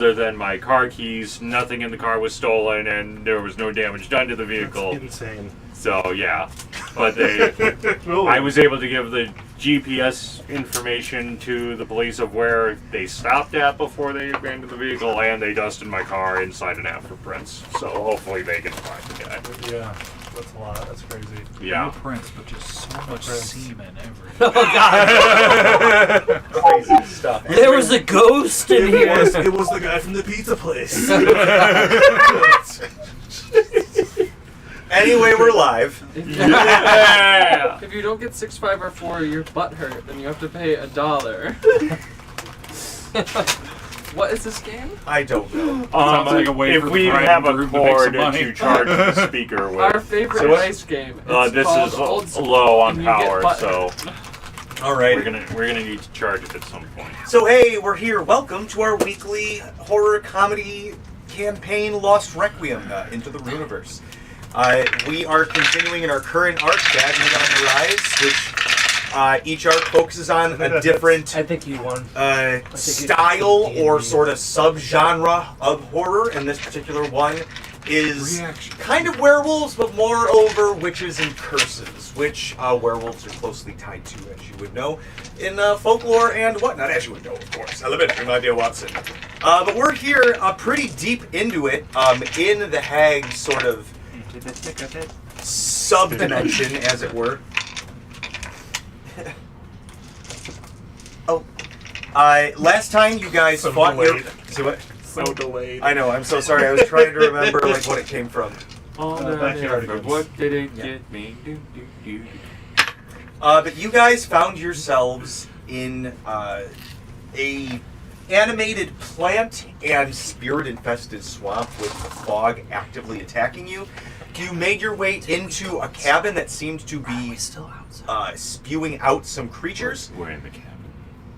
other than my car keys, nothing in the car was stolen, and there was no damage done to the vehicle. That's insane. So yeah, but I was able to give the GPS information to the police of where they stopped at before they abandoned the vehicle, and they dusted my car inside and out for prints. So hopefully they can find the guy. Yeah, that's a lot. That's crazy. Yeah. No prints, but just so much semen everywhere. Oh God! Crazy stuff. There was a ghost in here. It was the guy from the pizza place. Anyway, we're live. Yeah. If you don't get 6, 5, or 4, your butt hurt, then you have to pay $1. What is this game? I don't know. Sounds like a way if for the we bride have and a groom to make cord some money. to charge the speaker with. Our favorite dice game. It's This called is Old School, low on and you get power, butt so hurt. All right. we're gonna need to charge it at some point. So hey, we're here. Welcome to our weekly horror comedy campaign, Lost Requiem, into the Runeverse. We are continuing in our current arc, Bad Mood on the Rise, which each arc focuses on a different I think you won. style or sort of subgenre of horror, and this particular one is kind of werewolves, but moreover witches and curses, which werewolves are closely tied to, as you would know, in folklore and whatnot, as you would know, of course. Elementary, my dear Watson. But we're here pretty deep into it, in the hag sort of sub-dimension, as it were. Last time you guys fought your... So what? So delayed. I know, I'm so sorry. I was trying to remember like what it came from. What did it get me? But you guys found yourselves in a animated plant and spirit-infested swamp with the fog actively attacking you. You made your way into a cabin that seemed to be spewing out some creatures. We're in the cabin.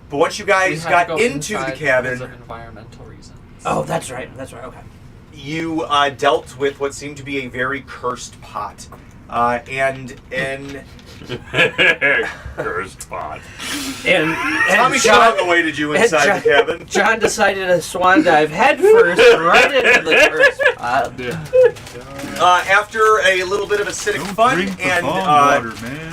But once you guys got into the cabin, because of environmental reasons. Oh, that's right. That's right. Okay. you dealt with what seemed to be a very cursed pot. And Cursed pot. And Tommy John John awaited you inside the cabin. John decided to swan dive headfirst right into the cursed pot. After a little bit of acidic fun and water, man.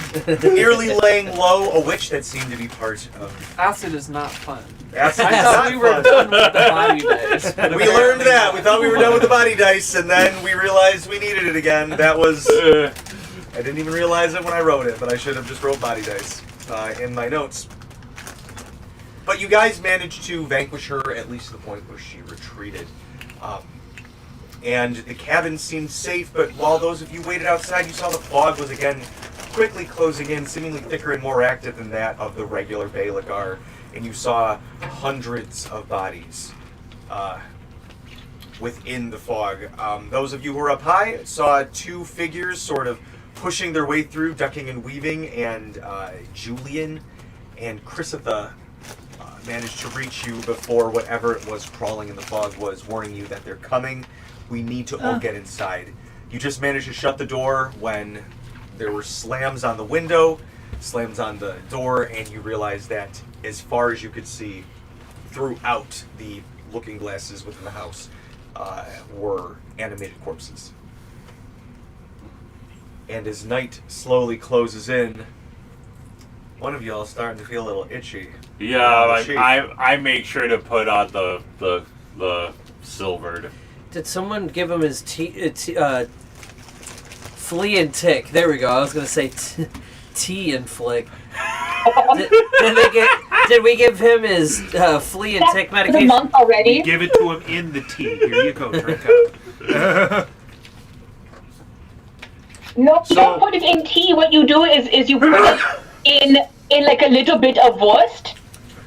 nearly laying low a witch that seemed to be part of... Acid is not fun. Acid I is thought not we were fun. done with the body dice. but We learned apparently that. not. We thought we were done with the body dice, and then we realized we needed it again. That was... I didn't even realize it when I wrote it, but I should have just wrote body dice in my notes. But you guys managed to vanquish her, at least to the point where she retreated. And the cabin seemed safe, but while those of you waited outside, you saw the fog was again quickly closing in, seemingly thicker and more active than that of the regular Belagar. And you saw hundreds of bodies within the fog. Those of you who were up high saw two figures sort of pushing their way through, ducking and weaving, and Julian and Chrysitha managed to reach you before whatever it was crawling in the fog was warning you that they're coming. We need to all get inside. You just managed to shut the door when there were slams on the window, slams on the door, and you realized that as far as you could see throughout the looking glasses within the house were animated corpses. And as night slowly closes in, one of y'all is starting to feel a little itchy. Yeah, I make sure to put on the silvered. Did someone give him his flea and tick? There we go. I was gonna say tea and flick. Did we give him his flea and tick The medication? month already. Give it to him in the tea. Here you go, drink up. No, you don't put it in tea. What you do is you put it in like a little bit of wurst.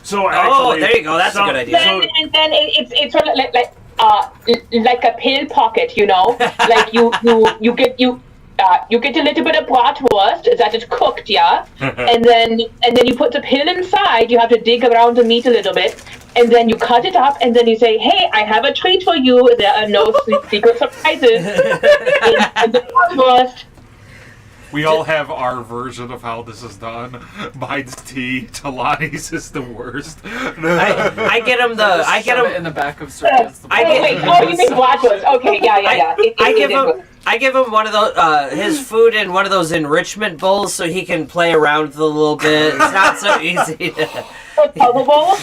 So actually, there you go. That's a good idea. And then it's sort of like a pill pocket, you know. Like you get a little bit of bratwurst that is cooked, yeah. and then you put the pill inside. You have to dig around the meat a little bit, and then you cut it up, and then you say, "Hey, I have a treat for you. There are no secret surprises in the bratwurst." We all have our version of how this is done. Mine's T. Talani's is the worst. I get him the. I get Shove it him. in the back of Circus. You mean Blackwood's? Okay, yeah. I give him one of those his food in one of those enrichment bowls so he can play around with it a little bit. It's not so easy. Puzzle bowl?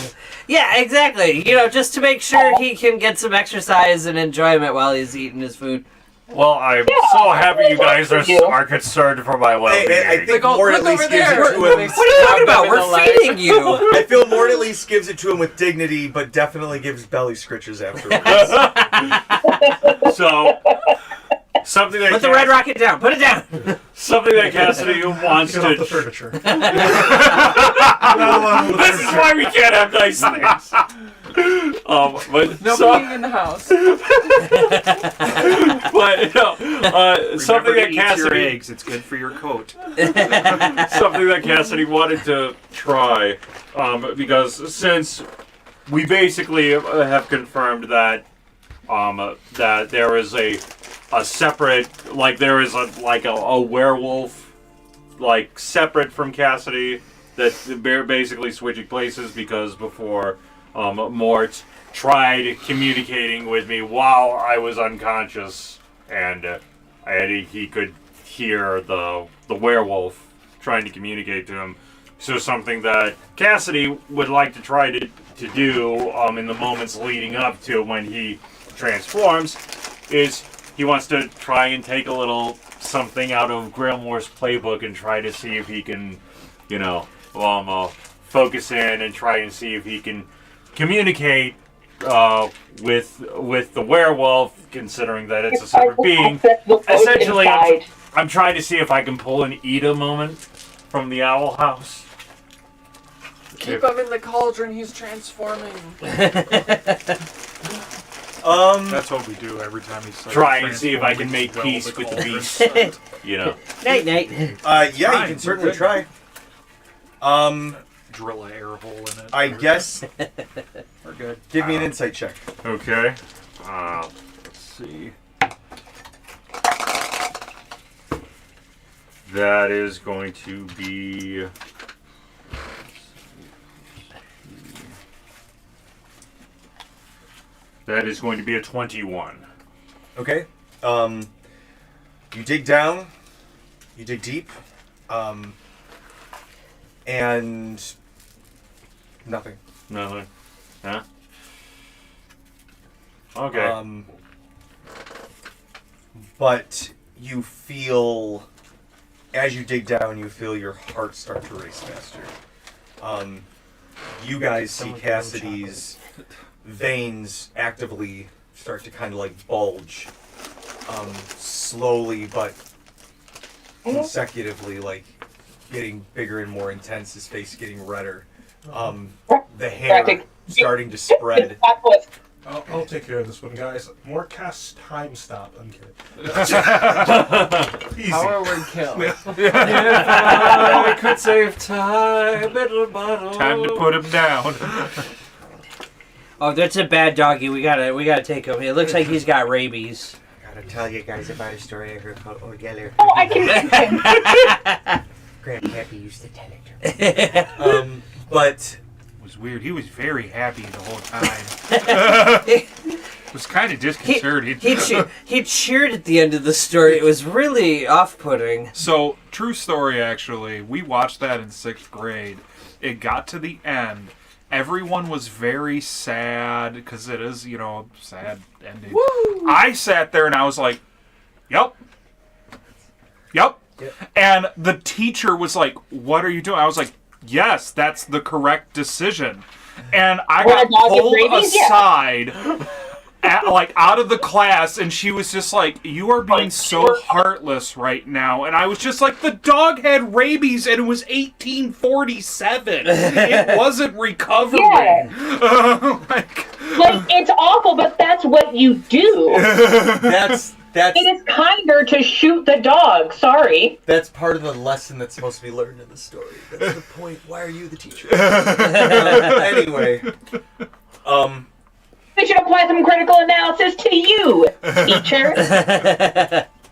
Yeah, exactly. You know, just to make sure he can get some exercise and enjoyment while he's eating his food. Well, I'm so happy you guys are concerned for my well-being. I think Go, Mort at look least over gives there. it to him. What are you talking about? We're feeding you. I feel Mort at least gives it to him with dignity, but definitely gives belly scritches afterwards. So, something that Put the red rocket down. Put it down. something that Cassidy wants Get off the to. furniture. This is why we can't have nice things. But No so, peeing in the house. but no, something Remember to that eat your Cassidy, eggs. It's good for your coat. something that Cassidy wanted to try, because since we basically have confirmed that that there is a separate, like there is a werewolf, like separate from Cassidy, that they're basically switching places because before Mort tried communicating with me while I was unconscious, and he could hear the werewolf trying to communicate to him. So something that Cassidy would like to try to do in the moments leading up to when he transforms is he wants to try and take a little something out of Grillmore's playbook and try to see if he can, focus in and try and see if he can communicate with the werewolf, considering that it's a separate being. Essentially, I'm trying to see if I can pull an Ida moment from the Owl House. Keep him in the cauldron. He's transforming. That's what we do every time he starts. Try and see if I can make peace with the beast. Night, night. Yeah, you can certainly try. Drill an air hole in it. I guess. We're good. Give me an insight check. Okay. Let's see. That is going to be. That is going to be a 21. Okay. You dig down. You dig deep. And nothing. Nothing. Huh? Okay. But you feel, as you dig down, you feel your heart start to race faster. You guys see Cassidy's veins actively start to kind of like bulge, slowly but consecutively, like getting bigger and more intense, his face getting redder, the hair starting to spread. I'll take care of this one, guys. More cast time stop. I'm kidding. Easy. Power word kill. We could save time, little bottle. Time to put him down. Oh, that's a bad doggy. We gotta take him. It looks like he's got rabies. I gotta tell you guys about a story I heard called Odessa. Oh, I can. Grandpappy used to tell it to me. But It was weird. He was very happy the whole time. It was kind of disconcerting. He cheered at the end of the story. It was really off-putting. So, true story, actually. We watched that in 6th grade. It got to the end. Everyone was very sad, because it is, sad ending. Woo! I sat there and I was like, Yep. And the teacher was like, what are you doing? I was like, yes, that's the correct decision. And I got pulled aside, out of the class, and she was just like, you are being so heartless right now. And I was just like, the dog had rabies, and it was 1847. It wasn't recovering. Yeah. Like, it's awful, but that's what you do. that's It is kinder to shoot the dog. Sorry. That's part of the lesson that's supposed to be learned in the story. That's the point. Why are you the teacher? Anyway, We should apply some critical analysis to you, teacher.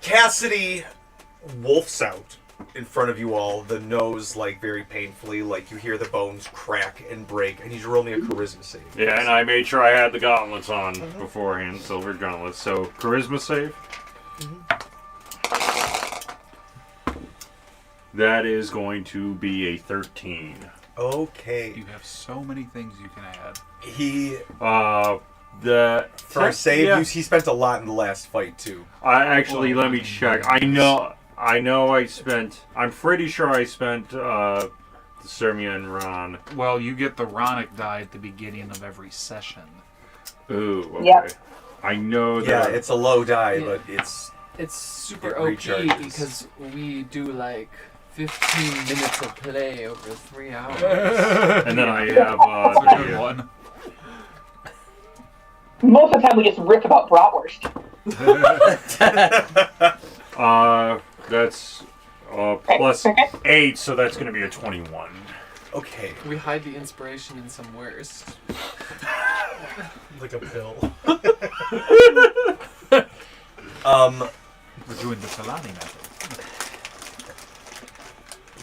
Cassidy wolfs out in front of you all, the nose like very painfully, like you hear the bones crack and break. I need you to roll me a charisma save. Yeah, and I made sure I had the gauntlets on beforehand, silver gauntlets. So, charisma save. That is going to be a 13. Okay. You have so many things you can add. He For a save, he spent a lot in the last fight too. let me check. I'm pretty sure I spent the Sirmia and Ron. Well, you get the Ronic die at the beginning of every session. Ooh, okay. Yep. I know that. Yeah, it's a low die, Yeah. but It's super It OP recharges. because we do like 15 minutes of play over 3 hours. And then I have That's a good one. Most of the time we just riff about bratwurst. that's plus 8, so that's going to be a 21. okay. We hide the inspiration in some worst. Like a pill. We're doing the Talani method.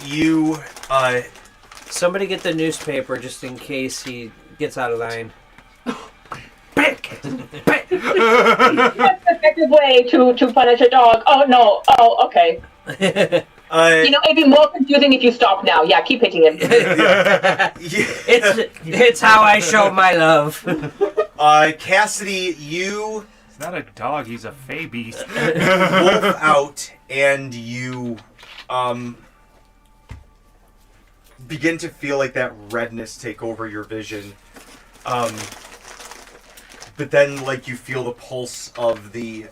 You Somebody get the newspaper just in case he gets out of line. That's an effective way to punish a dog. Oh no. Oh, okay. It'd be more confusing if you stop now. Yeah, keep hitting him. It's how I show my love. Cassidy, you He's not a dog, he's a fey beast. wolf out and you begin to feel like that redness take over your vision. But then like you feel the pulse of the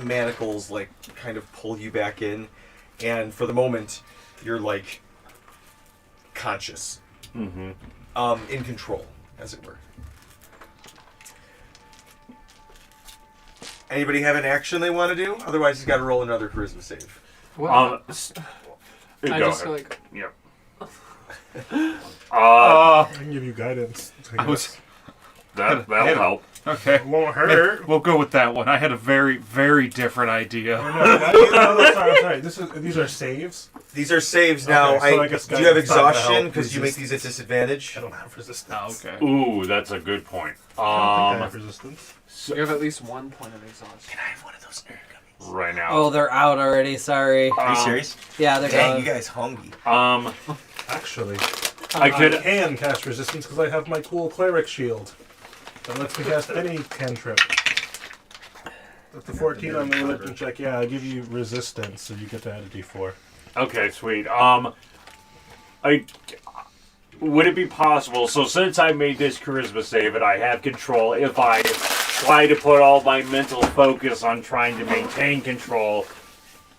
manacles like kind of pull you back in, and for the moment you're like conscious. In control, as it were. Anybody have an action they want to do? Otherwise, he's got to roll another charisma save. Well, Go I just ahead. feel like Yep. I can give you guidance. That'll help. Okay. It won't hurt. We'll go with that one. I had a very, very different idea. Sorry. These are saves. These are saves now. Okay, so I guess do you have guidance not gonna exhaustion? help Because you make these at disadvantage. I don't have resistance. Oh, okay. Ooh, that's a good point. I don't think I have resistance. you have at least 1 point of exhaustion. I have one of those nerd gummies. Right now. Oh, they're out already. Sorry. Are you serious? Yeah, they're Dang, gone. you guys hungry. Actually, I could. I can cast resistance because I have my cool cleric shield. That lets me cast any cantrip. With the 14 on the religion check, yeah, I give you resistance, so you get to add a d4. Okay, sweet. Would it be possible? So since I made this charisma save and I have control, if I try to put all my mental focus on trying to maintain control,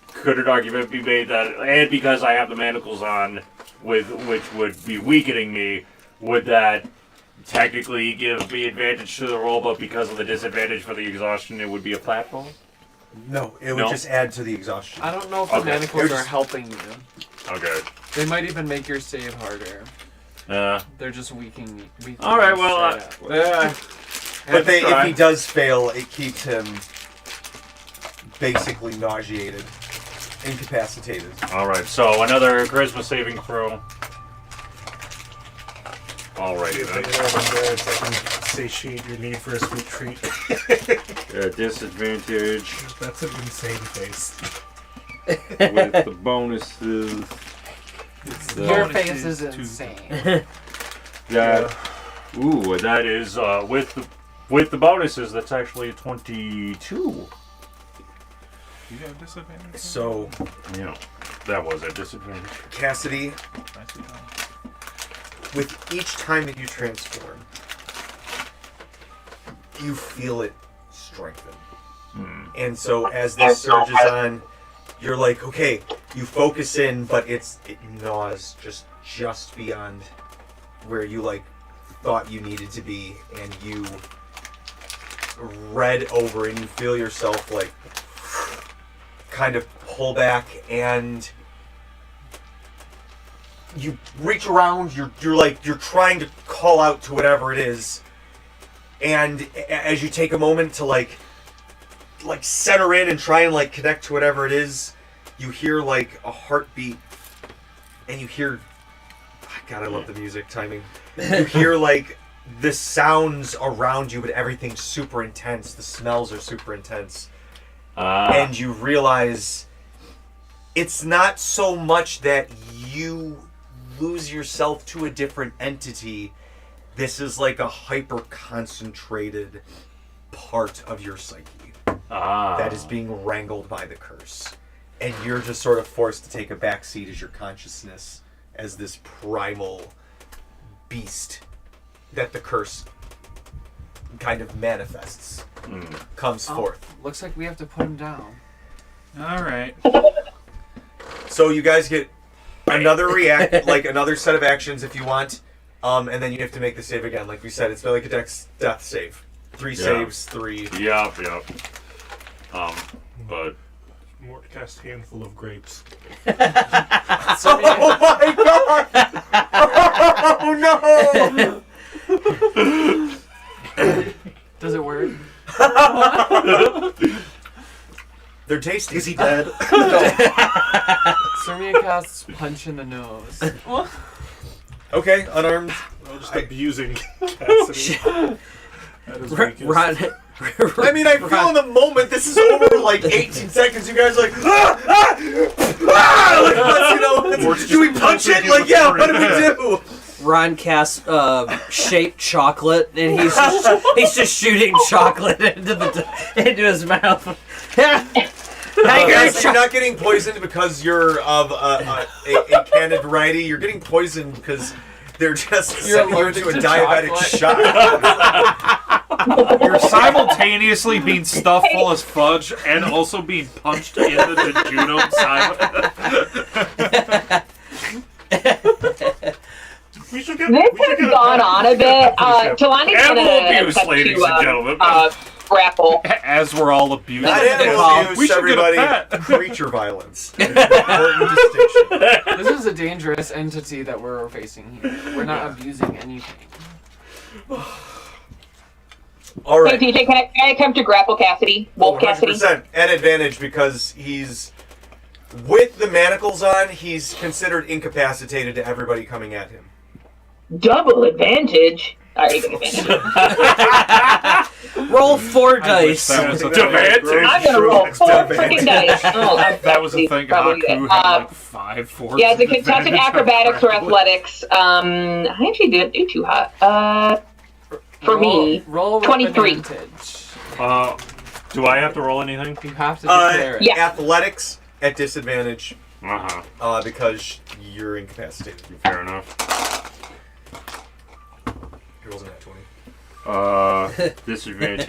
could an argument be made that, and because I have the manacles on, which would be weakening me, would that technically give me advantage to the roll, but because of the disadvantage for the exhaustion, it would be a flat roll? No, it would No? just add to the exhaustion. I don't know if the Okay. manacles You're are just- helping you. Okay. They might even make your save harder. They're just weakening. All right. Well, But if he does fail, it keeps him basically nauseated, incapacitated. All right. So another charisma saving throw. Alrighty Take it then. over there so I can satiate your need for a sweet treat. Disadvantage That's an insane face. with the bonuses. Your Bonus face is is insane. That ooh, that is with the bonuses. That's actually a 22. You have disadvantage? So, Yeah, that was a disadvantage. Cassidy, Nicely done. with each time that you transform, you feel it strengthen. And so as this surges on, you're like, okay, you focus in, but it gnaws just beyond where you like thought you needed to be, and you red over and you feel yourself like kind of pull back, and you reach around, you're trying to call out to whatever it is, and as you take a moment to like center in and try and like connect to whatever it is, you hear like a heartbeat, and you hear, God, I love the music timing. You hear like the sounds around you, but everything's super intense. The smells are super intense. And you realize it's not so much that you lose yourself to a different entity. This is like a hyper-concentrated part of your psyche that is being wrangled by the curse. And you're just sort of forced to take a back seat as your consciousness, as this primal beast that the curse kind of manifests, comes forth. Looks like we have to put him down. All right. So you guys get another another set of actions if you want, and then you have to make the save again. Like we said, it's like a death save. 3 saves, 3. Yep. But Mort cast handful of grapes. Oh my god! Oh no! Does it work? They're tasty. Is he dead? Sarmia casts punch in the nose. Okay, unarmed. I'm just abusing Cassidy. That is weakest. Ron, I mean, I feel in the moment, this is over like 18 seconds, you guys are like, like, do we punch it? Like, yeah, what do we do? Ron casts shaped chocolate, and he's just shooting chocolate into his mouth. You're not getting poisoned because you're of a candid variety. You're getting poisoned because they're just sending you into a diabetic shock. You're simultaneously being stuffed full of fudge and also being punched in the jejunum side. This has gone on a bit. Talani's Animal gonna abuse, attempt ladies to, and gentlemen. grapple. As we're all abused. Not animal abuse, We should get a everybody. pet. Creature violence. Important distinction. This is a dangerous entity that we're facing here. We're not abusing anything. All right. Hey, TJ, can I attempt to grapple Cassidy? Wolf Cassidy? 100% at advantage because he's, with the manacles on, he's considered incapacitated to everybody coming at him. Double advantage? Alright, you get advantage. Roll 4 I wish dice. that was a Advantage. thing. I'm gonna roll 4 freaking dice. Oh, That was a thing. probably Haku good. had like 5 4. Yeah, it's a contested acrobatics or athletics. I actually didn't do too hot. For me, roll with 23. advantage. do I have to roll anything? You have to declare it. Yeah. Athletics at disadvantage because you're incapacitated. Fair enough. He rolls a nat 20. Disadvantage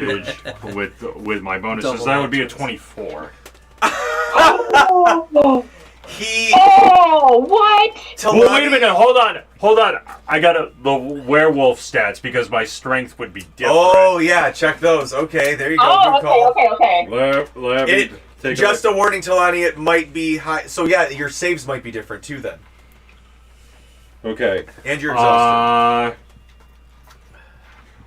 with my bonuses. Double That would be a matches. 24. Oh, He. what? Well, wait a minute. Hold on. I got the werewolf stats because my strength would be different. Oh yeah, check those. Okay, there you go. Oh, Good call. okay. Let me take Just a warning, Talani. It might be high. So yeah, your saves might be different too then. Okay. And you're exhausted.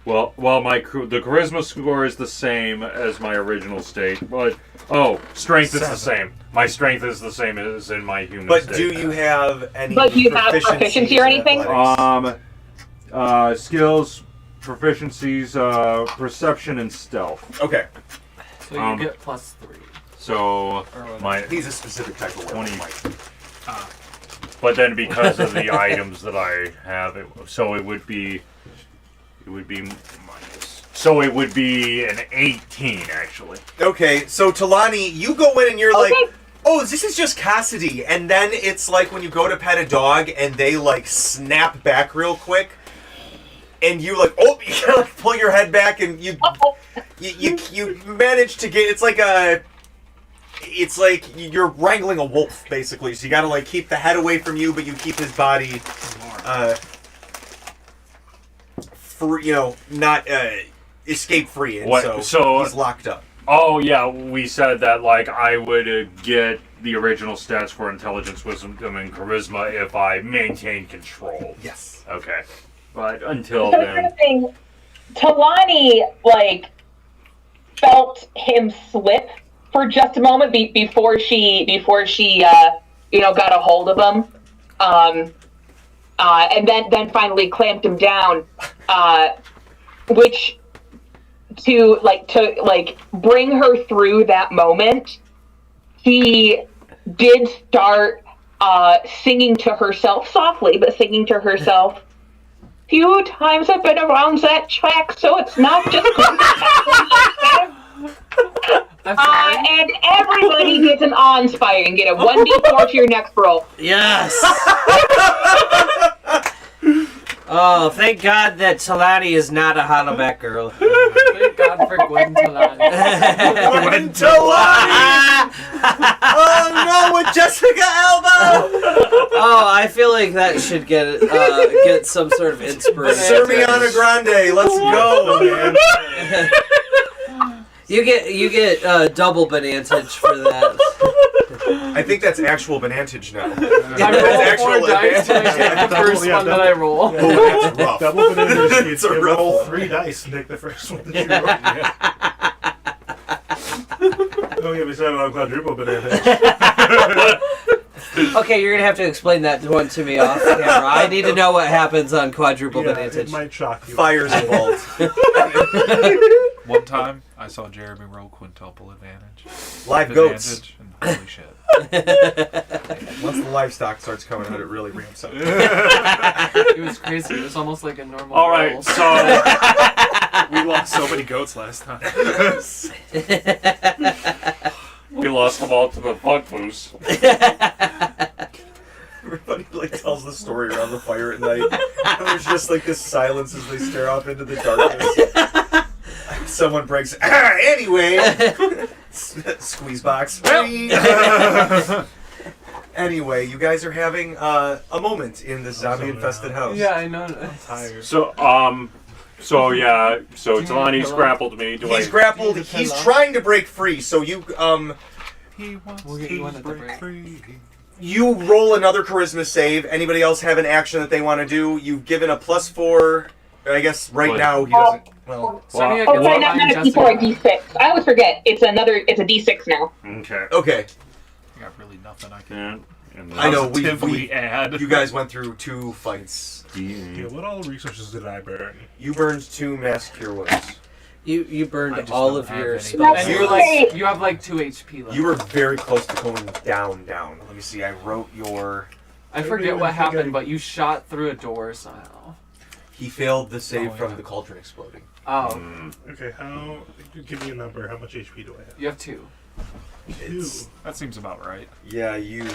Well, the charisma score is the same as my original state, but strength is the same. My strength is the same as in my human But state. do you have any? But do you have proficiency or in anything? athletics? Skills, proficiencies, perception, and stealth. Okay, So you get +3. So my he's a specific type of 20. werewolf. But then because of the items that I have, it would be minus. So it would be an 18 actually. Okay, so Talani, you go in and you're Okay. like, oh, this is just Cassidy. And then it's like when you go to pet a dog and they like snap back real quick. And you like, you gotta like pull your head back and you manage to get, it's like you're wrangling a wolf basically. So you gotta like keep the head away from you, but you keep his body, not escape free. And so he's locked up. Oh yeah, we said that like I would get the original stats for intelligence, wisdom, and charisma if I maintain control. Yes. Okay. But until So then, here's the thing. Talani, felt him slip for just a moment before she got a hold of him, and then finally clamped him down, which to bring her through that moment, he did start singing to herself softly, but singing to herself. Few times I've been around that track, so it's not just. And everybody gets an awe-inspiring. Get a 1d4 to your next roll. Yes. Oh, thank God that Talani is not a Hollaback girl. Thank God for Gwen Talani. Gwen Talani! Oh no, with Jessica Alba! Oh, I feel like that should get some sort of inspiration. Sermiana Grande, let's go, man. You get double banantage for that. I think that's actual banantage now. I roll actual 4 dice when I advantage. take the first one that I roll. Yeah, That's rough. Double banana sheets. It's a You rough roll one. 3 dice and take the first one that you roll. Don't get me started on quadruple banana. Okay, you're gonna have to explain that one to me off camera. I need to know what happens on quadruple Yeah, it banantage. might shock you. Fire's involved. One time, I saw Jeremy roll quintuple advantage. Live goats. Advantage, and holy shit. Once the livestock starts coming out, it really ramps up. It was crazy. It was almost like a normal All right, roll. so We lost so many goats last time. we lost them all to the bug loose. Everybody tells the story around the fire at night. And there's just this silence as they stare off into the darkness. Someone breaks. Anyway, squeeze box. Anyway, you guys are having a moment in this zombie-infested house. Yeah, I know. Tired. So Talani's grappled me. He's grappled. He's trying to break free. So you He wants We'll get you one at the break. free. you roll another charisma save. Anybody else have an action that they want to do? You've given a +4. I guess right What? now he doesn't. Well, Sonia Oh, gets sorry, behind not a Jessica. d4, a d6. I always forget. It's a d6 now. Okay. okay. I got really nothing I can And I know, we- positively add. You guys went through 2 fights. Yeah, what all resources did I burn? You burned 2 mass cure wounds. You I burned just all don't of have your any. spells. And you're you have 2 HP left. You were very close to going down. Let me see. I wrote your. I forget what happened, but you shot through a door somehow. He failed the save Oh, from yeah. the cauldron exploding. Oh, Okay, give me a number. How much HP do I have? you have 2. 2. That seems about right. Yeah, you.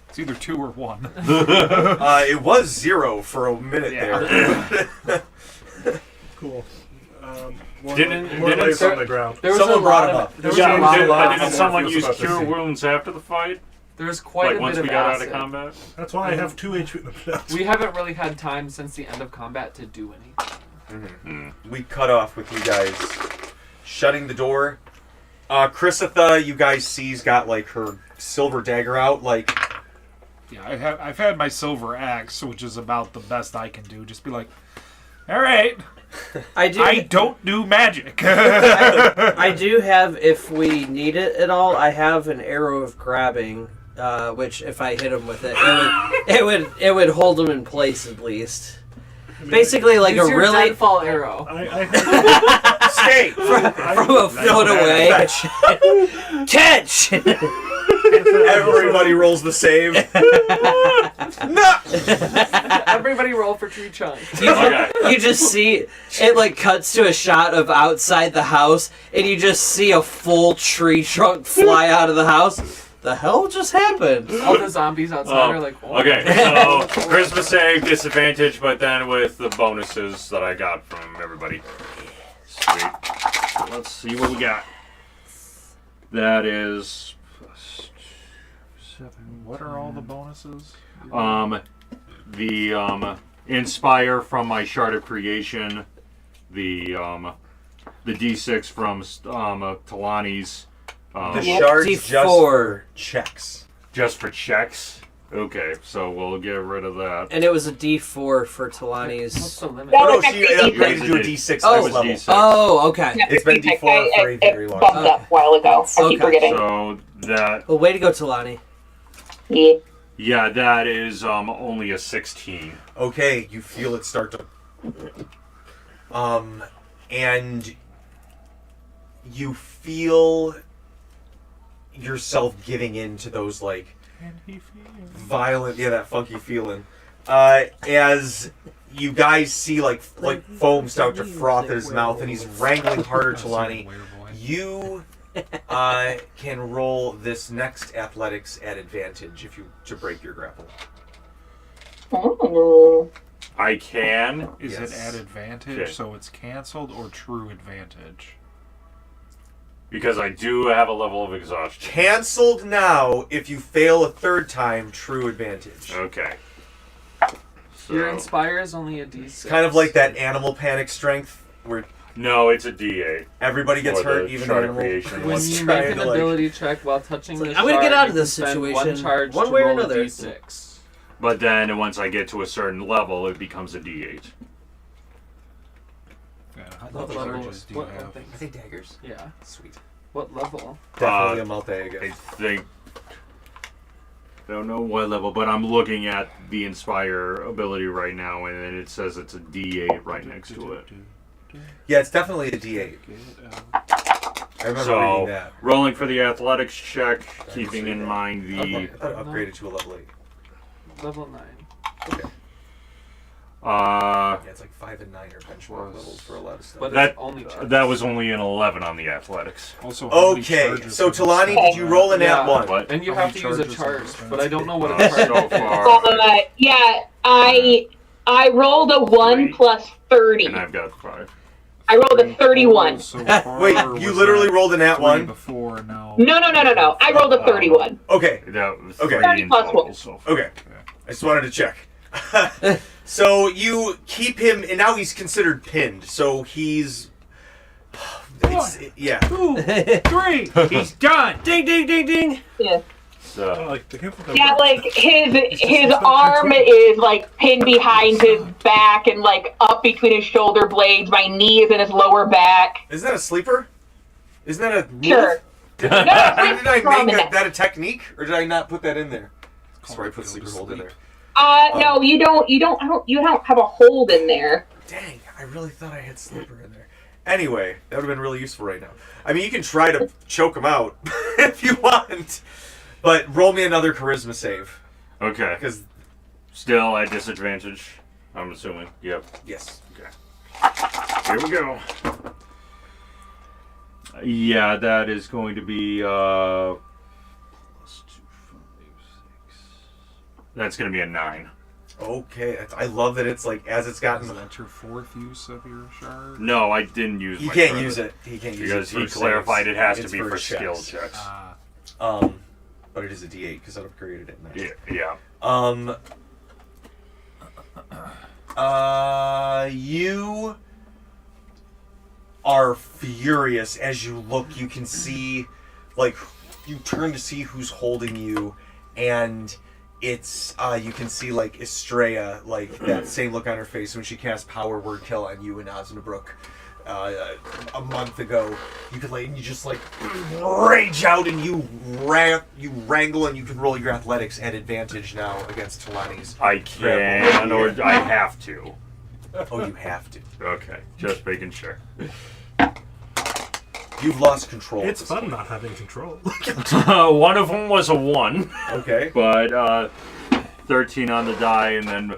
It's either 2 or 1. It was 0 for a minute Yeah. there. Cool. More Didn't- lights didn't- on the ground. There was Someone a brought lot him of up. there was Yeah, a lot did, of but more didn't someone feels use about to cure see. wounds after the fight? there was quite Like a once bit we of got acid. out of combat? That's why I have 2 HP. We haven't really had time since the end of combat to do anything. We cut off with you guys shutting the door. Chrysitha, you guys see's got her silver dagger out. Yeah, I've had my silver axe, which is about the best I can do. Just be like, all right, I do. I don't do magic. I do have, if we need it at all, I have an arrow of grabbing, which if I hit him with it, it would hold him in place at least. Basically, like Use a your really deadfall arrow. I Stay! from a foot away. Catch! Everybody rolls the same. No! Everybody roll for tree chunk. Okay. You just see it cuts to a shot of outside the house, and you just see a full tree trunk fly out of the house. The hell just happened? All the zombies outside are like, oh. Okay, so Christmas save, disadvantage, but then with the bonuses that I got from everybody. Sweet. So let's see what we got. That is +7. What are all the bonuses? The inspire from my shard of creation, the D6 from Talani's, The shards just D4. for checks. just for checks. Okay, so we'll get rid of that. And it was a D4 for What's Talani's. the limit? That Oh, no, was she actually upgraded to a D6. D6 Oh, next level. D6. Oh, okay. Yeah, It's been D6. D4 for a very it long bumped time. up a while ago. I keep Okay. forgetting. So that, Well, way to go, Talani. Yeah. yeah, that is only a 16. Okay, you feel it start to... And you feel yourself giving in to those, like, violent, that funky feeling. As you guys see, like foam start to froth in his mouth, and he's wrangling harder, Talani. You can roll this next athletics at advantage to break your grapple. Oh. I can. Is Yes. it at advantage, Okay. so it's canceled, or true advantage? Because I do have a level of exhaustion. Cancelled now. If you fail a third time, true advantage. Okay. So, Your Inspire is only a D6. Kind of like that animal panic strength where no, it's a D8. everybody gets For hurt, the even chart animal. creation. When Let's you try make an to, like- ability check while touching the I'm gonna get shard, out of you this can spend situation, one charge one to way or roll a another. D6. But then once I get to a certain level, it becomes a D8. Yeah, how What many level? charges do you What have? things? I think daggers. Yeah. Sweet. What level? Definitely a multi, I I guess. think. I don't know what level, but I'm looking at the Inspire ability right now, and then it says it's a D8 right next to it. Yeah, it's definitely a D8. I remember reading So, that. rolling for the athletics check, keeping in mind I the. thought it upgraded to a level 8. Level 9. Okay. Uh, Yeah, it's like 5 and 9 are benchmark levels for a lot of stuff. But that it's only charge. that was only an 11 on the athletics. Also, how many Okay, charges so do you Talani, spend did you roll an Yeah. at 1? What? And you How have to many use a charges charge, have you but I don't know what a Uh, charge so is. far, Yeah, I rolled a 1 plus 30. and I've got 5. I rolled a 31. So far, Wait, or you was literally that rolled an at 3 1? before, no. No. I rolled a 31. Okay, That was Okay. 3 in 30 plus total. one. So far. okay. I just wanted to check. So you keep him, and now he's considered pinned. So he's. Yeah. 2, 3, he's done. Ding, ding, ding, ding. Yeah. So, Like, they can't put that Yeah, back. like his not arm control. is like pinned behind his back and like up between his shoulder blades. My knee is in his lower back. Isn't that a sleeper? Isn't that a move? Sure. Did No, I make prominent. that a technique, or did I not put that in there? Sorry, I put sleeper hold in there. No, you don't have a hold in there. Dang, I really thought I had sleeper in there. Anyway, that would have been really useful right now. I mean, you can try to choke him out if you want, but roll me another charisma save, okay. because Still at disadvantage, I'm assuming. Yep. yes. Here we go. Yeah, that is going to be +2, 5, 6. That's going to be a 9. Okay, I love that it's like as it's gotten. Is that your 4th use of your shard? No, I didn't use He my can't credit. use it. He can't use Because it he for clarified saves. it has It's to be for skill checks. checks. But it is a D8 because I've upgraded it now. Yeah. You are furious as you look. You can see, like, you turn to see who's holding you, and it's, you can see, like, Estrella, like, that same look on her face when she cast Power Word Kill on you and Osnabrück. A month ago, you could and you just like rage out and you wrangle and you can roll your athletics at advantage now against Talani's. I can, or I have to. Oh, you have to. Okay, just making sure. You've lost control. It's at this fun point. not having control. One of them was a 1, Okay. but 13 on the die, and then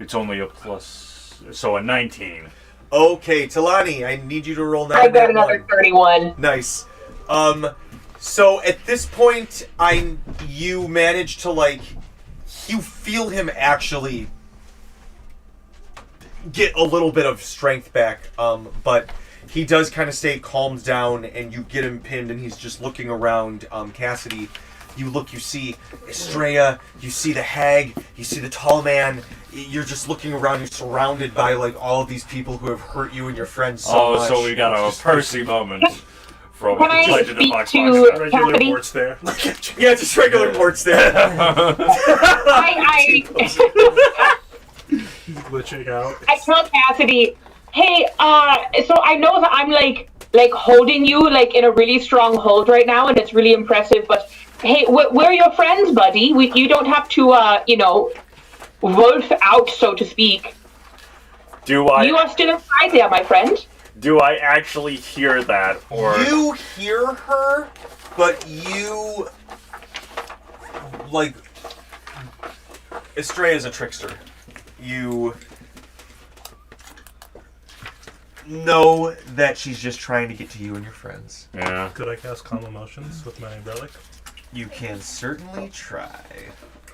it's only a plus, so a 19. Okay, Talani, I need you to roll now. I got another 31. Nice. So at this point, you manage to you feel him actually get a little bit of strength back, but he does kind of stay calmed down, and you get him pinned, and he's just looking around. Cassidy, you see Estrella, you see the hag, you see the tall man. You're just looking around. You're surrounded by all of these people who have hurt you and your friends so much. So we got a Percy moment. from Can I Legend of speak Fox to- Foxtrot. Regular Cassidy? warts there. Yeah, just regular ports there. I He's glitching out. tell Cassidy, hey, so I know that I'm like holding you like in a really strong hold right now, and it's really impressive. But hey, we're your friends, buddy. You don't have to, wolf out, so to speak. Do I? You are still inside there, my friend. Do I actually hear that, or You hear her, but you like Estrella is a trickster. You know that she's just trying to get to you and your friends. yeah? Could I cast Calm Emotions with my relic? You can certainly try.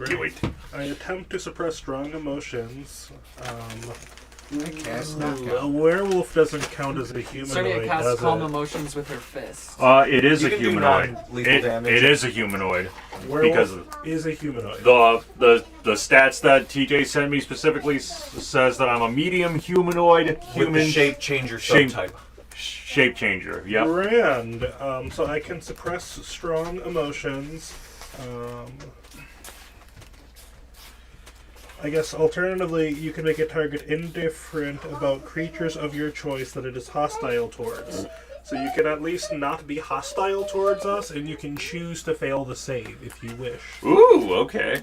Do it. I attempt to suppress strong emotions. I cast A knockout. werewolf doesn't count as a Sonia humanoid, casts does calm it? emotions with her fist. It is You a can do humanoid. non-lethal damage. It is a humanoid Werewolf because is a humanoid. the stats that TJ sent me specifically says that I'm a medium humanoid, With human the shape changer shape- subtype. shape changer. Yep. Grand. So I can suppress strong emotions. I guess alternatively, you can make a target indifferent about creatures of your choice that it is hostile towards. So you can at least not be hostile towards us, and you can choose to fail the save if you wish. Ooh, okay.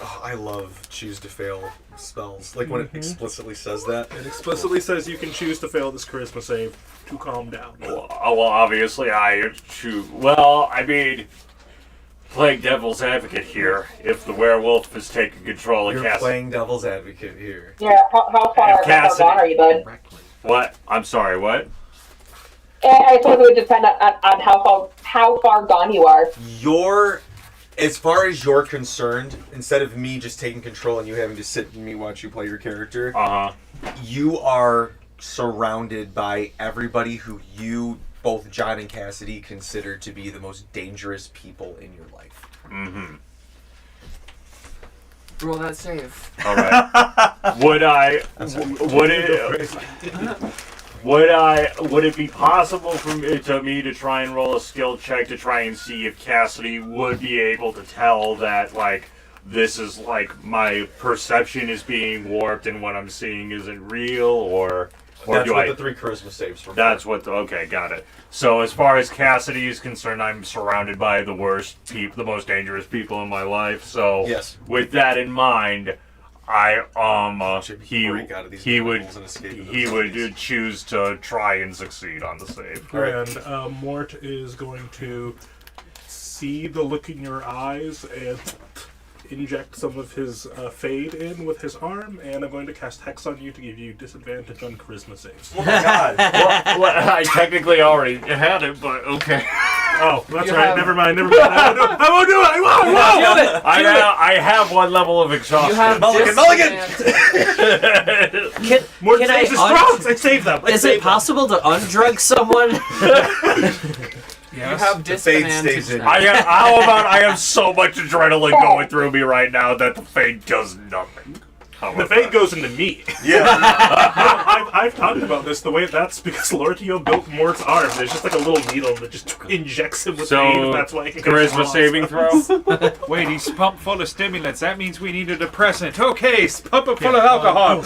Oh, I love choose to fail spells. Like when it explicitly says that. It explicitly says you can choose to fail this charisma save to calm down. Well, obviously I choose. Well, I mean, playing devil's advocate here. If the werewolf is taking control of You're Cassidy. playing devil's advocate here. Yeah, how far Cassidy- gone are you, bud? What? I'm sorry. What? I suppose it would depend on how far gone you are. As far as you're concerned, instead of me just taking control and you having to sit and me watch you play your character, you are surrounded by everybody who you, both John and Cassidy, consider to be the most dangerous people in your life. Mm-hmm. Roll that save. All right. Would it be possible for me to try and roll a skill check to try and see if Cassidy would be able to tell that, like, this is, like, my perception is being warped and what I'm seeing isn't real, or That's do what I... the 3 charisma saves were. That's what... Okay, got it. So as far as Cassidy is concerned, I'm surrounded by the worst people, the most dangerous people in my life, so... Yes. With that in mind... he break out of these would mandibles and escape into he those would zombies. choose to try and succeed on the save. And Mort is going to see the look in your eyes and inject some of his fade in with his arm, and I'm going to cast Hex on you to give you disadvantage on charisma saves. Oh my god. Well, I technically already had it, but okay. Oh, that's You right. have- Never mind. I won't do it. I won't. I have one level of exhaustion. You have Mulligan! disadvantage. Mort Can I saves his throats. I saved them. Is it possible to undrug someone? You have The fade disadvantage. stays in. now. I have so much adrenaline going through me right now that the fade does nothing. How The about fade that? goes into me. Yeah. I've talked about this. The way that's because Lortio built Mort's arm. There's just like a little needle that just injects him with fade, and that's why he can get charisma lost. saving throw. Wait, he's pumped full of stimulants. That means we need a depressant. Okay, pump it full of alcohol.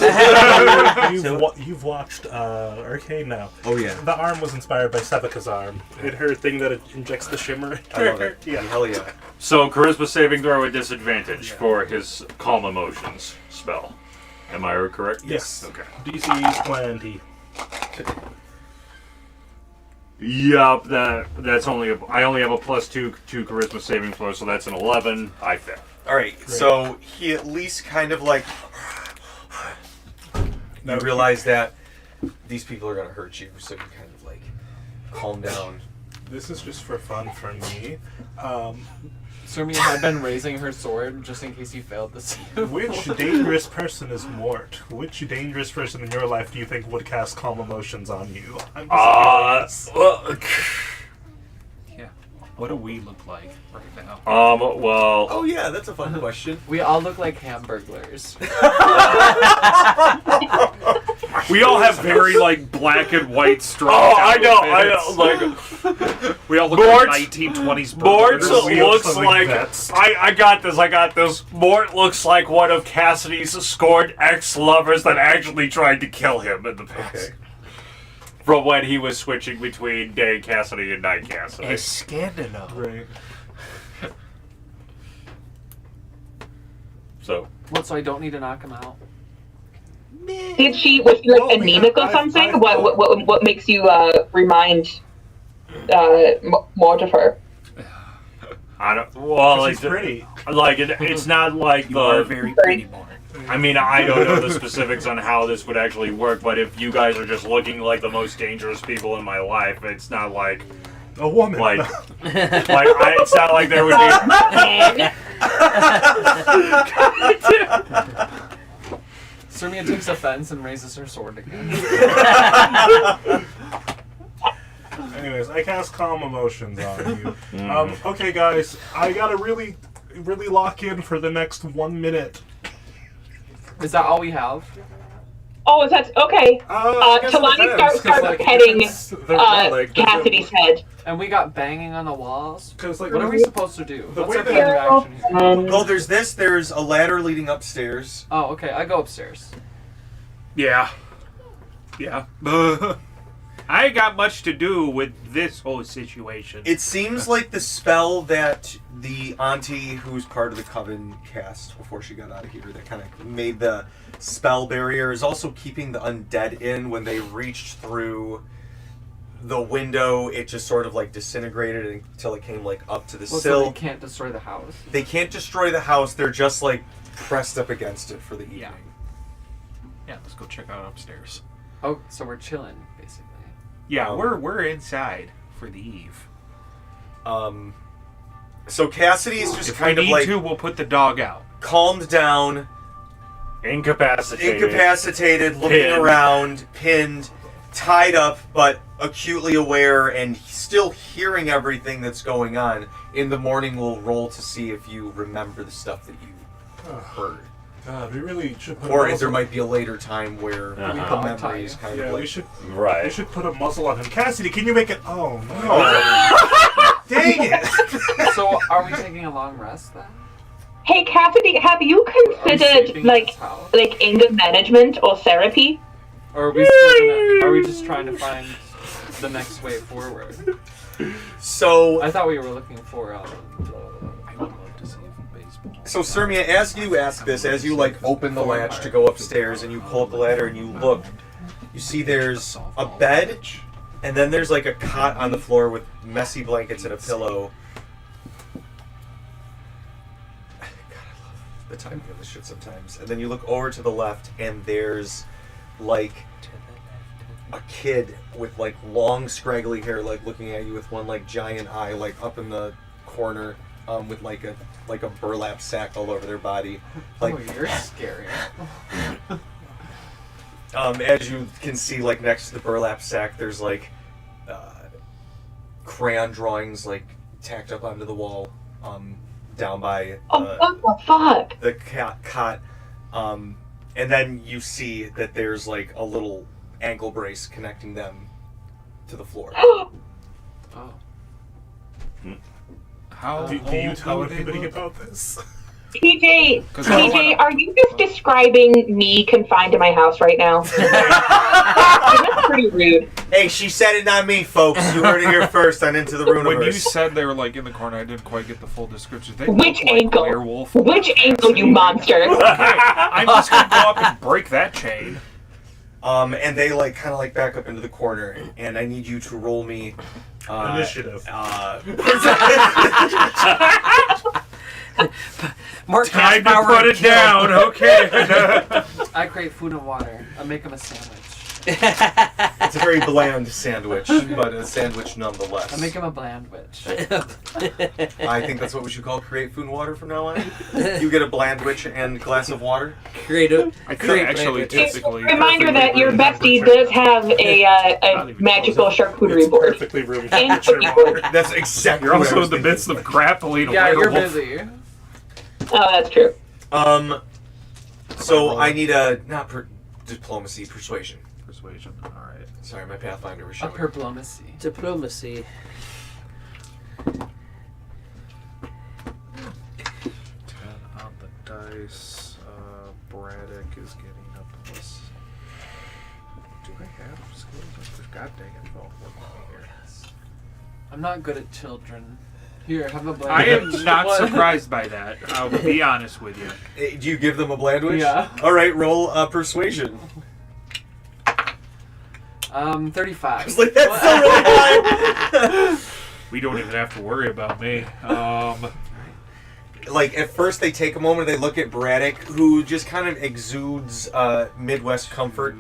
You've watched Arcane now. Oh yeah. The arm was inspired by Sevica's arm. It her thing that it injects the shimmer. I love it. Yeah. Hell yeah. So charisma saving throw at disadvantage for his calm emotions spell. Am I correct? Yes. Okay. DC is 20. Yup, that's only I only have a +2 to charisma saving throw, so that's an 11. I fail. Alright, so he at least kind of like you realize that these people are gonna hurt you, so you kind of like calm down. This is just for fun for me. Surmia had been raising her sword just in case you failed the save. Which dangerous person is Mort? Which dangerous person in your life do you think would cast calm emotions on you? I'm just curious. Well, Yeah. What do we look like right now? Well, Oh yeah, that's a fun question. We all look like hamburglers. We all have very like black and white stripes. oh, I know. Like, We all look Mort- like 1920s Mort burglars. looks something like that's- I got this. Mort looks like one of Cassidy's scorned ex-lovers that actually tried to kill him in the past. Okay. From when he was switching between Day Cassidy and Night Cassidy. A scandal. Right. So What, so I don't need to knock him out? Was she like anemic or something? What makes you remind Mort of her? I don't. Well, She's pretty. Like it's not like You are the. very pretty, Mort. I mean, I don't know the specifics on how this would actually work, but if you guys are just looking like the most dangerous people in my life, it's not like A woman. like it's not like there would be. Sermia takes offense and raises her sword again. Anyways, I cast calm emotions on you. Okay, guys, I gotta really lock in for the next 1 minute. Is that all we have? Oh, is that okay? I guess it Talani depends, 'cause, starts like, petting it's the relic, the- Cassidy's head. And we got banging on the walls? 'Cause, like, What are we supposed to do? the What's way our that- plan of action here? Well, there's this. There's a ladder leading upstairs. Oh, okay. I go upstairs. Yeah. Yeah. I ain't got much to do with this whole situation. It seems like the spell that the auntie, who's part of the coven, cast before she got out of here, that kind of made the spell barrier, is also keeping the undead in. When they reached through the window, it just sort of like disintegrated until it came like up to the Well, sill. so they can't destroy the house. They can't destroy the house. They're just like pressed up against it for the evening. Yeah, let's go check out upstairs. Oh, so we're chilling, basically. Yeah, we're inside for the eve. So Cassidy's just If kind we of need like to, we'll put the dog out. calmed down, incapacitated, looking Pinned. around, pinned, tied up, but acutely aware and still hearing everything that's going on. In the morning, we'll roll to see if you remember the stuff that you heard. God, we really should put Or a if there muzzle. might be a later time where Uh-huh. the memories kind Yeah, of we like... should. Right. We should put a muzzle on him. Cassidy, can you make it? Oh no! Dang it! So, are we taking a long rest then? Hey, Cassidy, have you Are we considered sleeping in this house? like anger management or therapy? Or are we still gonna, are we just trying to find the next way forward? So, I thought we were looking for I would love to see if baseball. So Sermia, as you ask this, as you like open the latch to go upstairs and you pull up the ladder and you look, you see there's a bed, and then there's like a cot on the floor with messy blankets and a pillow. God, I love the timing of this shit sometimes. And then you look over to the left and there's like a kid with like long scraggly hair, like looking at you with one like giant eye, like up in the corner, with like a burlap sack all over their body. Like, Oh, you're scary. as you can see, like next to the burlap sack, there's like crayon drawings like tacked up onto the wall, down by Oh, what the fuck? the cot. And then you see that there's like a little ankle brace connecting them to the floor. Oh. How Do you old tell would they anybody look? about this? TJ, 'Cause I don't TJ, wanna- are you just describing me confined to my house right now? That's pretty rude. Hey, she said it, not me, folks. You heard it here first on Into the When you Runiverse. said they were like in the corner, I didn't quite get the full description. They Which look like ankle? werewolf. Which angle, you monster? I'm just gonna go up and break that chain. And they like kind of like back up into the corner, and I need you to roll me Initiative. Mark Time to power put and it kill. down. Okay. I create food and water. I make him a sandwich. It's a very bland sandwich, but a sandwich nonetheless. I make him a bland witch. I think that's what we should call create food and water from now on. You get a bland witch and glass of water. Creative. I think actually It's a typically. reminder that your bestie does have a magical charcuterie board. Perfectly room And temperature cookie water. board. That's exactly You're what I also was in the thinking. midst of grappling a Yeah, you're werewolf. busy. Oh, that's true. So I need a diplomacy, persuasion. Persuasion. All right. Sorry, my Pathfinder was A showing. diplomacy. Diplomacy. 10 on the dice. Braddock is getting a plus. Do I have skills? God dang it! Oh, look at me here. I'm not good at children. Here, have a bland I am witch. not What? surprised by that. I'll be honest with you. Do you give them a bland witch? Yeah. All right, roll persuasion. 35. It's like that's so really high. We don't even have to worry about me. Like at first they take a moment, they look at Braddock, who just kind of exudes Midwest comfort.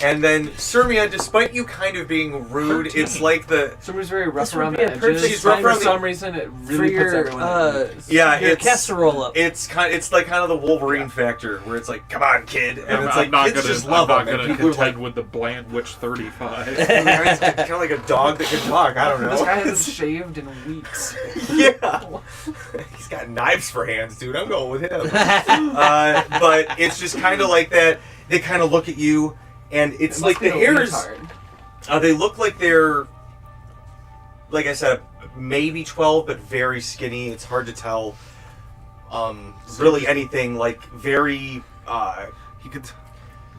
And then Sirmia, despite you kind of being rude, it's like the Somebody's very rough This would around be the a edges. perfect She's rough For around the- some reason, it For really puts your, everyone at ease. yeah, your it's casserole up. it's like kind of the Wolverine factor where it's like, come on, kid, and it's I'm like not kids gonna, just love I'm not them, and gonna people are contend like, with the bland witch 35. it's kind of like a dog that can talk. I don't know. This guy hasn't shaved in weeks. Yeah, he's got knives for hands, dude. I'm going with him. But it's just kind of like that. They kind of look at you, and it's It like must be the a hairs. retard. They look like they're, like I said, maybe 12, but very skinny. It's hard to tell. Really anything. Like very He could.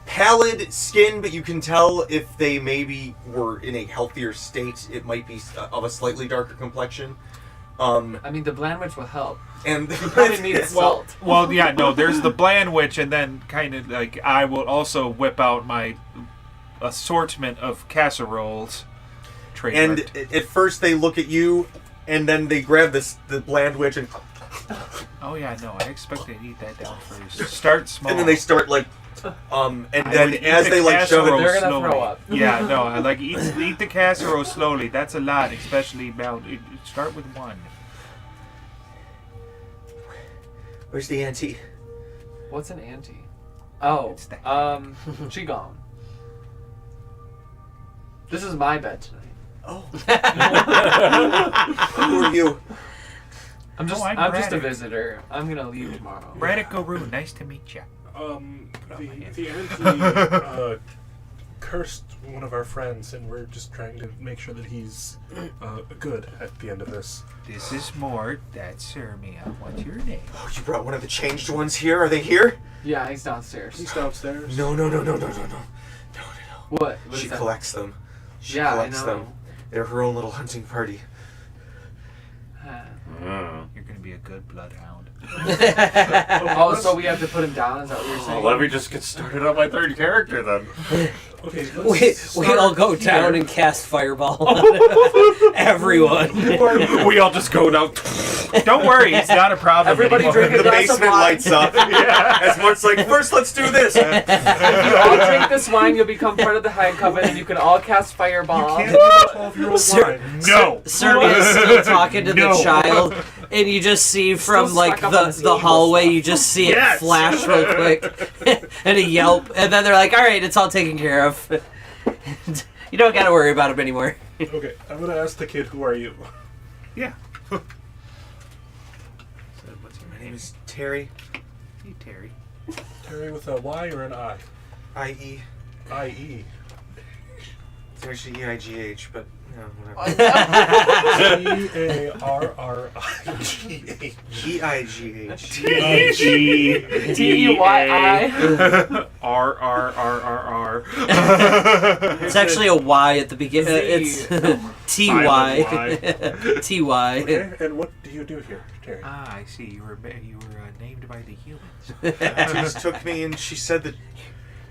pallid skin, but you can tell if they maybe were in a healthier state. It might be of a slightly darker complexion. I mean, the bland witch will help. And You probably need salt. Well, yeah, no. There's the bland witch, and then kind of like I will also whip out my assortment of casseroles. And Trademarked. at first they look at you, and then they grab the bland witch, and Oh yeah, no. I expect they'd eat that down first. Start small. then they start like, and I then would eat as the they like shove casserole it, They're gonna slowly. throw up. Yeah, no. I like eat the casserole slowly. That's a lot, especially about. Start with one. where's the auntie? What's an auntie? Oh, It's the- she gone. This is my bed tonight. Oh, who are you? I'm just I'm I'm just a Braddock. visitor. I'm gonna leave tomorrow. Braddock Guru, nice to meet you. The auntie cursed one of our friends, and we're just trying to make sure that he's good at the end of this. This is Mort. That's Sirmia. What's your name? Oh, you brought one of the changed ones here. Are they here? Yeah, he's downstairs. He's downstairs. No. What? What She is that? collects them. She Yeah, I collects know. them. They're her own little hunting party. You're gonna be a good bloodhound. Oh, so we have to put him down? Is that what you're saying? Let me just get started on my third character then. Okay, We start all go here. down and cast fireball on everyone. We all just go down. Don't worry, it's not a problem. Everybody anymore. drink The a glass of basement wine. lights up. As Mort's like, first let's do this. If you all drink this wine, you'll become part of the Hag Coven, and you can all cast fireball. Can't do the 12-year-old Sir- wine. No. Sirmia is still talking to No. the child, and you just see from Still like stuck up on the the hallway, you just see Yes. it flash real quick, and a yelp, and then they're like, "All right, it's all taken care of. You don't got to worry about him anymore." Okay, I'm gonna ask the kid, who are you? Yeah. So, what's your My name name? is Terry. Hey, Terry. Terry with a Y or an I? I.E. I-E. It's actually E-I-G-H, but whatever. T-A-R-R-I-G-H. E-I-G-H. T-E-G. T-E-Y-I. R. It's actually a Y at the beginning. Z. It's T-Y. Silent T-Y. Okay, and what do you do here, Terry? Ah, I see. You were named by the humans. She just took me and she said that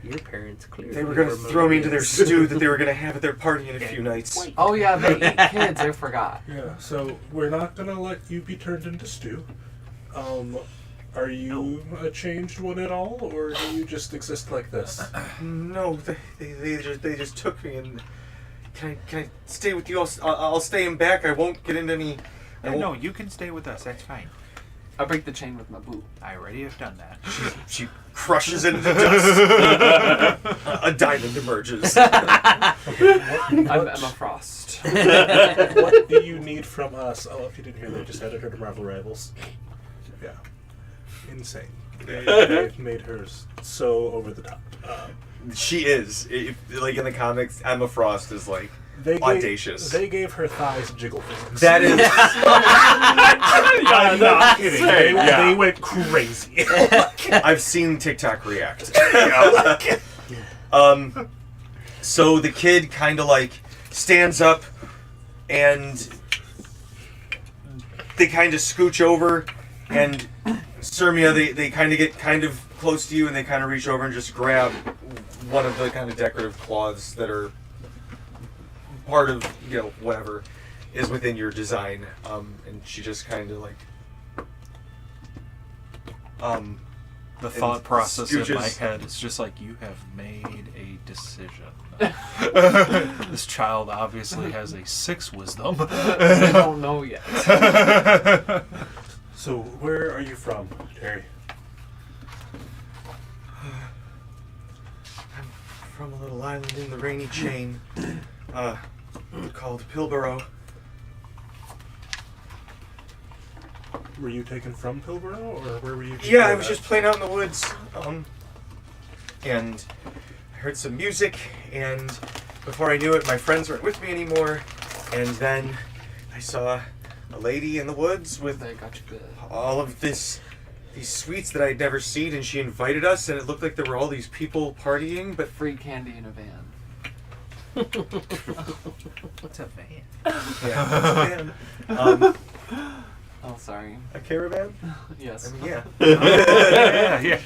Your parents clearly they were going to throw me into their stew that they were going to have at their party in a few nights. Oh yeah, they eat kids. I forgot. Yeah, so we're not gonna let you be turned into stew. Are you a changed one at all, or do you just exist like this? No, they just took me and can I stay with you? I'll stay in back. I won't get into any. No, you can stay with us. That's fine. I break the chain with my boot. I already have done that. She crushes it into dust. A diamond emerges. I'm Emma Frost. What do you need from us? Oh, if you didn't hear, they just added her to Marvel Rivals. Yeah. Insane. They've made her so over the top. She is. Like in the comics, Emma Frost is like audacious. They gave her thighs jiggle physics. That is. I'm not kidding. They went crazy. I've seen TikTok react. So the kid kind of like stands up and they kind of scooch over, and Sirmia, they kind of get kind of close to you, and they kind of reach over and just grab one of the kind of decorative cloths that are part of, whatever is within your design. And she just kind of like the thought process in my scooches. head is just like, you have made a decision. This child obviously has a 6 wisdom. I don't know yet. So, where are you from, Terry? I'm from a little island in the rainy chain called Pilbaro. Were you taken from Pilbaro, or where were you? Yeah, I was just playing out in the woods, and I heard some music, and before I knew it, my friends weren't with me anymore, and then I saw a lady in the woods with They got you good. all of these sweets that I'd never seen, and she invited us, and it looked like there were all these people partying, but Free candy in a van. What's a van? yeah, man. Oh, sorry. A caravan? Yes. I mean, yeah. Yeah.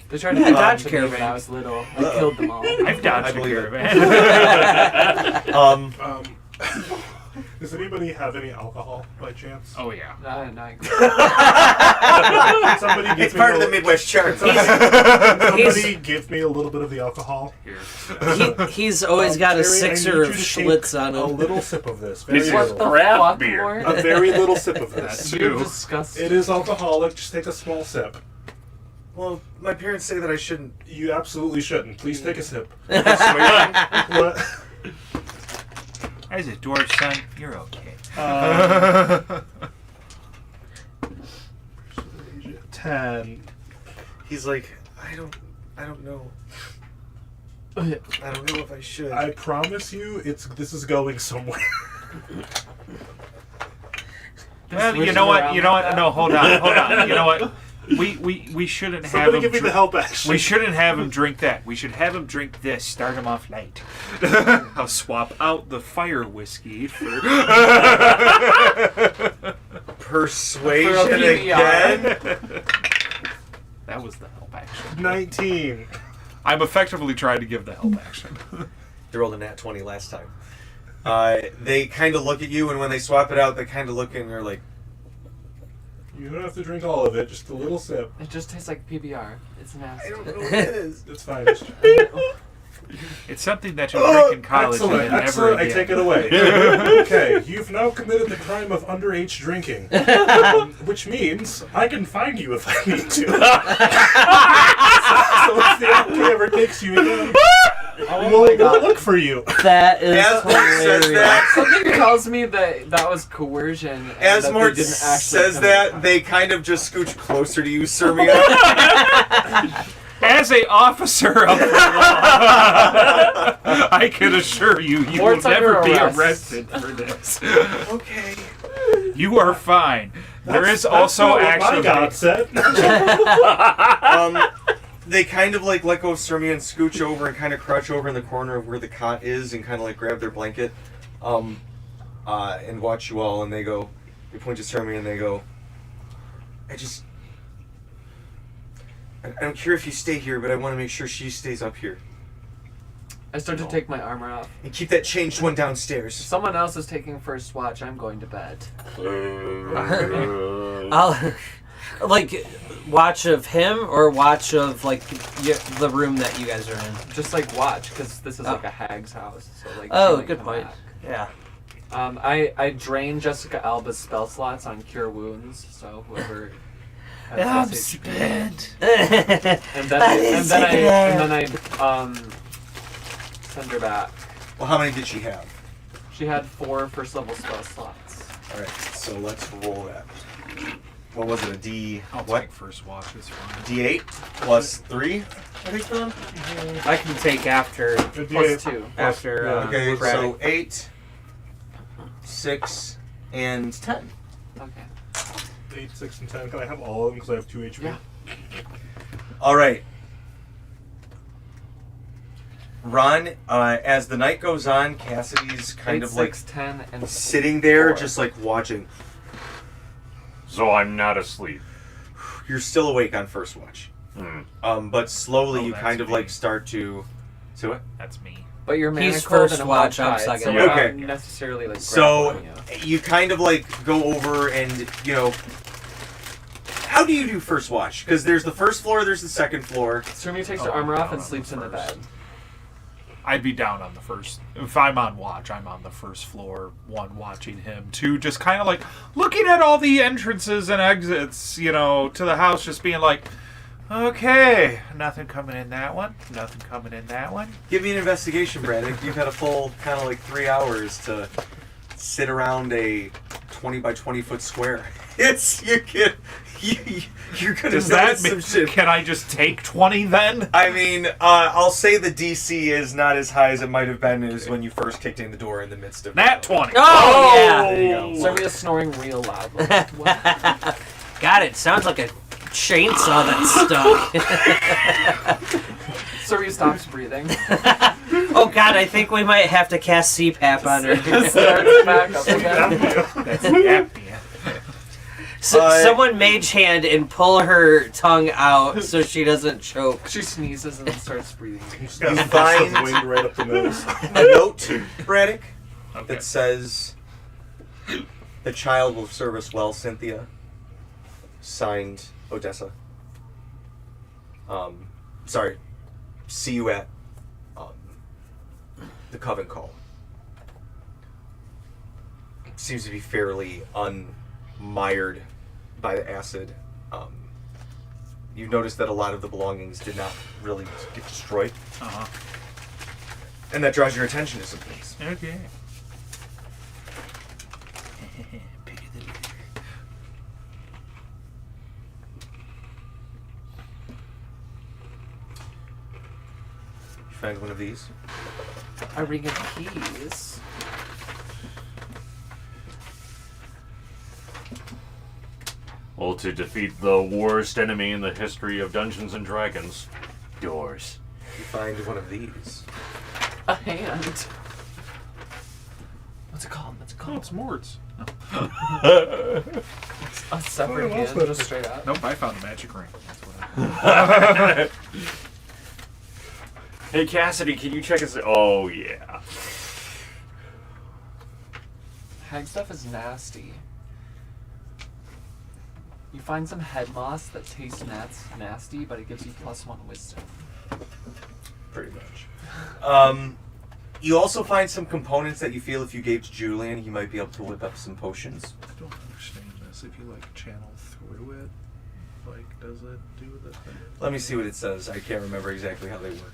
They tried to Dodge catch me when I was little. I killed them all. I've dodged I a believe it. caravan. Does anybody have any alcohol by chance? Oh, yeah. Somebody give It's me part a of the little- Midwest chart. Somebody give me a little bit of the alcohol. Here. He's always got a Terry, I sixer need of you to Schlitz take on a him. little sip of this. Very This is What little. the craft fuck, beer. Lord? A very little sip of this. That's You're Ew. disgusting. It is alcoholic. Just take a small sip. Well, my parents say that I shouldn't. You absolutely shouldn't. Please take a sip. Swear. What? As a dwarf, son, you're okay. 10. He's like, I don't know. I don't know if I should. I promise you, this is going somewhere. Well, you know what? No, hold on. You know what? We shouldn't have Somebody him. give me the help action. We shouldn't have him drink that. We should have him drink this. Start him off light. I'll swap out the fire whiskey for. Persuasion For a PBR. again. That was the help action. 19. I'm effectively trying to give the help action. They rolled a nat 20 last time. They kind of look at you, and when they swap it out, they kind of look and they're like, You don't have to drink all of it, just a little sip. It just tastes like PBR. It's I nasty. don't know what it is. It's fine. Just It's something that you'll drink in college excellent, and never excellent. I again. take it away. Okay, you've now committed the crime of underage drinking, which means I can find you if I need to. So if the alchemy ever takes you again, we'll look for you. That is Asmort says hilarious. that. Something tells me that was coercion. And that they Asmort didn't actually says come that. in. They kind of just scooch closer to you, Sirmia. As a officer of the law, I can assure you, you will Mort's under never be arrest. arrested for this. Okay. You are fine. There is also That's not what actually. my God said. They kind of like let go of Sirmia and scooch over and kind of crouch over in the corner of where the cot is and kind of like grab their blanket, and watch you all. And they go, they point to Sirmia and they go, I don't care if you stay here, but I want to make sure she stays up here. I start to take my armor off. And keep that changed one If downstairs. someone else is taking first watch, I'm going to bed. Like, watch of him or watch of, like, the room that you guys are in? Just like watch, because this is like a hag's house. So like. Oh, she might good come point. back. Yeah. I drained Jessica Alba's spell slots on Cure Wounds, so whoever. I'm has SHP. spent. And then I send her back. Well, how many did she have? She had 4 first level spell slots. All right, so let's roll that. What was it? A D? I'll What? take first watch. It's fine. D8 plus 3. I think for them. I can take after. Plus 2. After. Okay, Braddock. so 8, 6, and 10. Okay. 8, 6, and 10. Can I have all of them because I have 2 HP? Yeah. All right. Ron, as the night goes on, Cassidy's kind 8, of like 6, 10, and sitting there, 4. just like watching. So I'm not asleep. You're still awake on first watch. But slowly Oh, you that's kind of me. like start to what? That's me. But you're He's manacled first and a watch, I'm hogtied, so second. we're Okay. not necessarily like So grappling you kind of like go over and how do you do first watch? Because there's the first floor, there's the second floor. Surmi takes Oh, her armor off down and on sleeps the in the first. bed. I'd be down on the first. If I'm on watch, I'm on the first floor. 1, watching him. 2, just kind of like looking at all the entrances and exits, to the house, just being like, okay, nothing coming in that one. Nothing coming in that one. Give me an investigation, Braddock. You've had a full kind of like 3 hours to sit around a 20 by 20 foot square. You're gonna Does that notice some mean, shit. can I just take 20 then? I mean, I'll say the DC is not as high as it might have been as when you first kicked in the door in the midst of Nat 20. Oh, yeah! There you go. Surmi is snoring real loudly. God, it sounds like a chainsaw that stuck. Surmi stops breathing. Oh God, I think we might have to cast CPAP on her. Starts back up again. That's apnea. Someone mage hand and pull her tongue out so she doesn't choke. She sneezes and then starts breathing. Just got You some find- wind right up the nose. A note, Braddock, Okay. that says, "The child will serve us well, Cynthia." Signed, Odessa. Sorry. See you at the Coven Call. Seems to be fairly unmired by the acid. You've noticed that a lot of the belongings did not really get destroyed, Uh-huh. and that draws your attention to some things. Okay. You find one of these. A ring of keys. Well, to defeat the worst enemy in the history of Dungeons and Dragons, doors. You find one of these. A hand. What's it called? What's it Oh, called? it's Mords. A separate Oh, hand, that's just straight up. Nope, I found a magic ring. That's what Hey Cassidy, can you check his? Oh yeah. Hag stuff is nasty. You find some head moss that tastes nasty, but it gives you +1 wisdom. Pretty much. You also find some components that you feel if you gave to Julian, he might be able to whip up some potions. I don't understand this. If you channel through it, does it do the thing? Let me see what it says. I can't remember exactly how they work.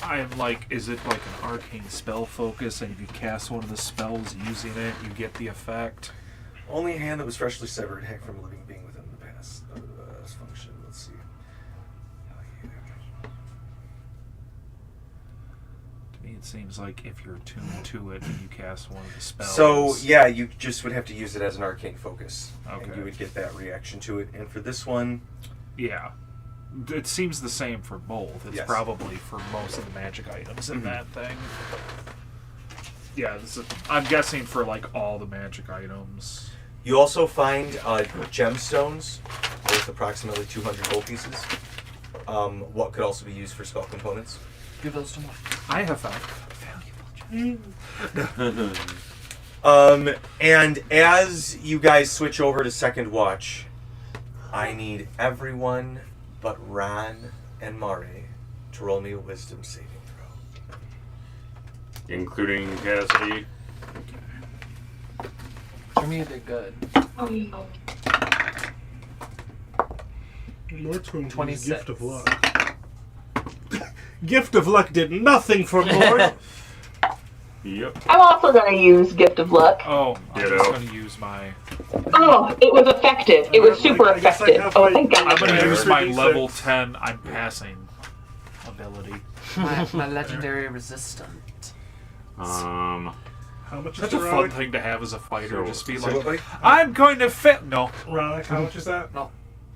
I'm is it an arcane spell focus, and if you cast one of the spells using it, you get the effect? Only a hand that was freshly severed, heck from a living being within the past. Function. Let's see. To me, it seems like if you're attuned to it and you cast one of the spells. So yeah, you just would have to use it as an arcane focus, and Okay. you would get that reaction to it. And for this one, Yeah. It seems the same for both. It's Yes. probably for most of the magic items in Mhm. that thing. Yeah, I'm guessing for all the magic items. you also find gemstones worth approximately 200 gold pieces. What could also be used for spell components. Give those to me. I have found valuable gems. And as you guys switch over to second watch, I need everyone but Ron and Mari to roll me a wisdom saving throw. Including Cassidy. For me, they're good. Lord's going to use 26. Gift of Luck. Gift of Luck did nothing for Lord. Yep. I'm also going to use Gift of Luck. Oh, I'm Ditto. just going to use my... Oh, it was effective. It was super I guess I effective. have Oh, my- thank God. I'm going to Yeah, use my 36. level 10 I'm passing ability. My legendary resistant. Um, How much Such is a the fun Ronic? thing to have as a fighter. So- Just be So like, what, buddy? I'm going to fit... No. Ronic, how much is that?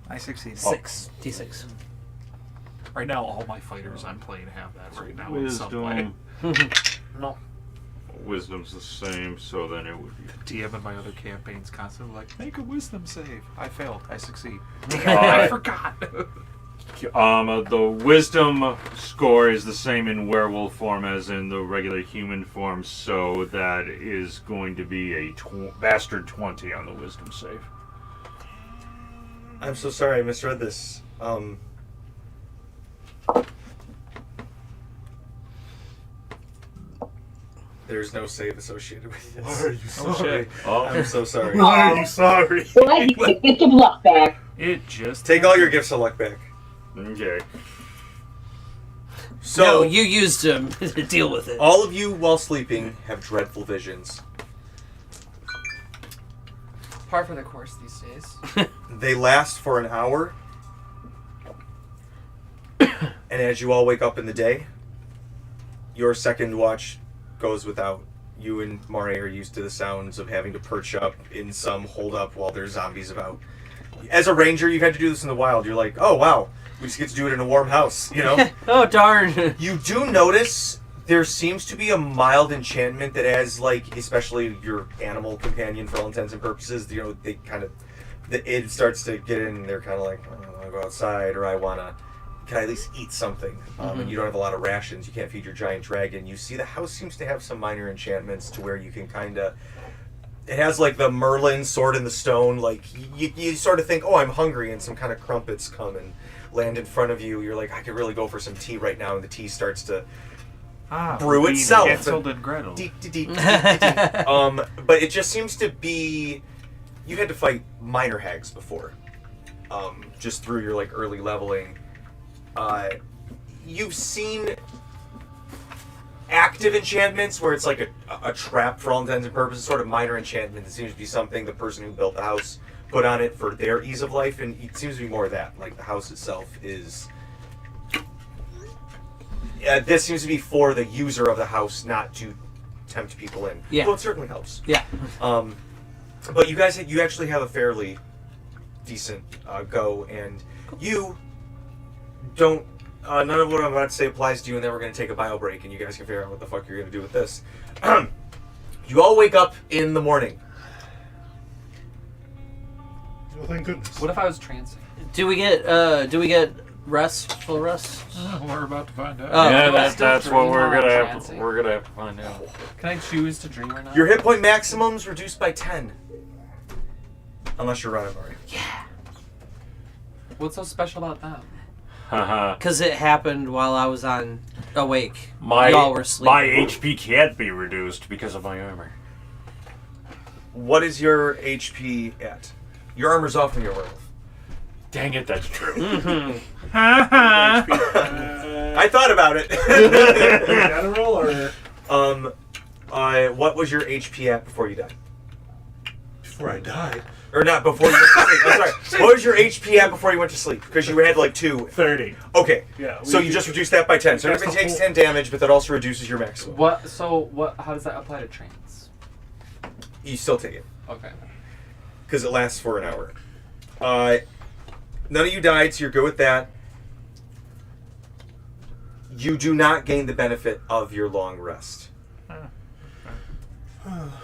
I succeed. 6 d6. Right now, all my fighters I'm playing have that right now in some way. wisdom. No. Wisdom's the same, so then it would be. DM in my other campaigns constantly like, make a wisdom save. I failed. I succeed. Uh, I forgot. The wisdom score is the same in werewolf form as in the regular human form, so that is going to be a bastard 20 on the wisdom save. I'm so sorry, I misread this. There's no save associated with this. Why are you sorry? Oh, I'm so sorry. Why are you sorry? Well, I need the Gift of Luck back. It just... Take all your gifts of luck back. okay. So, No, you used them to deal with it. all of you, while sleeping, have dreadful visions. Par for the course these days. They last for an hour. And as you all wake up in the day, your second watch goes without. You and Mari are used to the sounds of having to perch up in some holdup while there's zombies about. As a ranger, you've had to do this in the wild. You're like, oh wow, we just get to do it in a warm house, you know? Oh, darn. You do notice there seems to be a mild enchantment that has, like, especially your animal companion for all intents and purposes, you know, they kind of, it starts to get in and they're kind of like, I want to go outside, or I want to, can I at least eat something? And you don't have a lot of rations, you can't feed your giant dragon. You see the house seems to have some minor enchantments to where you can kind of, it has like the Merlin sword in the stone, like, you sort of think, oh, I'm hungry, and some kind of crumpets come and land in front of you. You're like, I could really go for some tea right now, and the tea starts to brew being itself. Hansel and Gretel. But it just seems to be, you had to fight minor hags before, just through your like early leveling. You've seen active enchantments where it's like a trap for all intents and purposes, sort of minor enchantment. It seems to be something the person who built the house put on it for their ease of life, and it seems to be more of that. Like the house itself is. This seems to be for the user of the house, not to tempt people in. Yeah. Well, it certainly helps. Yeah. But you actually have a fairly decent go, and you don't. None of what I'm about to say applies to you, and then we're going to take a bio break, and you guys can figure out what the fuck you're going to do with this. You all wake up in the morning. Well, thank goodness. What if I was trancing? Do we get rest? Full rest? We're about to find out. Oh. Yeah, do I still that's what dream we're while gonna I'm have. trancing? We're gonna have to find out. Can I choose to dream or not? Your hit point maximum's reduced by 10. Unless you're running, Mari. What's so special about them? Haha. Because it happened while I was awake. My Y'all were sleeping. my HP can't be reduced because of my armor. What is your HP at? Your armor's off when you're a werewolf. Dang it, that's true. I thought about it. General or What was your HP at before you died? before I died? Or not before you went to sleep. I'm sorry. What was your HP at before you went to sleep? Because you had like 2. 30. Okay. Yeah. So you just reduced that by 10. So That's everybody the takes whole- 10 damage, but that also reduces your maximum. What? So what? How does that apply to trance? You still take it. Okay. Because it lasts for an hour. None of you died, so you're good with that. You do not gain the benefit of your long rest.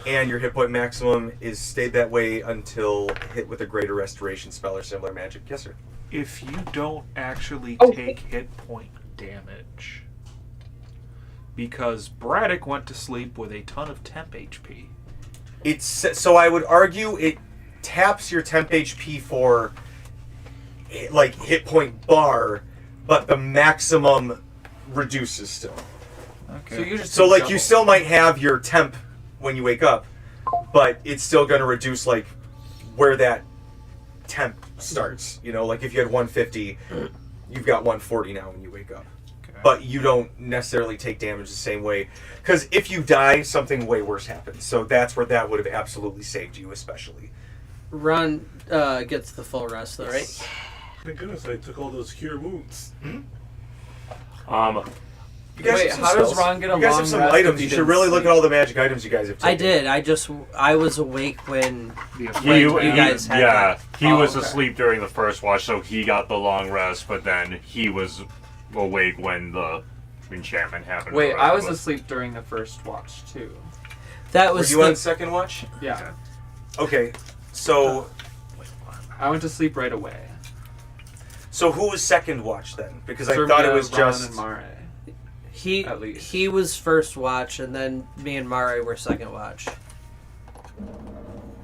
And your hit point maximum is stayed that way until hit with a greater restoration spell or similar magic. Yes, sir. If you don't actually Oh. take hit point damage, because Braddock went to sleep with a ton of temp HP. So I would argue it taps your temp HP for like hit point bar, but the maximum reduces still. So you just So like double. you still might have your temp when you wake up, but it's still going to reduce like where that temp starts. You know, like if you had 150, you've got 140 now when you wake up. Okay. But you don't necessarily take damage the same way, because if you die, something way worse happens. So that's where that would have absolutely saved you, especially. Ron gets the full rest, though, right? Thank goodness I took all those cure wounds. You Wait, have some how does spells. Ron get a You guys long have some rest if items. he You should didn't really look sleep? at all the magic items you guys have taken. I did. I was awake when He you guys had that. he Oh, was okay. asleep during the first watch, so he got the long rest. But then he was awake when the enchantment happened. Wait, for the rest I of was us. asleep during the first watch too. That Were was you on second watch? Yeah, Okay, so I went to sleep right away. who was second watch then? Because I Surmia, thought it was Ron, just. and Mare. he At least. he was first watch, and then me and Mare were second watch.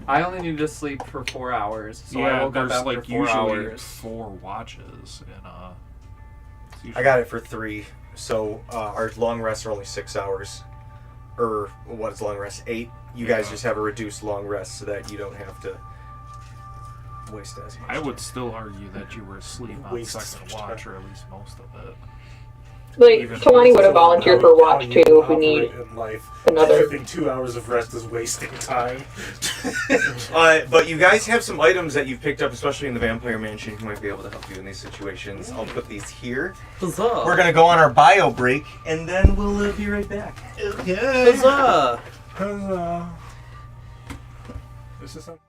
I only needed to sleep for 4 hours, so I Yeah, woke up there's after like 4 usually hours. 4 watches in it's I usually- got it for 3. So our long rests are only 6 hours. Or what is long rest? 8. You guys Yeah. just have a reduced long rest so that you don't have to waste as much. I would still argue that you were asleep on Waste second some watch, time. or at least most of it. Like, Even Talani would have How- volunteered for how watch you too if we need operate in life. another. I think 2 hours of rest is wasting time. But you guys have some items that you've picked up, especially in the Vampire Mansion, who might be able to help you in these situations. I'll put these here. Huzzah! We're gonna go on our bio break, and then we'll be right back. Huzzah! This is something.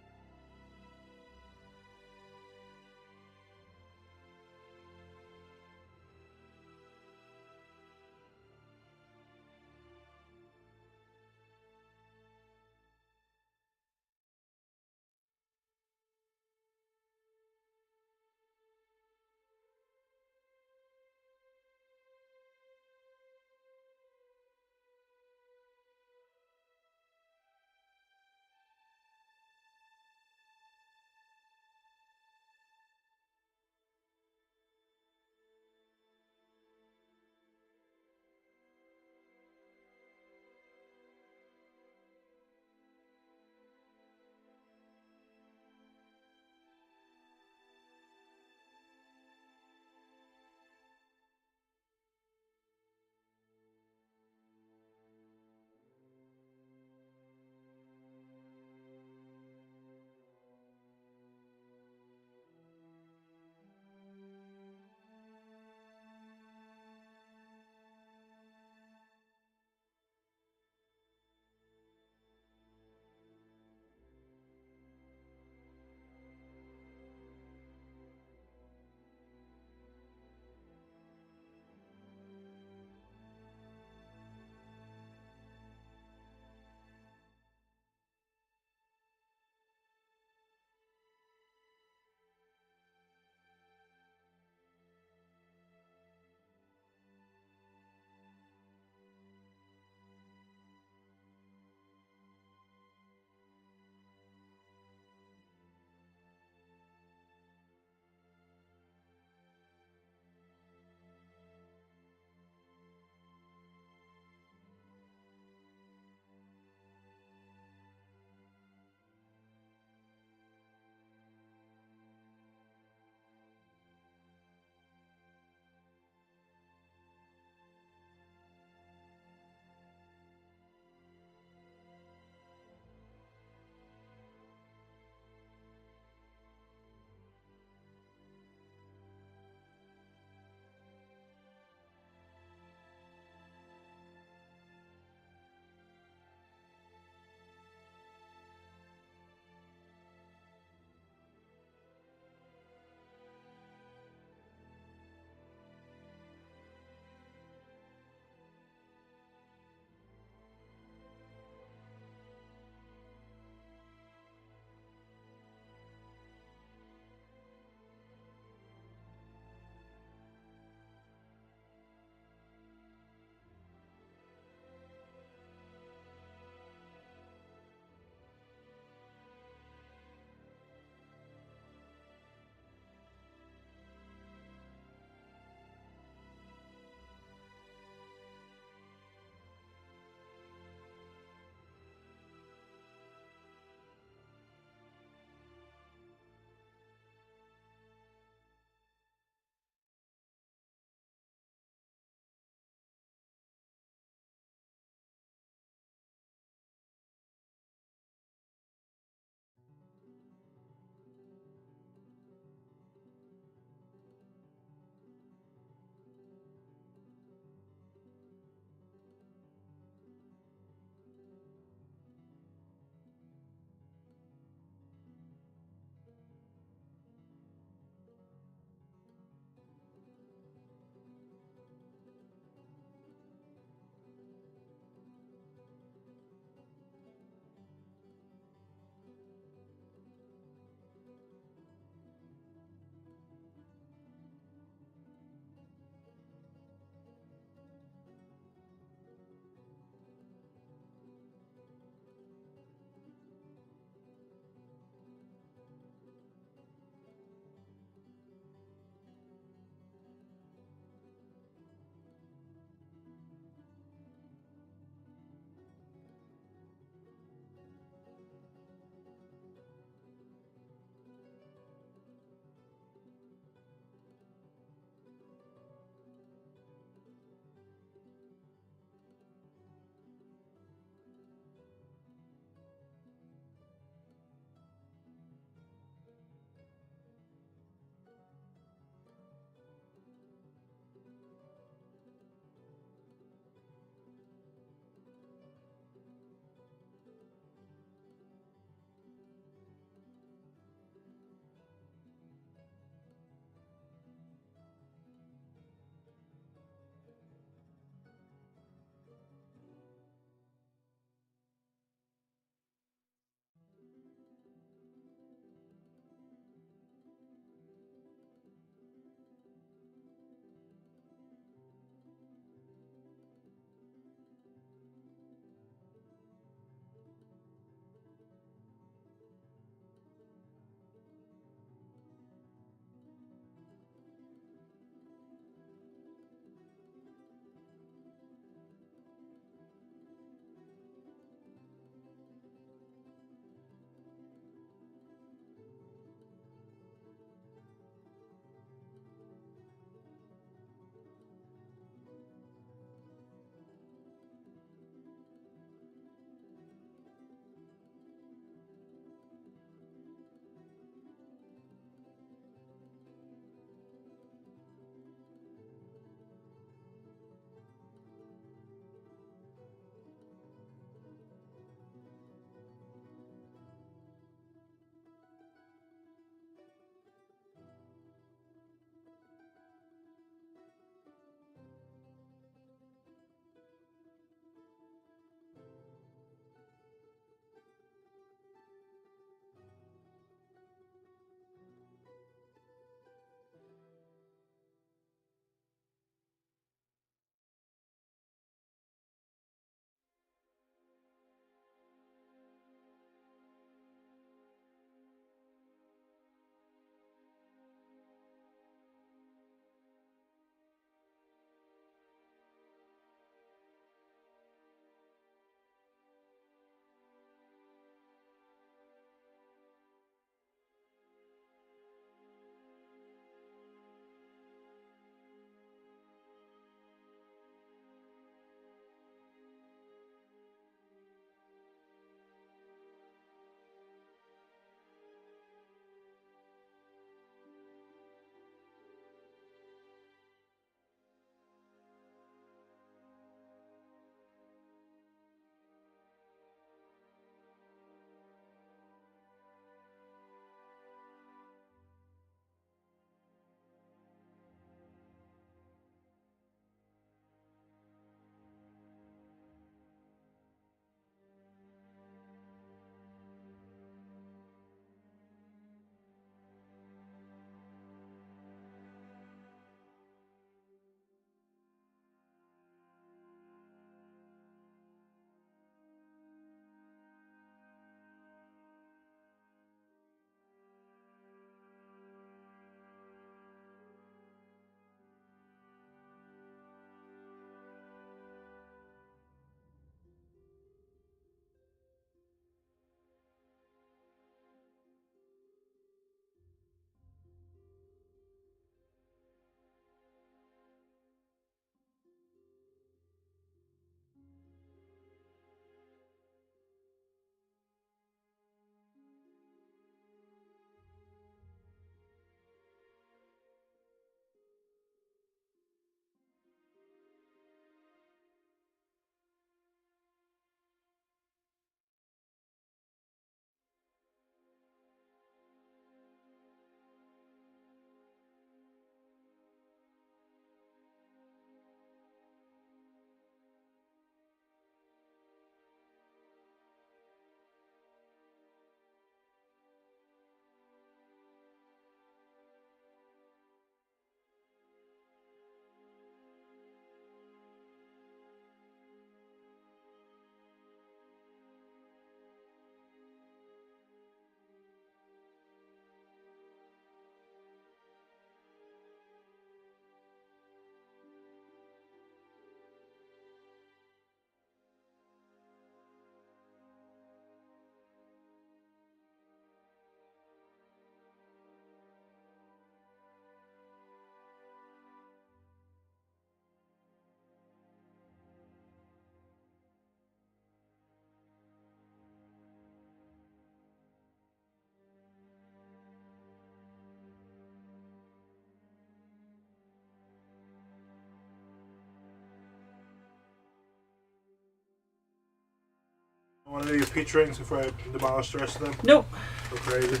Want to do your peach rings before I demolish the rest of them? Nope. Go crazy.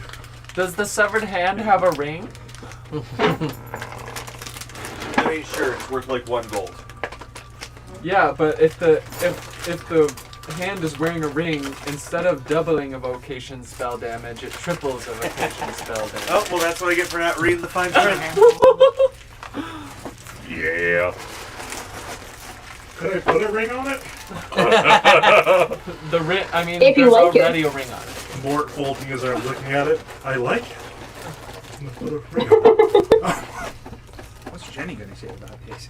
Does the severed hand have a ring? I mean, sure, it's worth like 1 gold. Yeah, but if the hand is wearing a ring, instead of doubling evocation spell damage, it triples evocation spell damage. Oh, well, that's what I get for not reading the fine print. Yeah. Could I put a ring on it? The ring. I mean, If you there's like it. already a ring on it. Mort holding his arm, looking at it. I like it. I'm gonna put a ring on it. What's Jenny gonna say about this?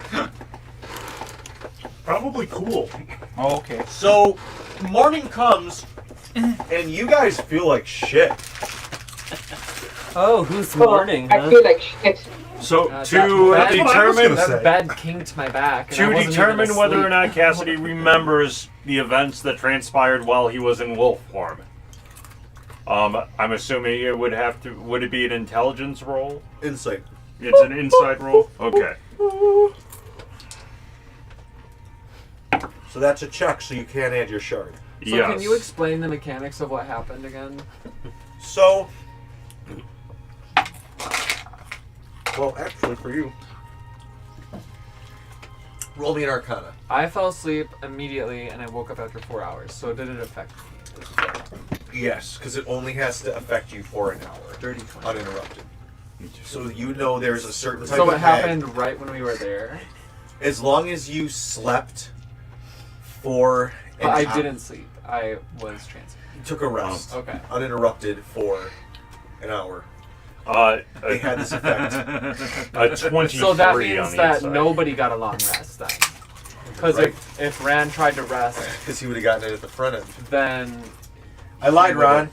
Probably cool. Oh, okay. So, morning comes, and you guys feel like shit. Oh, who's mourning? I Huh? feel like shit. So That's to what I was determine gonna say. That bed kinked my back. and I to wasn't determine even whether or asleep. not Cassidy remembers the events that transpired while he was in wolf form. I'm assuming it would have to. Would it be an intelligence roll? Insight. It's an inside roll. Okay. So that's a check, so you can't add your shard. So Yes. can you explain the mechanics of what happened again? So, well, actually, for you, roll me an Arcana. I fell asleep immediately and I woke up after 4 hours, so it didn't affect me. Yes, because it only has to affect you for an hour, Dirty 20. uninterrupted. So you know there's a certain type So of it hag. happened right when we were there, As long as you slept for but an I hour- didn't sleep. I was transient. You took a rest, Okay. uninterrupted for an hour. A They had this effect. 23 So that on means the that inside. nobody got a long rest then. Because Right. if Rand tried to rest, Because he would have gotten it at the front end. then I lied, He would've. Ron.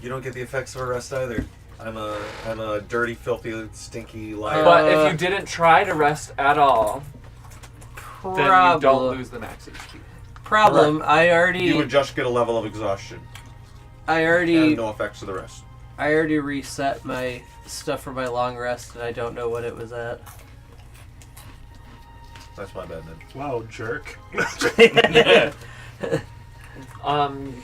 You don't get the effects of a rest either. I'm a dirty, filthy, stinky liar. but if you didn't try to rest at all, then you don't lose the max HP. Problem. I you would already. just get a level of exhaustion I and already. no effects of the rest. I already reset my stuff for my long rest, and I don't know what it was at. That's my bad, then. Wow, jerk.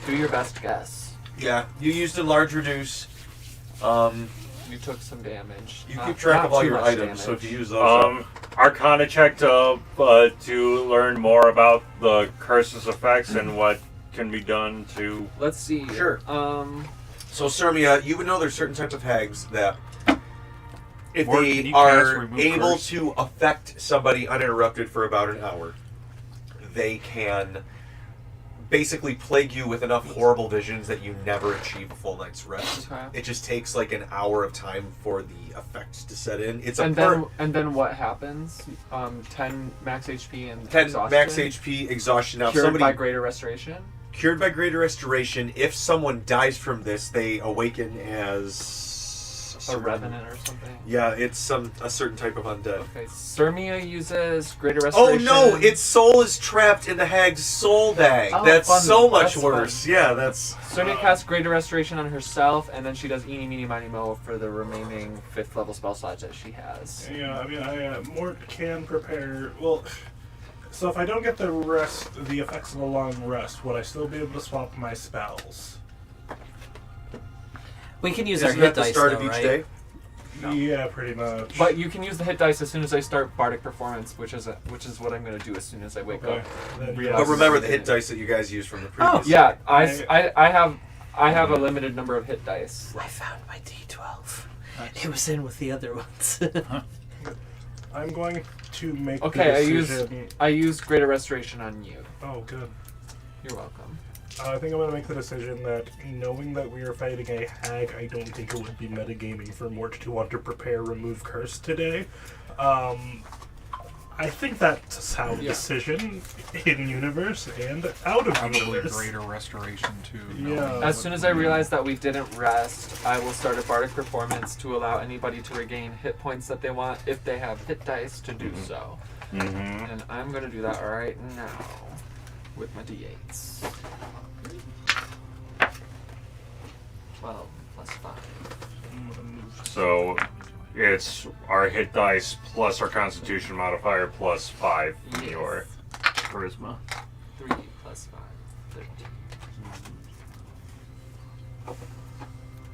Do your best guess. Yeah, you used a large reduce. You took some damage. You Not- keep track not of all too your much items, so if damage. you use those, Arcana check to learn more about the curse's effects and what can be done to. Let's see. Sure. So Sirmia, you would know there's certain types of hags that, if Or can they you cast are remove able curse? to affect somebody uninterrupted for about an hour, they can basically plague you with enough horrible visions that you never achieve a full night's rest. Okay. It just takes like an hour of time for the effects to set in. It's a And then what happens? 10 max HP and 10 exhaustion? max HP exhaustion. Now, if Cured somebody by greater restoration. cured by greater restoration. If someone dies from this, they awaken as A revenant or something. Yeah, it's a certain type of undead. Okay, Sirmia uses greater Oh restoration. no, its soul is trapped in the hag's soul bag. Oh, that's fun. so much That's worse. fun. Yeah, that's. Sirmia casts greater restoration on herself, and then she does eeny, meeny, miny, mo for the remaining 5th level spell slots that she has. Yeah, I mean, Mort can prepare. Well, so if I don't get the effects of a long rest, would I still be able to swap my spells? We can use Isn't our that hit the dice, start though, of each right? day? No. Yeah, pretty much. But you can use the hit dice as soon as I start Bardic Performance, which is what I'm going to do as soon as I wake Okay. up. Then- Realize- But remember the hit dice that you guys used from the previous. Yeah, I have a limited number of hit dice. I found my D12. It was in with the other ones. I'm going to make Okay, the decision. I used greater restoration on you. Oh, good. You're welcome. I think I'm going to make the decision that knowing that we are fighting a hag, I don't think it would be metagaming for Mort to want to prepare Remove Curse today. I think that's a sound Yeah. decision in universe and out of Probably universe. greater restoration too. Yeah. As soon as I realize that we didn't rest, I will start a Bardic Performance to allow anybody to regain hit points that they want if they have hit dice to do so. Mm-hmm. And I'm going to do that right now with my d8s. 12 plus 5. So it's our hit dice plus our Constitution modifier plus 5 Yes. your charisma. 3 plus 5, 13.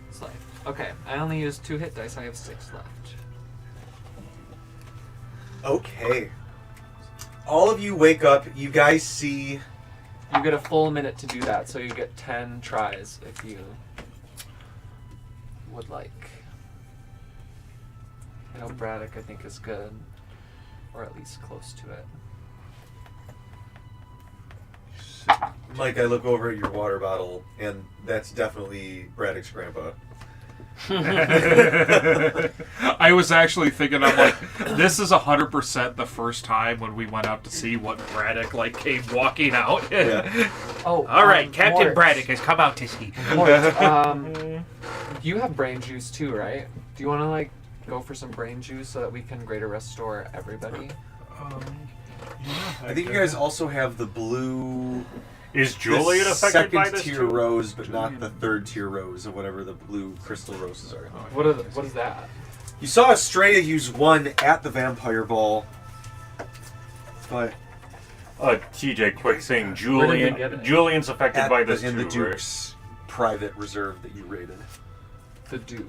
It's life. Okay, I only used 2 hit dice. I have 6 left. Okay. All of you wake up. You guys see. You get a full minute to do that, so you get 10 tries if you would like. I know Braddock, I think, is good, or at least close to it. Mike, I look over at your water bottle, and that's definitely Braddock's grandpa. I was actually thinking, I'm like, this is 100% the first time when we went out to see what Braddock came walking out. Yeah. Oh, All right, Captain Mort. Braddock has come out to see. Mort, you have brain juice too, right? Do you want to go for some brain juice so that we can greater restore everybody? Yeah, I think you guys also have the blue. Is Julian affected by this second tier too? rose, but not the third tier rose of whatever the blue crystal roses are. What is that? You saw Estrella use one at the vampire ball, but TJ, quick thing. Where did they get it? Julian's affected by this in too, the Duke's private reserve that you raided. The Duke.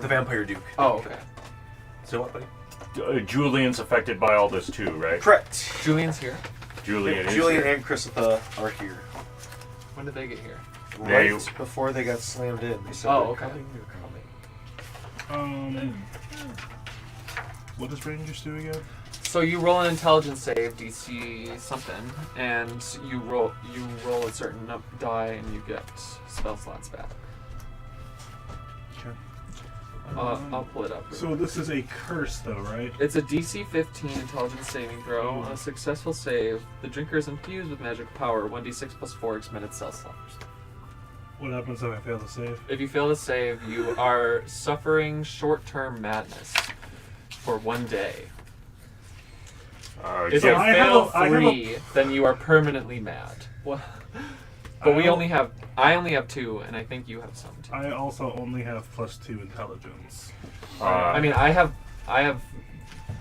The vampire Duke. Oh, okay. So what, buddy? right? Julian's affected by all this too, right? Correct. Julian's here. Julian is Julian here. and Christopher are here. When did they get here? They- Right before they got slammed in. They said Oh, they're okay. coming, they're coming. What does Rangers do again? So you roll an intelligence save, DC something, and you roll a certain die, and you get spell slots back. Okay. I'll pull it up. So this is a curse, though, right? It's a DC 15 intelligence saving throw. On a successful save, the drinker is infused with magic power. 1d6 plus 4 expended spell slots. What happens if I fail to save? If you fail to save, you are suffering short-term madness for 1 day. If So you I have fail a- I have a- 3, then you are permanently mad. Well, but I only have 2, and I think you have some too. I also only have +2 intelligence. I mean, I have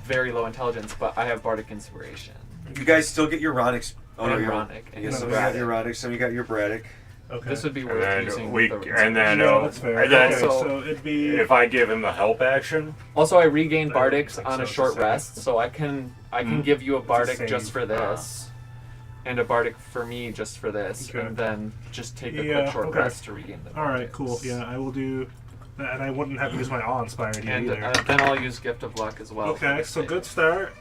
very low intelligence, but I have bardic inspiration. You guys still get your Ronix. Oh no, And you're Ronic. I guess And some of you got your Braddock. Ronix, some of you got your Braddock. Okay. This would be And worth then using. Yeah, that's fair. And then Okay, so it'd be. if I give him the help action, Also, I regain I don't bardics think on so, a it's short the same. rest, so I can give you a bardic same. just for this, and a bardic for me just for this, Okay. and then just take a Yeah, quick short okay. rest to regain them. All right, cool. Yeah, I will do. And I wouldn't have to use my awe-inspired yet And either. then I'll use gift of luck as well. for Okay, this so save. good start.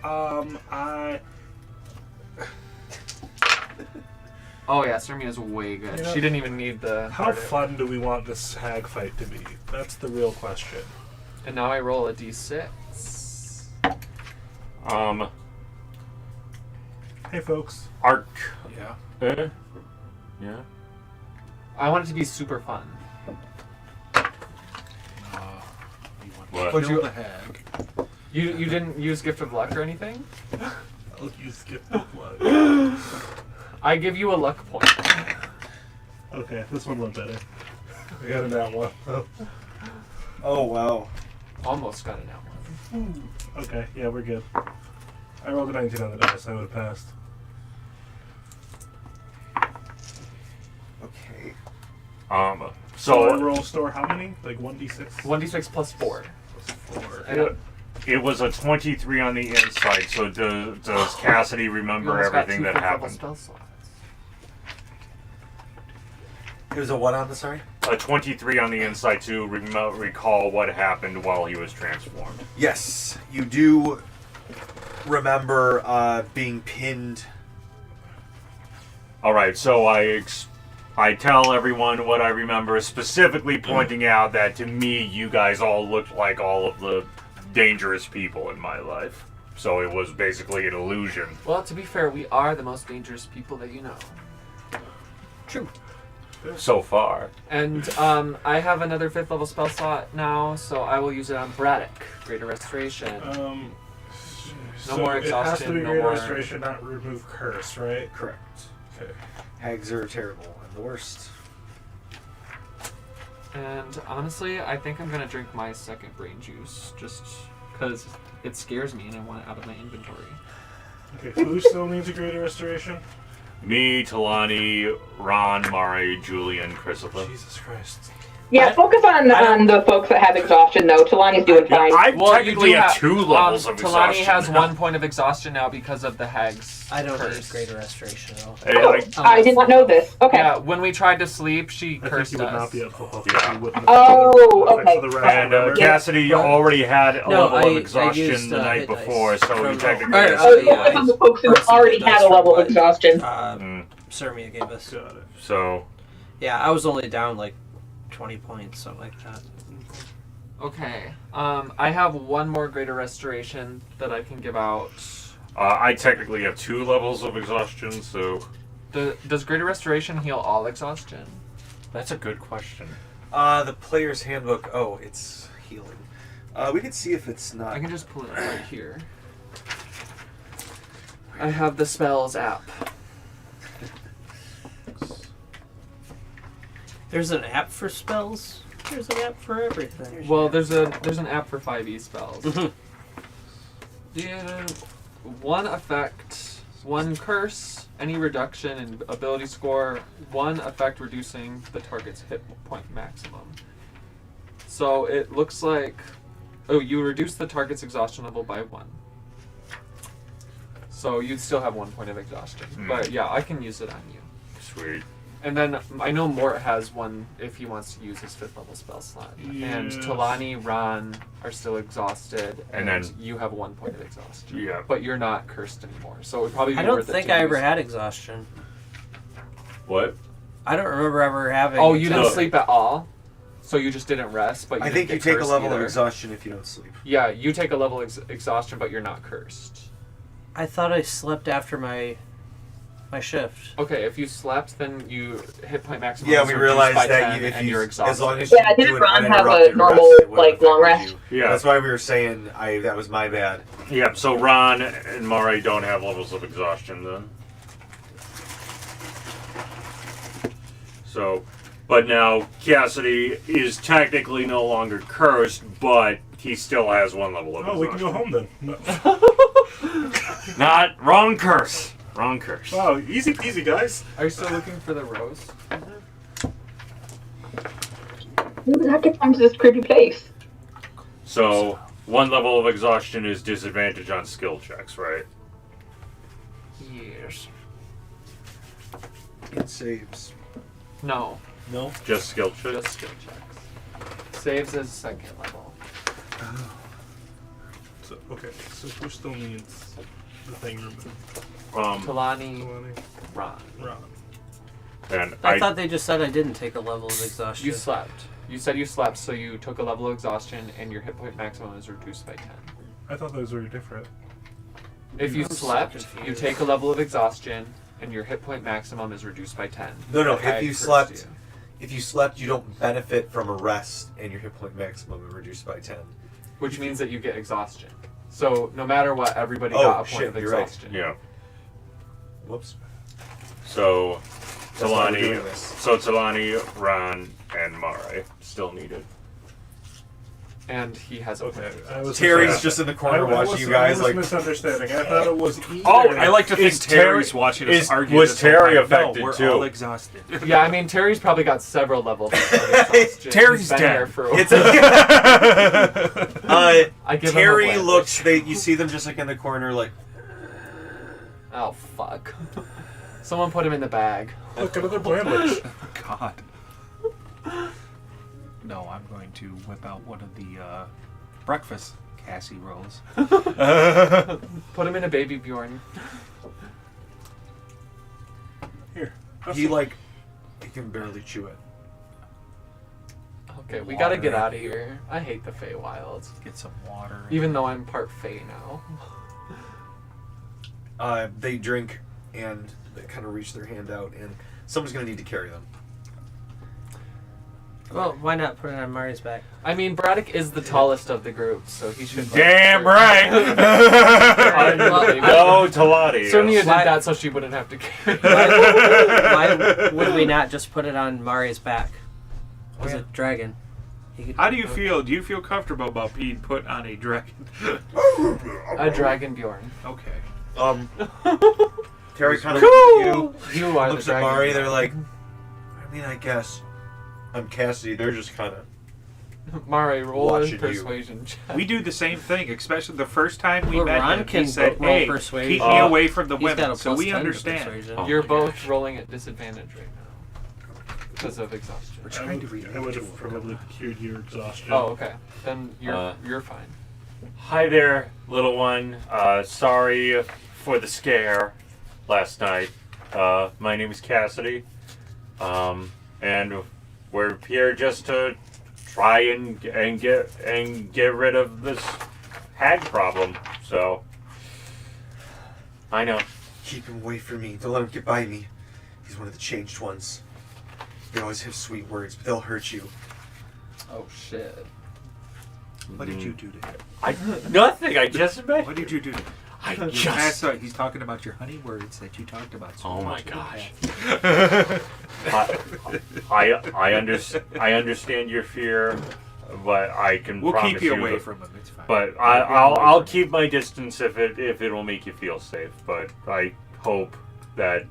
Oh yeah, Sermia's way good. You know, She didn't even need the. How bardic. fun do we want this hag fight to be? That's the real question. And now I roll a d6. Hey, folks. arc. Yeah. Yeah. I want it to be super fun. What? Would you? the hag. You didn't use gift of luck or anything? I'll use gift of blood. I give you a luck point. Okay, this one went better. I got it that one. Oh wow. Almost got it now. Okay, yeah, we're good. I rolled a 19 on the dice. I would have passed. Okay. So I So roll store how many? Like 1d6? 1d6 plus 4. I it, don't- it was a 23 on the inside. So does Cassidy you remember almost got everything 2 that fifth level happened? spell slots. It was a what on the sorry? A 23 on the inside to recall what happened while he was transformed. Yes, you do remember being pinned. All right, so I tell everyone what I remember, specifically pointing out that to me, you guys all looked like all of the dangerous people in my life. So it was basically an illusion. Well, to be fair, we are the most dangerous people that you know. True. So far. And I have another 5th level spell slot now, so I will use it on Braddock. Greater Restoration. No more It has to exhaustion, be no greater more- restoration, not remove curse, right? Correct. Okay. Hags are terrible and the worst. And honestly, I think I'm gonna drink my second brain juice, just because it scares me and I want it out of my inventory. Okay, who still needs a greater restoration? Me, Talani, Ron, Mari, Julian, Christopher. Jesus Christ. Yeah, focus on the folks that have exhaustion, though. Talani's doing fine. I Well, technically you do have 2 levels of Talani exhaustion. has 1 point of exhaustion now because of the hags. I don't need curse. greater restoration at all. I did not know this. Okay. Yeah, when we tried to sleep, she I think cursed you would not us. be at full health. Yeah. You wouldn't Oh, have okay. for the rest, And remember? Cassidy already had a No, level I of exhaustion used, the night hit dice before, so he from- technically Or, has... I was yeah, focused on the folks who personally already dice had a from level of what, exhaustion. Sermia gave us. Got it. So, Yeah, I was only down like 20 points, something like that. Okay. I have 1 more greater restoration that I can give out. I technically have 2 levels of exhaustion, so... Does greater restoration heal all exhaustion? That's a good question. The player's handbook. Oh, it's healing. We can see if it's not. I can just pull it up right here. I have the spells app. There's an app for spells. There's an app for everything. Well, there's an app for 5e spells. Yeah, 1 effect, 1 curse, any reduction in ability score, 1 effect reducing the target's hit point maximum. So it looks like, oh, you reduce the target's exhaustion level by 1. So you'd still have 1 point of exhaustion. But yeah, I can use it on you. Sweet. And then I know Mort has 1 if he wants to use his 5th level spell slot. And Yes. Talani, Ron are still exhausted, And and then- you have 1 point of exhaustion. Yeah. But you're not cursed anymore, so it would probably be I don't worth it think to I ever use- had exhaustion. What? I don't remember ever having. Oh, you didn't No. sleep at all? So you just didn't rest, but you I didn't think you get take a cursed level either. of exhaustion if you don't sleep. Yeah, you take a level of exhaustion, but you're not cursed. I thought I slept after my shift. Okay, if you slept, then you hit point maximum. Yeah, is we reduced realized by that 10, you, if and you, you're exhausted. as long as Yeah, you didn't do an Ron have a uninterrupted normal, rest, it wouldn't like, long affect rest? you. Yeah. That's why we were saying that was my bad. Yeah, so Ron and Mari don't have levels of exhaustion then. So, but now Cassidy is technically no longer cursed, but he still has 1 level of Oh, we can go exhaustion. home then. No. Not wrong curse. Wrong curse. Oh, easy peasy, guys. Are you still looking for the rose? We would have to come to this creepy place. So 1 level of exhaustion is disadvantage on skill checks, right? Yes. It saves. No, No. Just skill checks. just skill checks. Saves is 2nd level. So, okay, so who still needs the thing removed? Talani, Talani, Ron. Ron. And I thought they just said I didn't take a level of exhaustion. You slept. You said you slept, so you took a level of exhaustion, and your hit point maximum is reduced by 10. I thought those were different. If you I'm so slept, you confused. take a level of exhaustion, and your hit point maximum is reduced by 10. No, The hag if you cursed slept, you. you don't benefit from a rest, and your hit point maximum is reduced by 10. Which means that you get exhaustion. So no matter what, everybody Oh, got a point shit, of you're right. exhaustion. yeah. Whoops. So That's why we're doing this. Talani, Ron, and Mari still needed. And he has a point Okay, of I exhaustion. was Terry's just in the corner watching you guys I was like. misunderstanding. I thought it was either. Oh, I like to think Is Terry's Terry- watching us is- argue. was this whole Terry time. affected no, we're too? all exhausted. Yeah, I mean, Terry's probably got several levels of exhaustion. Terry's He's been dead. here for a It's while. a, I give him a Terry wet looks. wish. You see them just like in the corner, like. Oh, fuck. Someone put him in the bag. Look, another bandage. God. No, I'm going to whip out one of the breakfast Cassie rolls. Put him in a baby Bjorn. Here. He can barely chew it. Okay, we gotta get out of here. I hate the Feywild. Get some water. Even though I'm part Fey now. They drink and they kind of reach their hand out, and someone's gonna need to carry them. Well, why not put it on Mari's back? I mean, Braddock is the tallest of the group, so he should. Damn right. Arguably, No, Talani. Sonia did Why- that so she wouldn't have to carry. Why would we not just put it on Mari's back? It was a dragon. He could- How do you feel? Do you feel comfortable about being put on a dragon? A dragon Bjorn. Okay. Terry kind of looks at you. You are Looks the at dragon. Mari. They're like, I mean, I guess I'm Cassidy. They're just kind of. Mari, roll a Watching you. persuasion check. We do the same thing, especially the first time we Well, met Ron him. can He said, roll "Hey, persuasion. keep me away from the He's got women," a so plus we 10 to understand. persuasion. Oh. You're my both gosh. rolling at disadvantage right now because of exhaustion. I would have probably cured your exhaustion. Oh, okay. Then you're fine. Hi there, little one. Sorry for the scare last night. My name is Cassidy. And we're here just to try and get rid of this hag problem. So I know. Keep him away from me. Don't let him get by me. He's one of the changed ones. They always have sweet words, but they'll hurt you. Oh shit. What did you do to him? Nothing. I just met. What did you do to him? I That's just. right. He's talking about your honey words that you talked about. So Oh my much. gosh. I understand your fear, but I can We'll promise keep you away that- from him. It's fine. But We'll keep him away I'll from keep my distance if it'll make you feel safe. But I hope that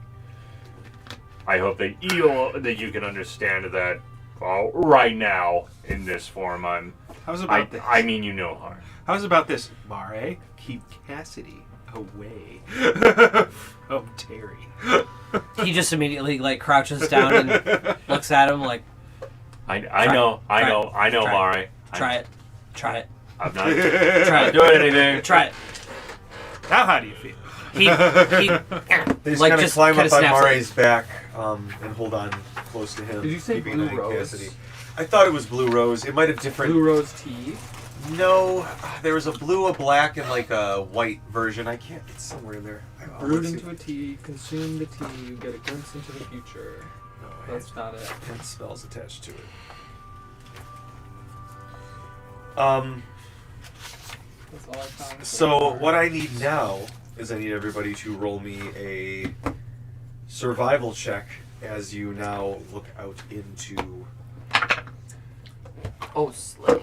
you can understand that right now in this form How's about this? I mean you no harm. How's about this, Mare? Keep Cassidy away from Terry. He just immediately like crouches down and looks at him like, I know, Try it. Mari. try it, try it, I'm not try it, doing anything. try it. Now, how do you feel? He They just Like, kind of just climb kinda up on snaps it. Mari's back and hold on close to him. Did you say keeping blue an eye on rose? Cassidy. I thought it was blue rose. It might have different. Blue rose tea. No, there was a blue, a black, and like a white version. I can't. It's somewhere in there. Brewed Let's see. into a tea, consume the tea, you get a glimpse into the future. No, That's not it. and spells attached to it. That's all I found. So what I need now is I need everybody to roll me a survival check as you now look out into. Oh, slay.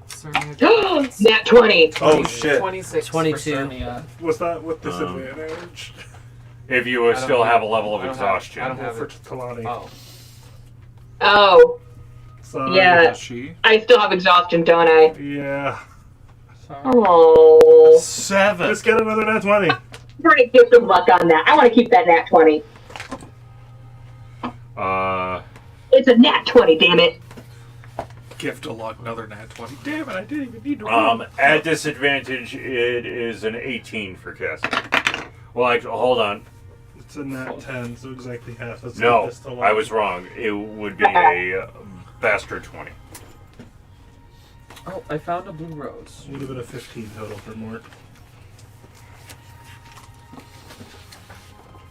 Sarnia. Nat 20. Oh shit! 26. 22. For Sarnia. Was that with disadvantage? If you I don't still have- have a level of I don't have- exhaustion. I don't have For it. Kalani. Oh. Oh, Sorry. yeah. She? I still have exhaustion, don't I? Yeah. Sorry. Oh. 7. Let's get another nat 20. We're gonna give some luck on that. I want to keep that nat 20. It's a nat 20, damn it. Gift of luck, another nat 20. Damn it, I didn't even need to roll. At disadvantage, it is an 18 for Cassie. Well, hold on. It's a nat 10, so exactly half. Let's No, get this to I was wrong. It would be a bastard 20. Oh, I found a blue rose. Would have been a 15 total for Mort.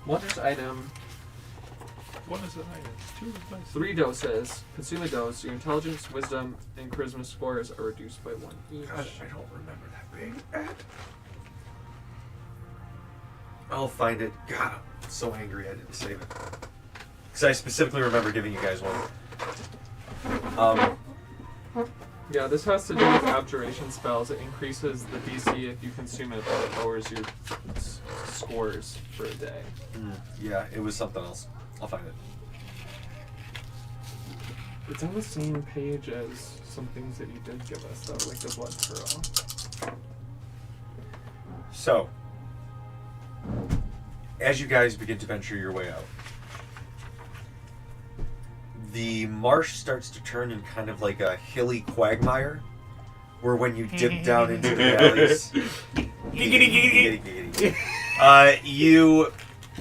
Wondrous item. One is an item. 2 is my 3 doses. Consume a dose. Your intelligence, wisdom, and charisma scores are reduced by 1 each. God, I don't remember that being at. I'll find it. God, I'm so angry I didn't save it. Because I specifically remember giving you guys one. Yeah, this has to do with abjuration spells. It increases the DC if you consume it, but it lowers your scores for a day. Yeah, it was something else. I'll find it. It's on the same page as some things that you did give us, though, like the blood pearl. So, as you guys begin to venture your way out, the marsh starts to turn in kind of like a hilly quagmire, where when you dip down into the valleys,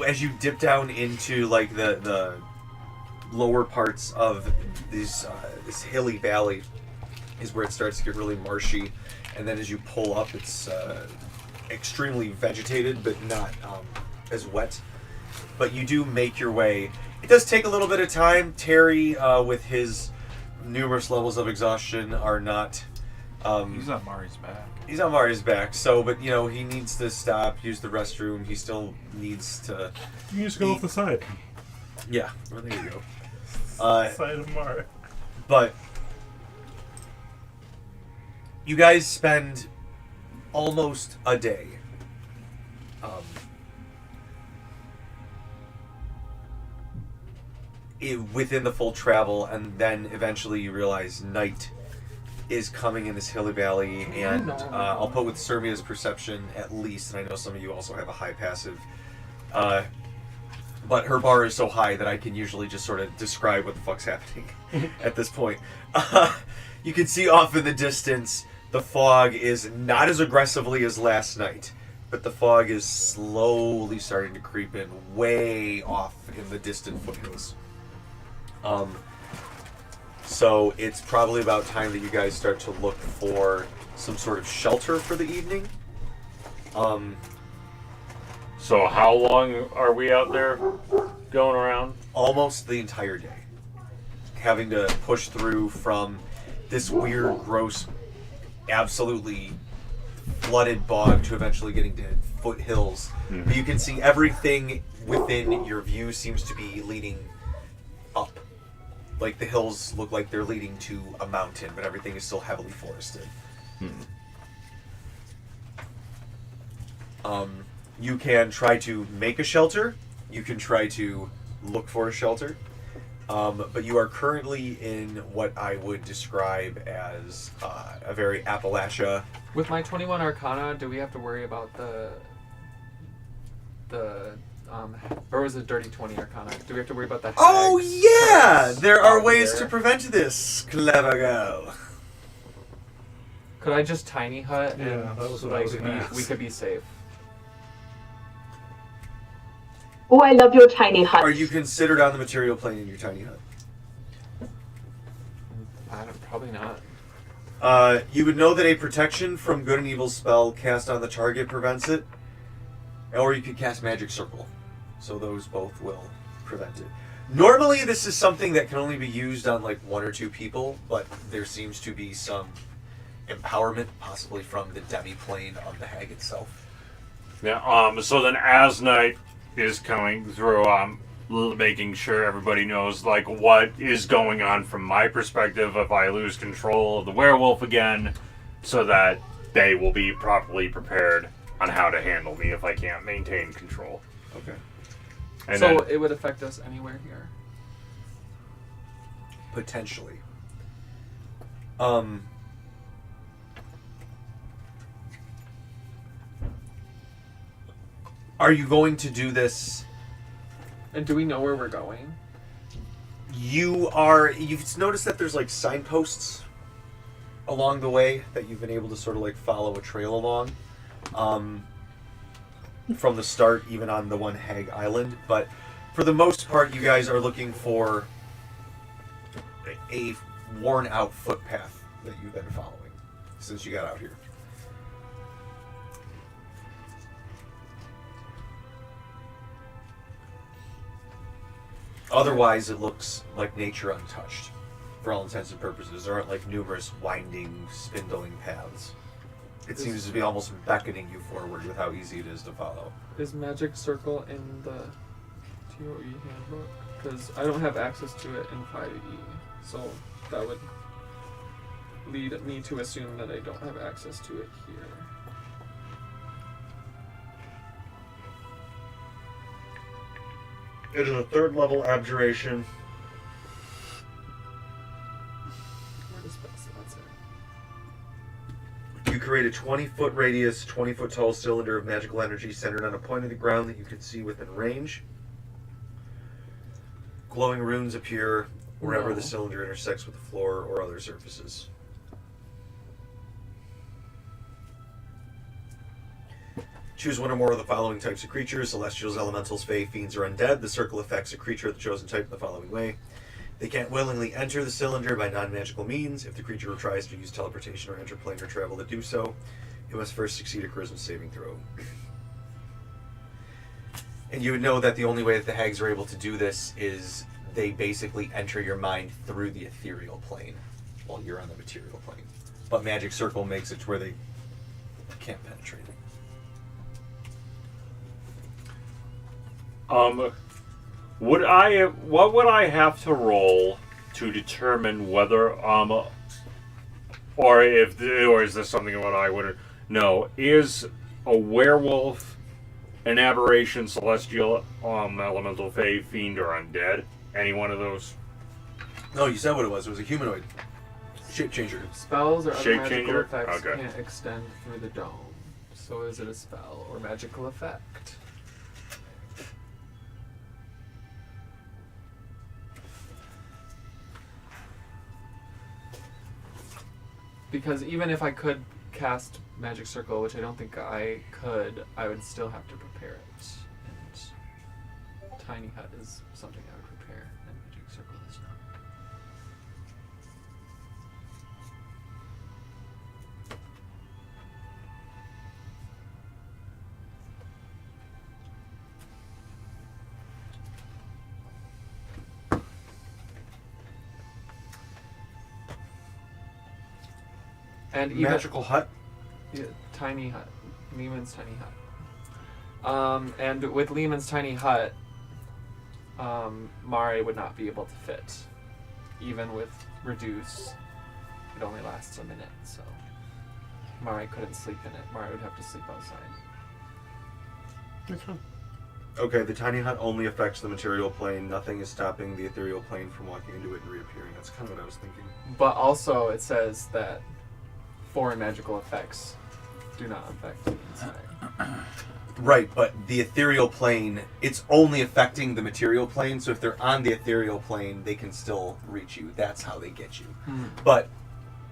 as you dip down into like the lower parts of this hilly valley, is where it starts to get really marshy, and then as you pull up, it's extremely vegetated, but not as wet. But you do make your way. It does take a little bit of time. Terry, with his numerous levels of exhaustion, are not. He's on Mari's back. He's on Mari's back, so, but you know, he needs to stop, use the restroom. He still needs to. You just go off the side. Yeah, well, there you go. Side of Mara. But you guys spend almost a day within the full travel, and then eventually you realize night is coming in this hilly valley, and I'll put with Servia's perception at least, and I know some of you also have a high passive, but her bar is so high that I can usually just sort of describe what the fuck's happening at this point. You can see off in the distance the fog is not as aggressively as last night, but the fog is slowly starting to creep in way off in the distant foothills. So it's probably about time that you guys start to look for some sort of shelter for the evening. So how long are we out there going around? Almost the entire day. Having to push through from this weird, gross, absolutely flooded bog to eventually getting to foothills. Mm-hmm. But you can see everything within your view seems to be leading up. Like the hills look like they're leading to a mountain, but everything is still heavily forested. You can try to make a shelter. You can try to look for a shelter. But you are currently in what I would describe as a very Appalachia. With my 21 Arcana, do we have to worry about or was it Dirty 20 Arcana? Do we have to worry about that? Oh yeah! There are out ways there? to prevent this, clever girl. Could I just tiny hut and Yeah, that was what I was gonna ask. we could be safe? Oh, I love your tiny hut. Are you considered on the material plane in your tiny hut? Probably not. You would know that a protection from good and evil spell cast on the target prevents it, or you could cast Magic Circle. So those both will prevent it. Normally this is something that can only be used on like 1 or 2 people, but there seems to be some empowerment, possibly from the demi-plane of the hag itself. Yeah. So then, as night is coming through, making sure everybody knows like what is going on from my perspective if I lose control of the werewolf again, so that they will be properly prepared on how to handle me if I can't maintain control. Okay. And So then, it would affect us anywhere here. Potentially. Are you going to do this? And do we know where we're going? You've noticed that there's like signposts along the way that you've been able to sort of like follow a trail along. From the start, even on the one Hag Island, but for the most part, you guys are looking for a worn-out footpath that you've been following since you got out here. Otherwise, it looks like nature untouched. For all intents and purposes, there aren't like numerous winding, spindling paths. It seems to be almost beckoning you forward with how easy it is to follow. Is Magic Circle in the TOE handbook? Because I don't have access to it in 5e, so that would lead me to assume that I don't have access to it here. It is a 3rd level abjuration. Where does that's it? You create a 20-foot radius, 20-foot tall cylinder of magical energy centered on a point of the ground that you can see within range. Glowing runes appear wherever the cylinder intersects with the floor or other surfaces. Choose one or more of the following types of creatures: celestials, elementals, fae, fiends, or undead. The circle affects a creature of the chosen type in the following way. They can't willingly enter the cylinder by non-magical means. If the creature tries to use teleportation or interplane or travel to do so, it must first succeed a charisma saving throw. And you would know that the only way that the hags are able to do this is they basically enter your mind through the ethereal plane while you're on the material plane. But Magic Circle makes it to where they can't penetrate it. what would I have to roll to determine whether or is this something that I would know? Is a werewolf an aberration, celestial, elemental, fae, fiend, or undead. Any one of those. No, you said what it was. It was a humanoid. Shape changer. Spells or other Shape magical changer? effects Okay. can't extend through the dome. So is it a spell or magical effect? Because even if I could cast Magic Circle, which I don't think I could, I would still have to prepare it. And Tiny Hut is something I would prepare, and Magic Circle is not. And even Magical hut. yeah, Tiny Hut, Lehman's Tiny Hut. And with Lehman's Tiny Hut, Mari would not be able to fit. Even with reduce, it only lasts a minute, so Mari couldn't sleep in it. Mari would have to sleep outside. That's fine. Okay, the tiny hut only affects the material plane. Nothing is stopping the ethereal plane from walking into it and reappearing. That's kind of what I was thinking. But also, it says that foreign magical effects do not affect the inside. Right, but the ethereal plane, it's only affecting the material plane, so if they're on the ethereal plane, they can still reach you. That's how they get you. But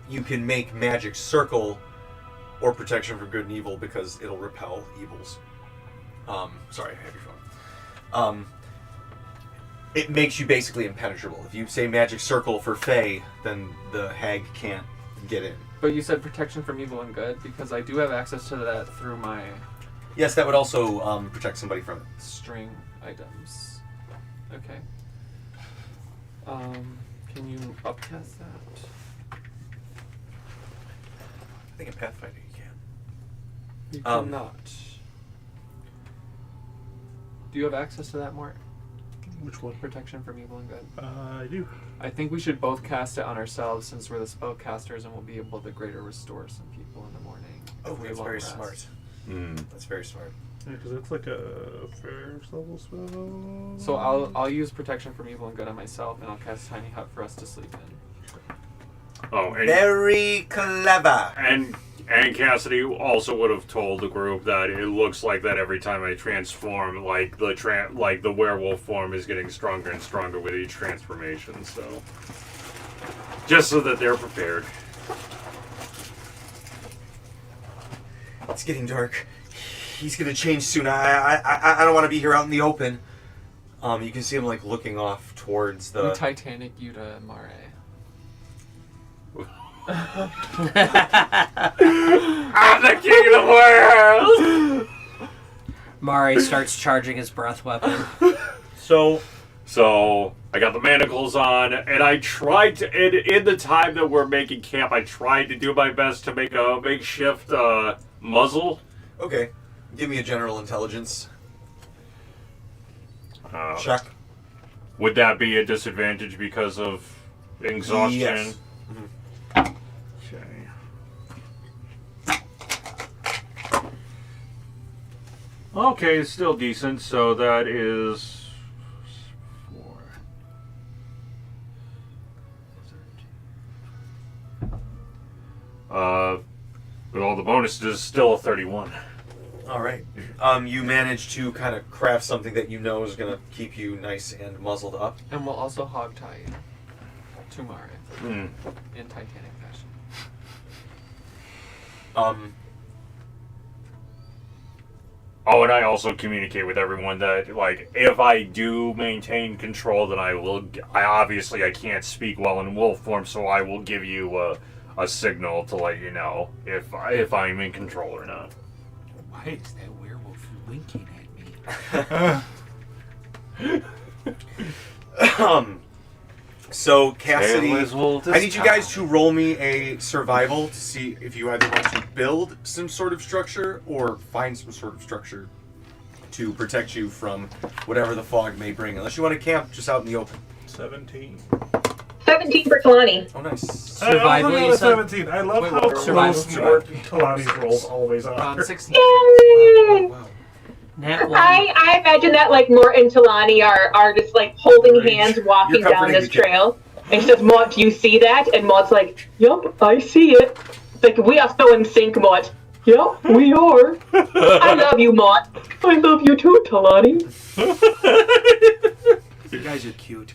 you can make magic circle or protection from good and evil because it'll repel evils. Sorry, I have your phone. It makes you basically impenetrable. If you say magic circle for Fae, then the hag can't get in. But you said protection from evil and good, because I do have access to that through my Yes, that would also protect somebody from it. string items. Okay. Can you upcast that? I think in Pathfinder you can. You Um, cannot. Do you have access to that, Mort? Which one? Protection from evil and good. I do. I think we should both cast it on ourselves since we're the spellcasters and we'll be able to greater restore some people in the morning. Oh, if we that's long very rest. smart. That's very smart. Yeah, because it's like a first level spell. So I'll use protection from evil and good on myself, and I'll cast Tiny Hut for us to sleep in. Oh, and Very clever. And Cassidy also would have told the group that it looks like that every time I transform, like the werewolf form is getting stronger and stronger with each transformation. So, just so that they're prepared. It's getting dark. He's gonna change soon. I don't want to be here out in the open. You can see him like looking off towards We the. Titanic Yuta and Mare. I'm the king of the world! Mari starts charging his breath weapon. So I got the manacles on, and I tried to, in the time that we're making camp, I tried to do my best to make a makeshift muzzle. okay, give me a general intelligence check. Would that be a disadvantage because of exhaustion? Yes. Okay, it's still decent, so that is 4. With all the bonuses, it's still a 31. All right. You manage to kind of craft something that you know is gonna keep you nice and muzzled up. And we'll also hog tie you to Mare Hmm. in Titanic fashion. Oh, and I also communicate with everyone that, like, if I do maintain control, then I obviously I can't speak well in wolf form, so I will give you a signal to let you know if I'm in control or not. Why is that werewolf winking at me? So Cassidy, Tailwiz will I need you guys to roll me a survival to see if you either want to build some sort of structure or find some sort of structure to protect you from whatever the fog may bring. Unless you want to camp just out in the open. 17. 17 for Kalani. Oh, nice. Survival, I you was said? 17. I love Wait, how what? close Survival. Talani's rolls always are. 16. Yay! Wow. Nat one. I imagine that like Mort and Talani are just like holding hands walking You're down comforting this the kid. trail. And she says, Mort, do you see that? And Mort's like, yup, I see it. It's like, we are so in sync, Mort. Yup, we are. I love you, Mort. I love you too, Talani. You guys are cute.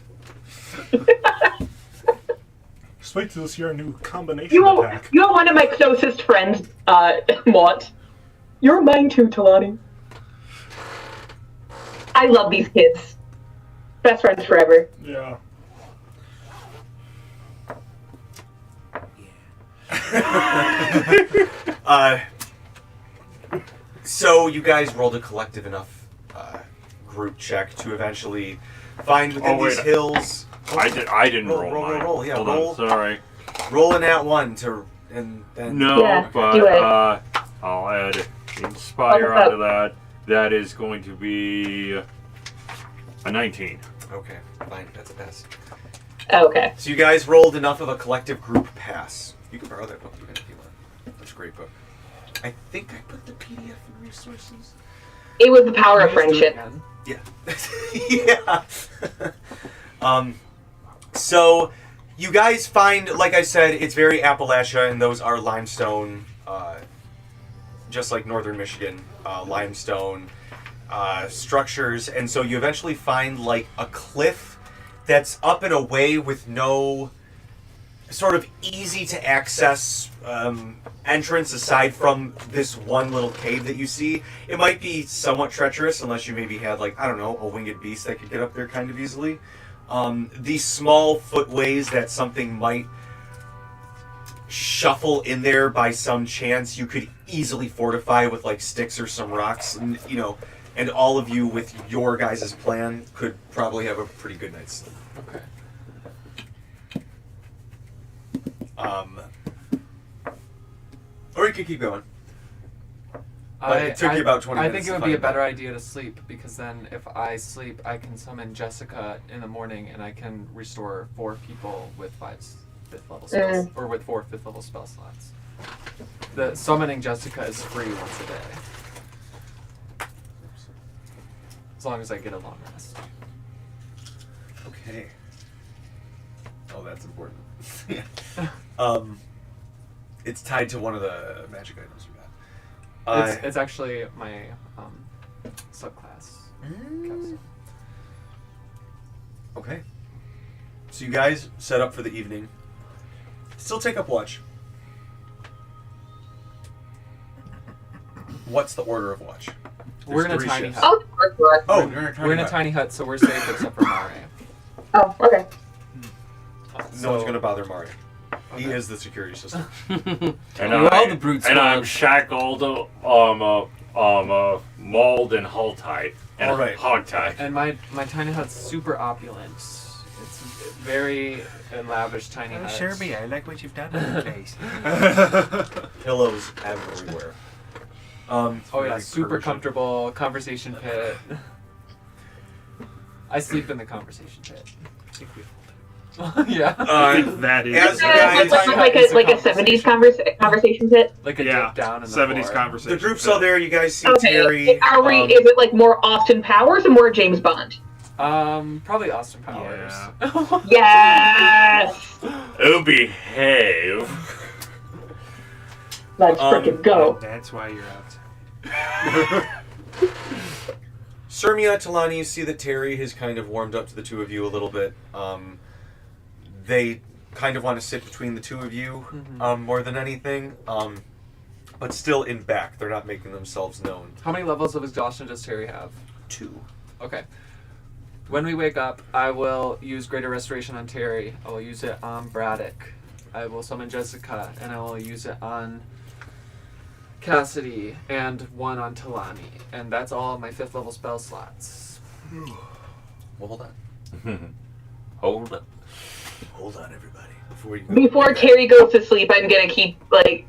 Just wait till you see our new combination attack. You're one of my closest friends, Mort. You're mine too, Talani. I love these kids. Best friends forever. Yeah. So you guys rolled a collective enough group check to eventually find within Oh, wait. these hills. I didn't roll mine. roll. Yeah, Hold roll. on, sorry. Roll an at one to, and then No, Yeah, but do it. I'll add Inspire Oh, onto that. That is going to be a 19. Okay, fine, that's a pass. Okay. So you guys rolled enough of a collective group pass. You can borrow that book even if you want. That's a great book. I think I put the PDF in resources. It was the power of Please do it friendship. again. Yeah. So you guys find, like I said, it's very Appalachia, and those are limestone, just like northern Michigan, limestone structures. And so you eventually find like a cliff that's up and away with no sort of easy to access entrance aside from this one little cave that you see. It might be somewhat treacherous unless you maybe had like, I don't know, a winged beast that could get up there kind of easily. These small footways that something might shuffle in there by some chance, you could easily fortify with like sticks or some rocks, and you know, and all of you with your guys' plan could probably have a pretty good night's sleep. Okay. Or you could keep going. But it took you about 20 I minutes think to it would be a find better that. idea to sleep, because then if I sleep, I can summon Jessica in the morning, and I can restore 4 people with 5th level spells, or with 4 5th level spell slots. The summoning Jessica is free once a day, as long as I get a long rest. Okay. Oh, that's important. Yeah. It's tied to one of the magic items we got. It's actually my subclass. capsule. Okay. So you guys set up for the evening. Still take up watch. What's the order of watch? We're in a There's 3 tiny shifts. hut. Oh, You're in a tiny We're in a hut. tiny hut, so we're safe except for Mare. oh, okay. No one's gonna bother Mario. He is the security system. And We're all the brute And I'm squad. shackled, mauled and hull-tied. And All right. hog-tied. And my tiny hut's super opulent. It's very lavish tiny Oh, hut. Sherby, I like what you've done in the place. Pillows everywhere. Oh yeah, Very super Persian. comfortable conversation pit. I sleep in the conversation pit. Yeah, That is As you Like, guys, like a 70s conversation pit. like a yeah, dip down in the 70s floor. conversation. the group's all there. You guys see Okay, Terry. are we? Is it like more Austin Powers or more James Bond? Probably Austin Powers. Yes. Oh, behave. Let's frickin' go. That's why you're out. Sirmia, Talani, you see that Terry has kind of warmed up to the two of you a little bit. They kind of want to sit between the two of you more than anything, but still in back. They're not making themselves known. How many levels of exhaustion does Terry have? 2. Okay. When we wake up, I will use Greater Restoration on Terry. I will use it on Braddock. I will summon Jessica, and I will use it on Cassidy, and 1 on Talani. And that's all of my 5th level spell slots. Well, hold on. Hold up. Hold on, everybody. Before you go. Before Terry goes to sleep, I'm gonna keep like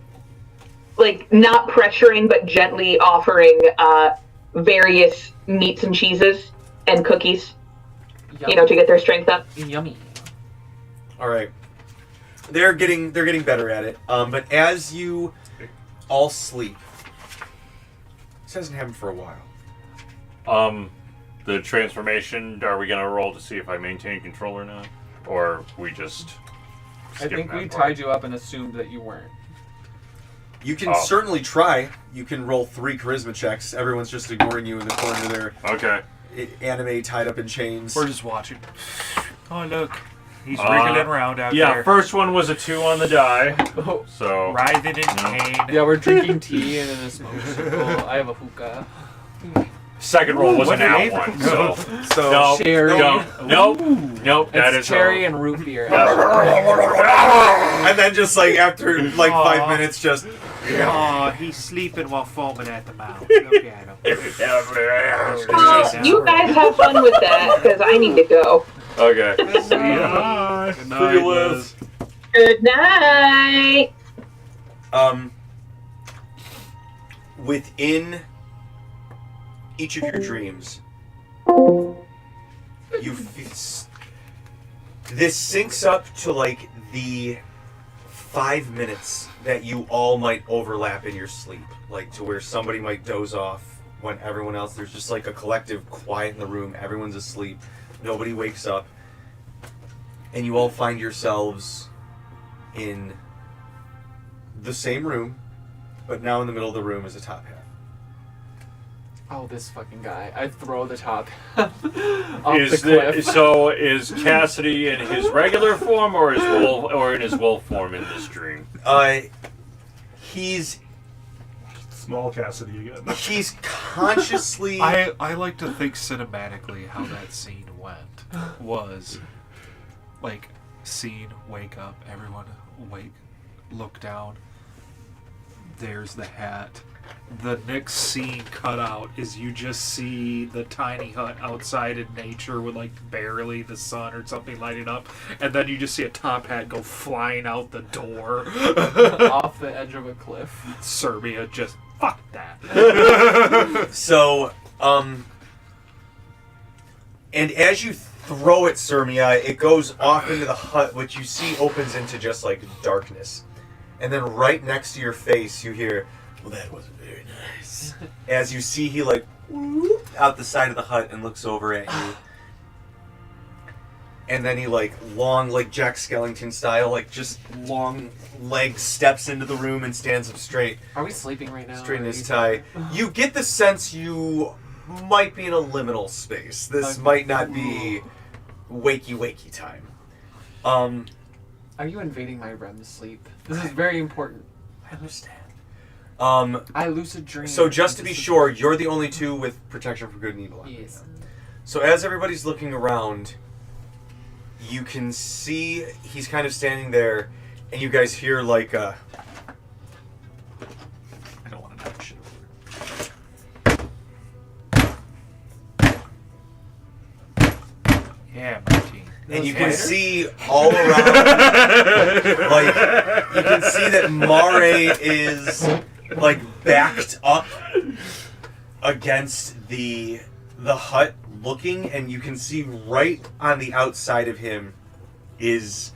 not pressuring, but gently offering various meats and cheeses and cookies. You know, to get their strength up. Yummy. All right. They're getting better at it. But as you all sleep, this hasn't happened for a while. The transformation, are we going to roll to see if I maintain control or not? Or we just I skip think that we part? tied you up and assumed that you weren't. You can certainly try. You can roll 3 charisma checks. Everyone's just ignoring you in the corner there. Okay. Anime tied up in chains. We're just watching. Oh, look. He's wriggling around out Yeah, there. first one was a 2 on the die. So Writhing in pain. Yeah, we're drinking tea and in a smoke circle. I have a hookah. second roll was an out one. So So no, Cherry. nope. That It's is cherry and root beer. and then just like after like 5 minutes, just Oh, he's sleeping while foaming at the mouth. Look at him. Well, you guys have fun with that, because I need to go. Okay. Yeah. Good night, Liz. Good night. within each of your dreams, you this syncs up to like the 5 minutes that you all might overlap in your sleep, like to where somebody might doze off when everyone else, there's just like a collective quiet in the room, everyone's asleep, nobody wakes up, and you all find yourselves in the same room, but now in the middle of the room is a top hat. Oh, this fucking guy. I throw the top off the cliff. So is Cassidy in his regular form or in his wolf form in this dream? He's Small Cassidy again. he's consciously I like to think cinematically how that scene went. Was like scene, wake up, everyone wake, look down. There's the hat. The next scene cut out is you just see the tiny hut outside in nature with like barely the sun or something lighting up, and then you just see a top hat go flying out the door. Off the edge of a cliff. Serbia just fuck that. so and as you throw it, Sirmia, it goes off into the hut, which you see opens into just like darkness. And then right next to your face you hear, well, that wasn't very nice. As you see he like whoop, out the side of the hut and looks over at you. And then he like long, like Jack Skellington style, like just long legs steps into the room and stands up straight. Are we sleeping right now? Straighten his tie. You get the sense you might be in a liminal space. This might not be wakey time. Are you invading my REM sleep? This is very important. I understand. I lucid dream. So just to be sure, you're the only two with protection for good and evil. Yes. So as everybody's looking around, you can see he's kind of standing there, and you guys hear like I don't want to knock shit over. Yeah, Martin. And you can see all around, like, you can see that Mare is, like, backed up against the hut looking, and you can see right on the outside of him is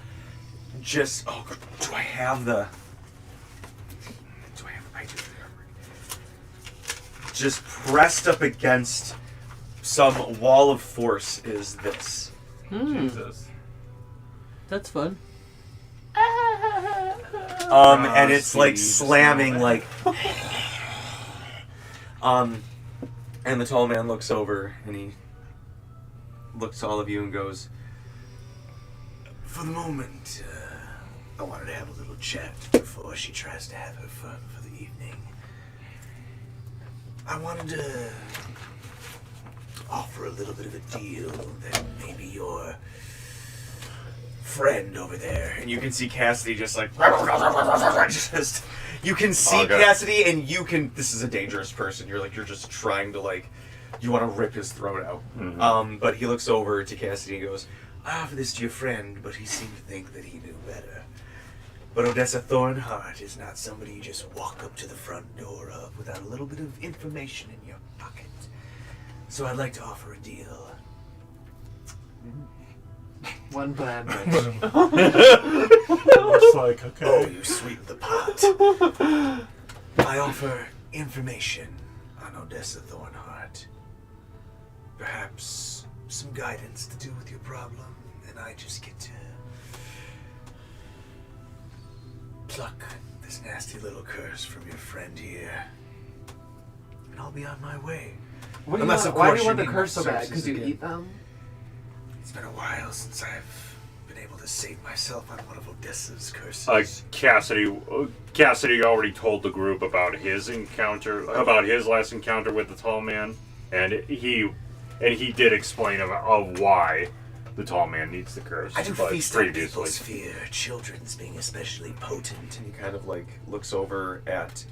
just, oh, I do. Just pressed up against some wall of force is this. Jesus. That's fun. And it's like slamming, like, and the tall man looks over and he looks to all of you and goes, for the moment, I wanted to have a little chat before she tries to have her fun for the evening. I wanted to offer a little bit of a deal that maybe your friend over there, and you can see Cassidy just like just you can see Cassidy, and you can, this is a dangerous person, you're just trying to like, you want to rip his throat out. But he looks over to Cassidy and goes, I offer this to your friend, but he seemed to think that he knew better. But Odessa Thornheart is not somebody you just walk up to the front door of without a little bit of information in your pocket. So I'd like to offer a deal. One bad Looks like, okay. Oh, you sweeten the pot. I offer information on Odessa Thornheart. perhaps some guidance to do with your problem, and I just get to pluck this nasty little curse from your friend here, and I'll be on my way. Why Unless, do of you want course, the you need curse my so bad? services Because you again. eat them? It's been a while since I've been able to save myself on one of Odessa's curses. Cassidy already told the group about his last encounter with the tall man, and he did explain of why the tall man needs the curse. I do but feast on previously. people's fear, children's being especially potent. And he kind of like looks over at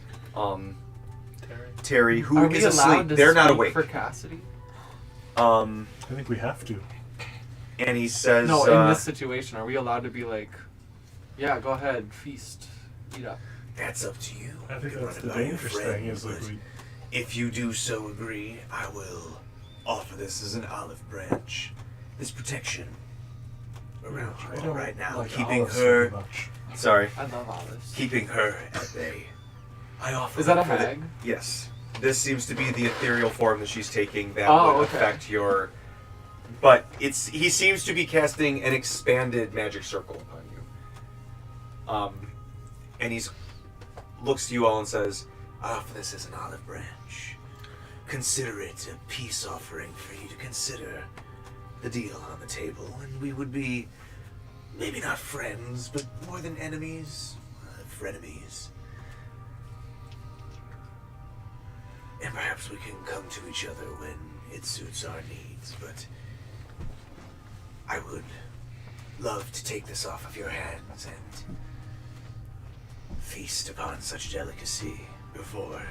Terry, who Are we is allowed asleep. to They're not speak awake. for Cassidy? I think we have to. And he says, No, in this situation, are we allowed to be like, yeah, go ahead, feast, eat up? "That's up to you. I think You that's run it the by your dangerous friend, thing is like but we if you do so agree, I will offer this as an olive branch, this protection around I you all don't right now, like keeping olives her. so much. Sorry, I love olives. keeping her at bay. I offer. Is that it a for the- hag? Yes. This seems to be the ethereal form that she's taking that Oh, would okay. affect your. But he seems to be casting an expanded magic circle upon you. And he's looks to you all and says, "I offer this as an olive branch. Consider it a peace offering for you to consider the deal on the table, and we would be maybe not friends, but more than enemies, frenemies. And perhaps we can come to each other when it suits our needs, but I would love to take this off of your hands and feast upon such delicacy before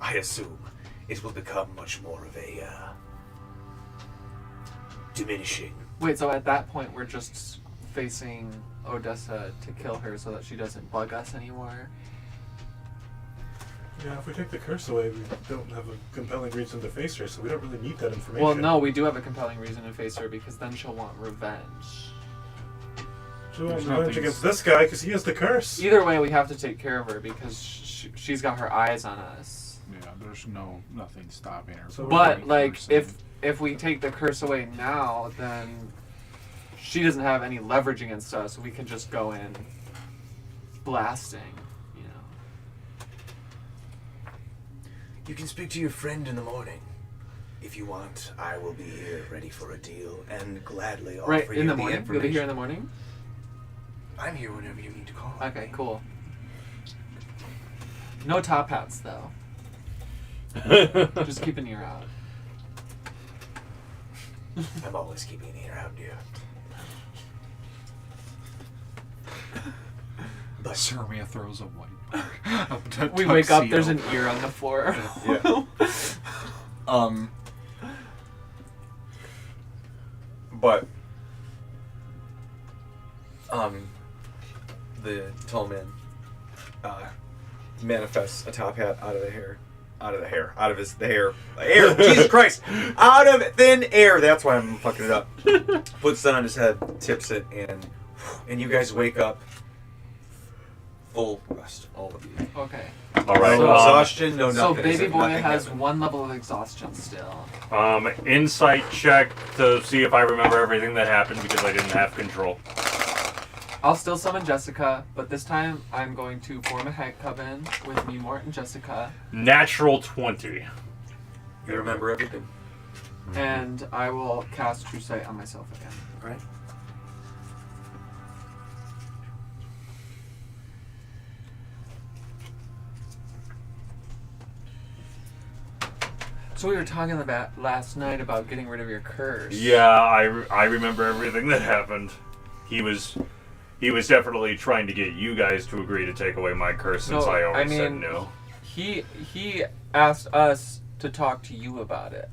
I assume it will become much more of a diminishing." Wait, so at that point, we're just facing Odessa to kill her so that she doesn't bug us anymore? Yeah, if we take the curse away, we don't have a compelling reason to face her, so we don't really need that information. Well, no, we do have a compelling reason to face her because then she'll want revenge. She won't There's revenge nothing- against this guy because he has the curse. Either way, we have to take care of her because she's got her eyes on us. Yeah, there's nothing stopping her. So from But doing like, first if we take the curse away now, then she doesn't have any leverage against us. We can just go in blasting, you know. You can speak to your friend in the morning. If you want, I will be here ready for a deal and gladly offer Right you in the the morning. information. You'll be here in the morning. I'm here whenever you need to call. Okay, cool. No top hats though. Just keep an ear out. I'm always keeping an ear out, dear. But Sermia throws a white. We wake up. There's an ear on the floor. yeah. But the tall man manifests a top hat out of the hair. Jesus Christ! Out of thin air. That's why I'm fucking it up. Puts that on his head, tips it, and you guys wake up full rest, all of you. Okay. All right. No exhaustion, no So nothing. baby boy Nothing has happened. one level of exhaustion still. Insight check to see if I remember everything that happened because I didn't have control. I'll still summon Jessica, but this time I'm going to form a hag coven with me, Mort, and Jessica, Natural 20. You remember everything. and I will cast True Sight on myself again. Right. So we were talking about last night about getting rid of your curse. Yeah, I remember everything that happened. He was definitely trying to get you guys to agree to take away my curse since No, I always I said mean- no. He asked us to talk to you about it.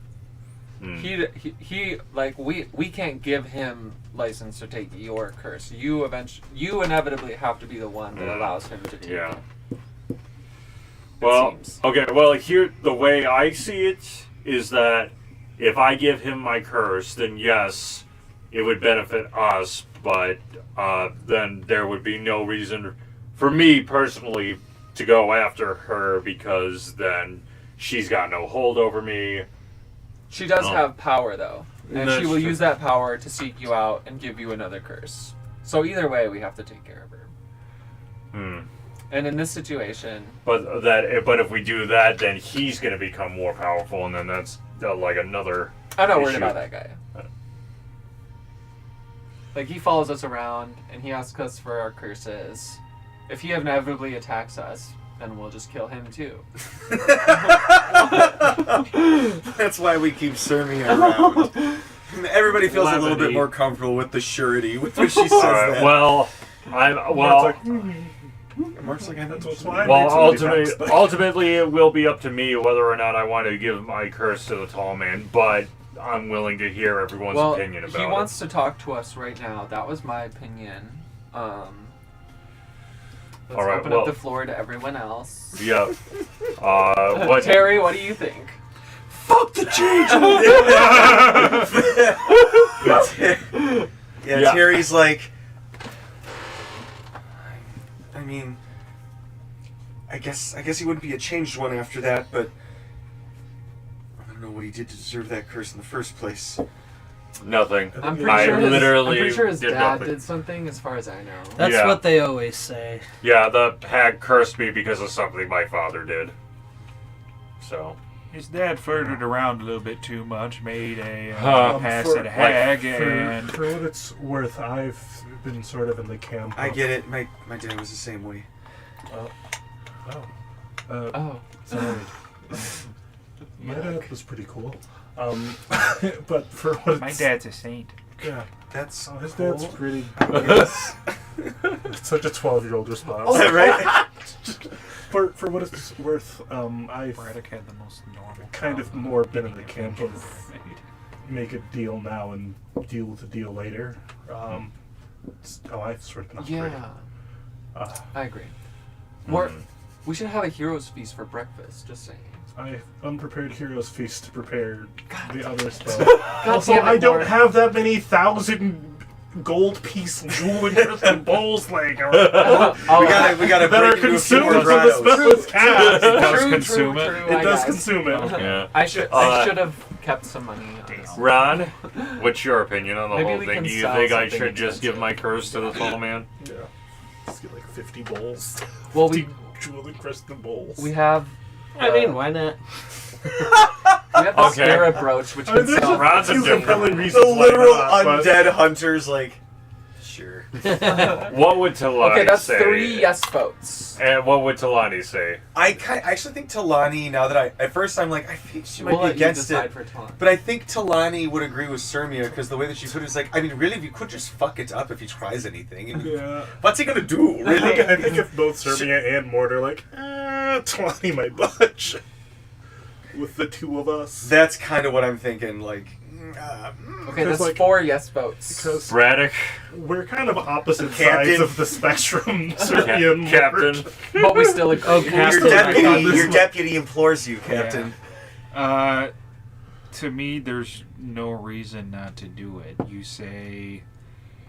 Hmm. He like we can't give him license to take your curse. You inevitably have to be the one that allows him to take Yeah. it. Well, seems. okay, well, here, the way I see it is that if I give him my curse, then yes, it would benefit us, but then there would be no reason for me personally to go after her because then she's got no hold over me. She does have power, though. And That's she will true. use that power to seek you out and give you another curse. So either way, we have to take care of her. And in this situation... But if we do that, then he's going to become more powerful, and then that's like another I'm not worried issue. about that guy. Like, he follows us around, and he asks us for our curses. If he inevitably attacks us, then we'll just kill him, too. That's why we keep Sermia around. Everybody feels a little bit more comfortable with the surety with which she says that. Well, Mark's like, I know. That's why I Well, made so many attacks. ultimately, it will be up to me whether or not I want to give my curse to the tall man, but I'm willing to hear everyone's opinion about it. He wants to talk to us right now. That was my opinion. Let's open up the floor to everyone else. Yeah. What, Terry, what do you think? Fuck the change! Yeah, Terry's like, I mean, I guess he wouldn't be a changed one after that, but I don't know what he did to deserve that curse in the first place. Nothing. I'm I pretty literally sure his did dad nothing. did something, as far as I know. That's Yeah. what they always say. Yeah, the hag cursed me because of something my father did. So. His dad flirted around a little bit too much, made a pass for- at a hag, For and what it's worth, I've been sort of in the camp. I get it. My dad was the same way. Oh. Sorry. My dad was pretty cool. But for what my it's, dad's a saint. yeah, That's his cool. dad's pretty. Yes. It's such a 12-year-old response. Is that right? For what it's worth, I've Braddock had the most normal. kind of more been in the camp of make a deal now and deal with the deal later. It's how I've sort of been operating. Yeah. I agree. We should have a hero's feast for breakfast, just saying. I unprepared hero's feast to prepare the other stuff. God Also, damn it, I don't Lord. have that many 1,000 gold piece jewel and crystal bowls laying around. We gotta that are break into a few consumed more when the grottos. spell is cast. It does consume it. It does consume it. Yeah. I should have kept some money. Honestly. Ron, what's your opinion on the Maybe whole we thing? can Do you sell think I something should just give expensive. my curse to the tall man? Yeah. Let's get like 50 bowls. Well, 50 jewel and crystal bowls. we have. I mean, why not? We have the Okay. scarab brooch, which I mean, can there's sell. a Ron's few different. compelling The reasons why literal not, but- undead hunters, like, sure. What would Talani Okay, that's say? 3 yes votes. And what would Talani say? I actually think Talani, now that at first I'm like, I think she might We'll be let you against decide it. for Talon. But I think Talani would agree with Sermia, because the way that she put it is like, I mean, really, if you could just fuck it up if he tries anything. And Yeah. what's he gonna do, really? I think if both Serbia and Mort are like, Talani might budge. With the two of us. That's kind of what I'm thinking, like... Okay, Because, that's like- 4 yes votes. Because Braddock? we're kind of opposite Captain. sides of the spectrum, Serbia and Mort. Captain? But we still agree. Your deputy implores you, Captain. To me, there's no reason not to do it. You say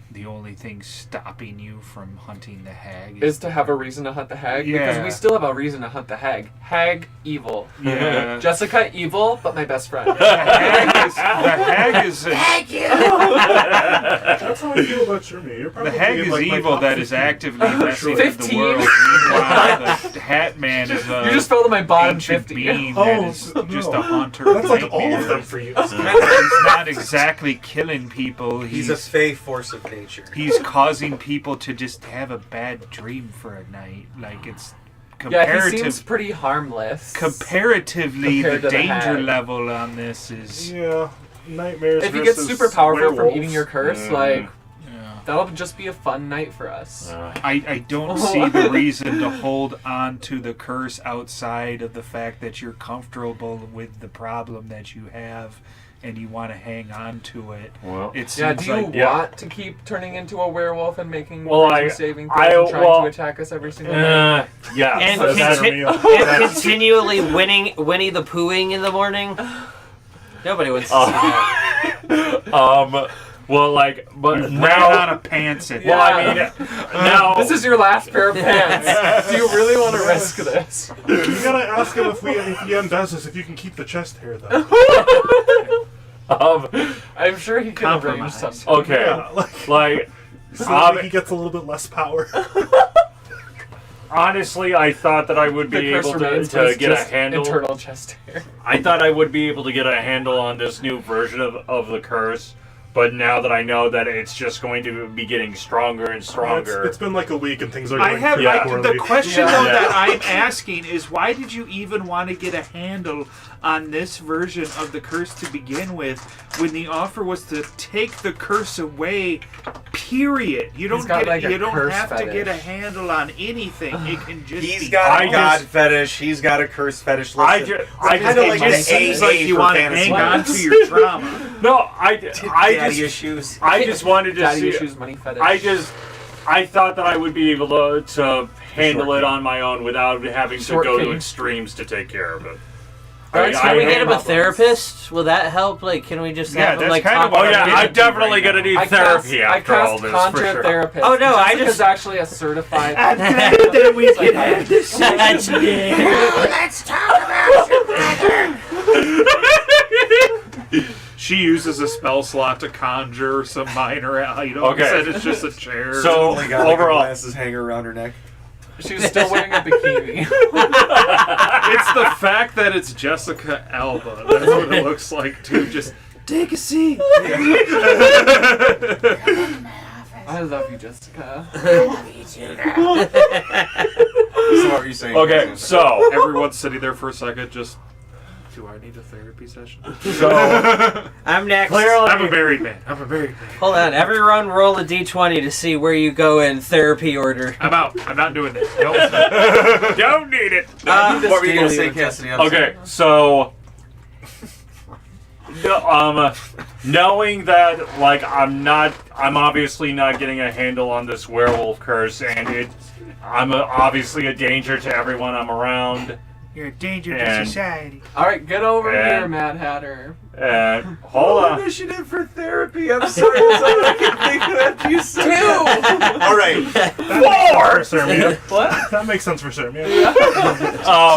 the only thing stopping you from hunting the hag Is to have a reason to hunt the hag? Because Yeah. we still have a reason to hunt the hag. Hag, evil. Yeah. Jessica, evil, but my best friend. The hag is That's how I feel about Serbia. You're the probably hag in, is like, my evil top that is 15. actively messing with the 15? world. Meanwhile, the Hat Man is a You just fell to my bottom ancient 50. being Oh, that is just no. a hunter. That's like all of them for you. He's not exactly killing people. He's a fey force of nature. He's causing people to just have a bad dream for a night. Like it's Yeah, he comparative. seems pretty harmless. Comparatively, Compared the to the danger hag. level on this is. Yeah. Nightmares If he gets versus super powerful from werewolves. eating your curse, Mm. like, Yeah. that'll just be a fun night for us. I don't see the reason to hold on to the curse outside of the fact that you're comfortable with the problem that you have and you want to hang on to it. Well, It Yeah, seems do you like want to keep turning into a werewolf and making Well, saving I- throws and trying well, to attack us every single night? yeah. And, so that's- and continually Winnie the Poohing in the morning. Nobody wants to see that. well, like, but ran now, out of pants at well, I mean, now, This is your last pair of pants. Do you really want to risk this? You gotta ask him if he undoes this, if you can keep the chest hair though. I'm sure he can arrange Compromise. something. Okay, Yeah, like so that he gets a little bit less power. honestly, I thought that I would The be curse able remains, but to it's get a just handle. internal chest hair. I thought I would be able to get a handle on this new version of the curse, but now that I know that it's just going to be getting stronger and stronger. It's been like a week and things are I going have pretty Yeah. poorly. the question Yeah. though Yeah. that I'm asking is why did you even want to get a handle on this version of the curse to begin with when the offer was to take the curse away? Period. You don't got, get like, a you don't curse have to get a fetish. handle on anything. It can just He's be got a I god just- fetish. He's got a curse fetish. I Listen, just kinda like it an just seems AA like you for want to fantasy hang on movies. to your trauma. no, I Daddy just issues. I just wanted to Daddy see. issues, money fetish. I thought that I would be able to handle it on my own without having to Short go to king. extremes to take care of it. Can we get him a problems. therapist? Will that help? Like, can we just Yeah, have him that's like kind of talk Oh what about yeah, I'm it? I'm definitely gonna need therapy after all this for Contra sure. therapist. Oh, no, I Jessica's just- actually a certified. I'm glad that we can have this That's it. Let's talk about your brother. She uses a spell slot to conjure some minor item. Okay. Said it's just a chair. So Only got like overall, a glasses hanger around her neck. She's still wearing a bikini. It's the fact that it's Jessica Alba. That's what it looks like too. Just take a seat. I love you, Jessica. So what were you saying? okay, so Everyone's sitting there for a second. Just, do I need a therapy session? I'm next. clearly, I'm a married man. I'm a married man. Hold on. Everyone roll a d20 to see where you go in therapy order. I'm out. I'm not doing this. Nope. don't need it. What were you gonna say, Steely Cassidy? I'm Okay, so knowing that like I'm obviously not getting a handle on this werewolf curse, and I'm obviously a danger to everyone I'm around. You're a danger And- to society. All right, get over And- here, Mad Hatter. And hold on. Initiative for therapy. I'm sorry. That's all I can think of after you said that. All right. For Sirmia. What? That makes sense for Sirmia.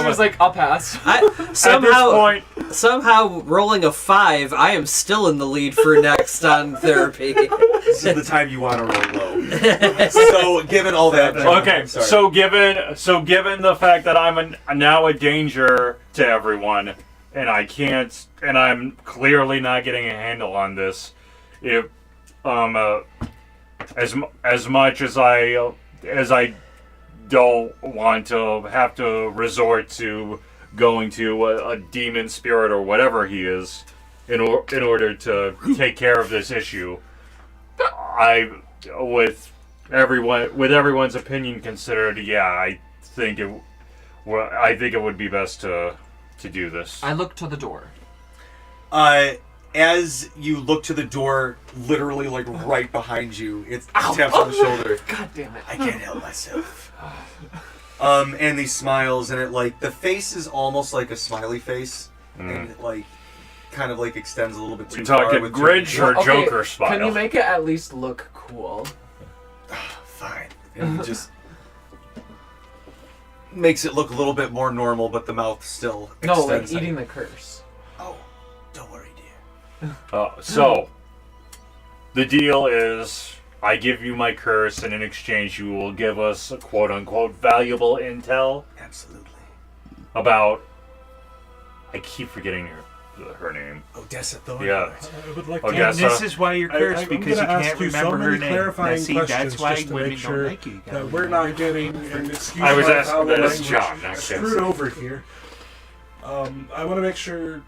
She was like, I'll pass. I, At this somehow, point, somehow, rolling a 5, I am still in the lead for next on therapy. This is the time you want to roll low. So, given all that, okay. I'm sorry. So given the fact that I'm now a danger to everyone, and I can't, and I'm clearly not getting a handle on this, if as much as I don't want to have to resort to going to a demon spirit or whatever he is in order to take care of this issue, with everyone's opinion considered, yeah, I think it would be best to do this. I look to the door. As you look to the door, literally like right behind you, it's taps on the shoulder. God damn it. I can't help myself. And he smiles, and it like the face is almost like a smiley face, and it like kind of like extends a little bit too We far. talking with Grinch or Okay, Joker smile? Can you make it at least look cool? Fine, and he just makes it look a little bit more normal, but the mouth still No, like extends. eating the curse. Oh, don't worry, dear. So, the deal is, I give you my curse, and in exchange, you will give us quote-unquote valuable intel Absolutely. about. I keep forgetting her name. Odessa Thornheart. Yeah. I would like Oh, to. yeah. And this is why you're cursed, I'm because you gonna ask can't you so remember her many name. clarifying See, questions that's why just to women make don't sure like you. that we're not getting an excuse. I was for asking foul that as language John, not screwed Cassie. over here. I want to make sure.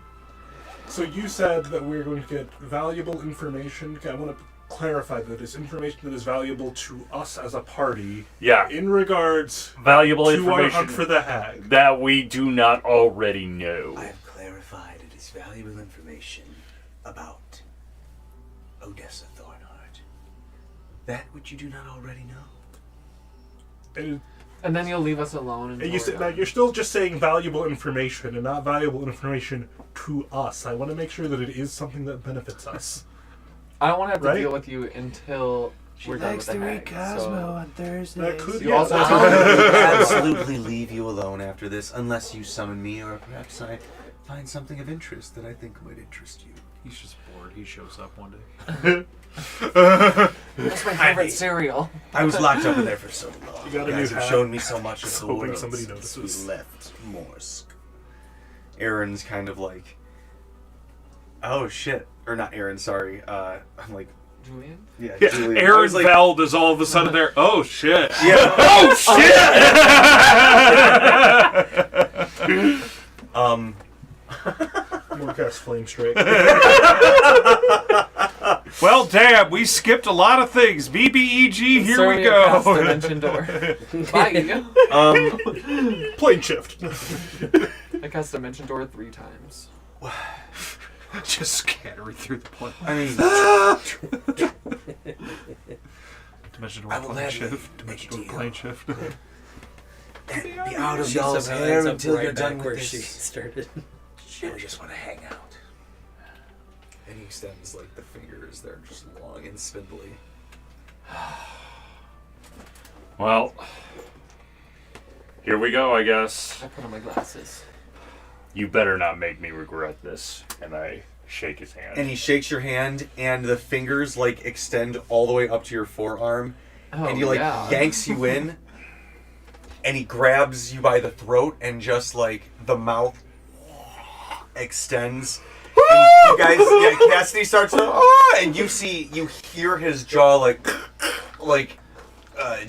So you said that we're going to get valuable information. Okay, I want to clarify that it's information that is valuable to us as a party Yeah. in regards Valuable to our information hunt for the hag. that we do not already know. I have clarified it is valuable information about Odessa Thornheart. That which you do not already know. And then you'll leave us alone. And And you said, now you're still just saying valuable information and not valuable information to us. I want to make sure that it is something that benefits us. I don't want to have to Right? deal with you until we're done with the hag. So on Thursdays. That could, You yeah, also that's have okay. Absolutely leave you alone after this, unless you summon me, or perhaps I find something of interest that I think might interest you. He's just bored. He shows up one day. That's my favorite cereal. I was locked up in there for so long. You got a guys new have hat. shown me so much of the Hoping world somebody since notices. we left Morsk. Aaron's kind of like, oh shit, or not Aaron. Sorry. I'm like, Julian? yeah, Yeah, Julian. I Aaron was like, Veld is all of a sudden there. Oh shit! yeah. Oh shit! More cast Flame Strike. Well, damn, we skipped a lot of things. BBEG, here we Cast go. dimension door. Bye. Plane shift. I cast dimension door 3 times. Just scattering through the plane. I mean, Dimension I door will plane gladly shift. make Dimension a door deal. plane shift. and be out of She y'all's somehow hair ends up until right you're done back with where she this. started. And we just want to hang out. And he extends like the fingers. They're just long and spindly. Well, here we go, I guess. I put on my glasses. You better not make me regret this. And I shake his hand. And he shakes your hand, and the fingers like extend all the way up to your forearm, Oh, and he like yeah. yanks you in, and he grabs you by the throat, and just like the mouth extends. And you guys, yeah, Cassidy starts to, and you hear his jaw like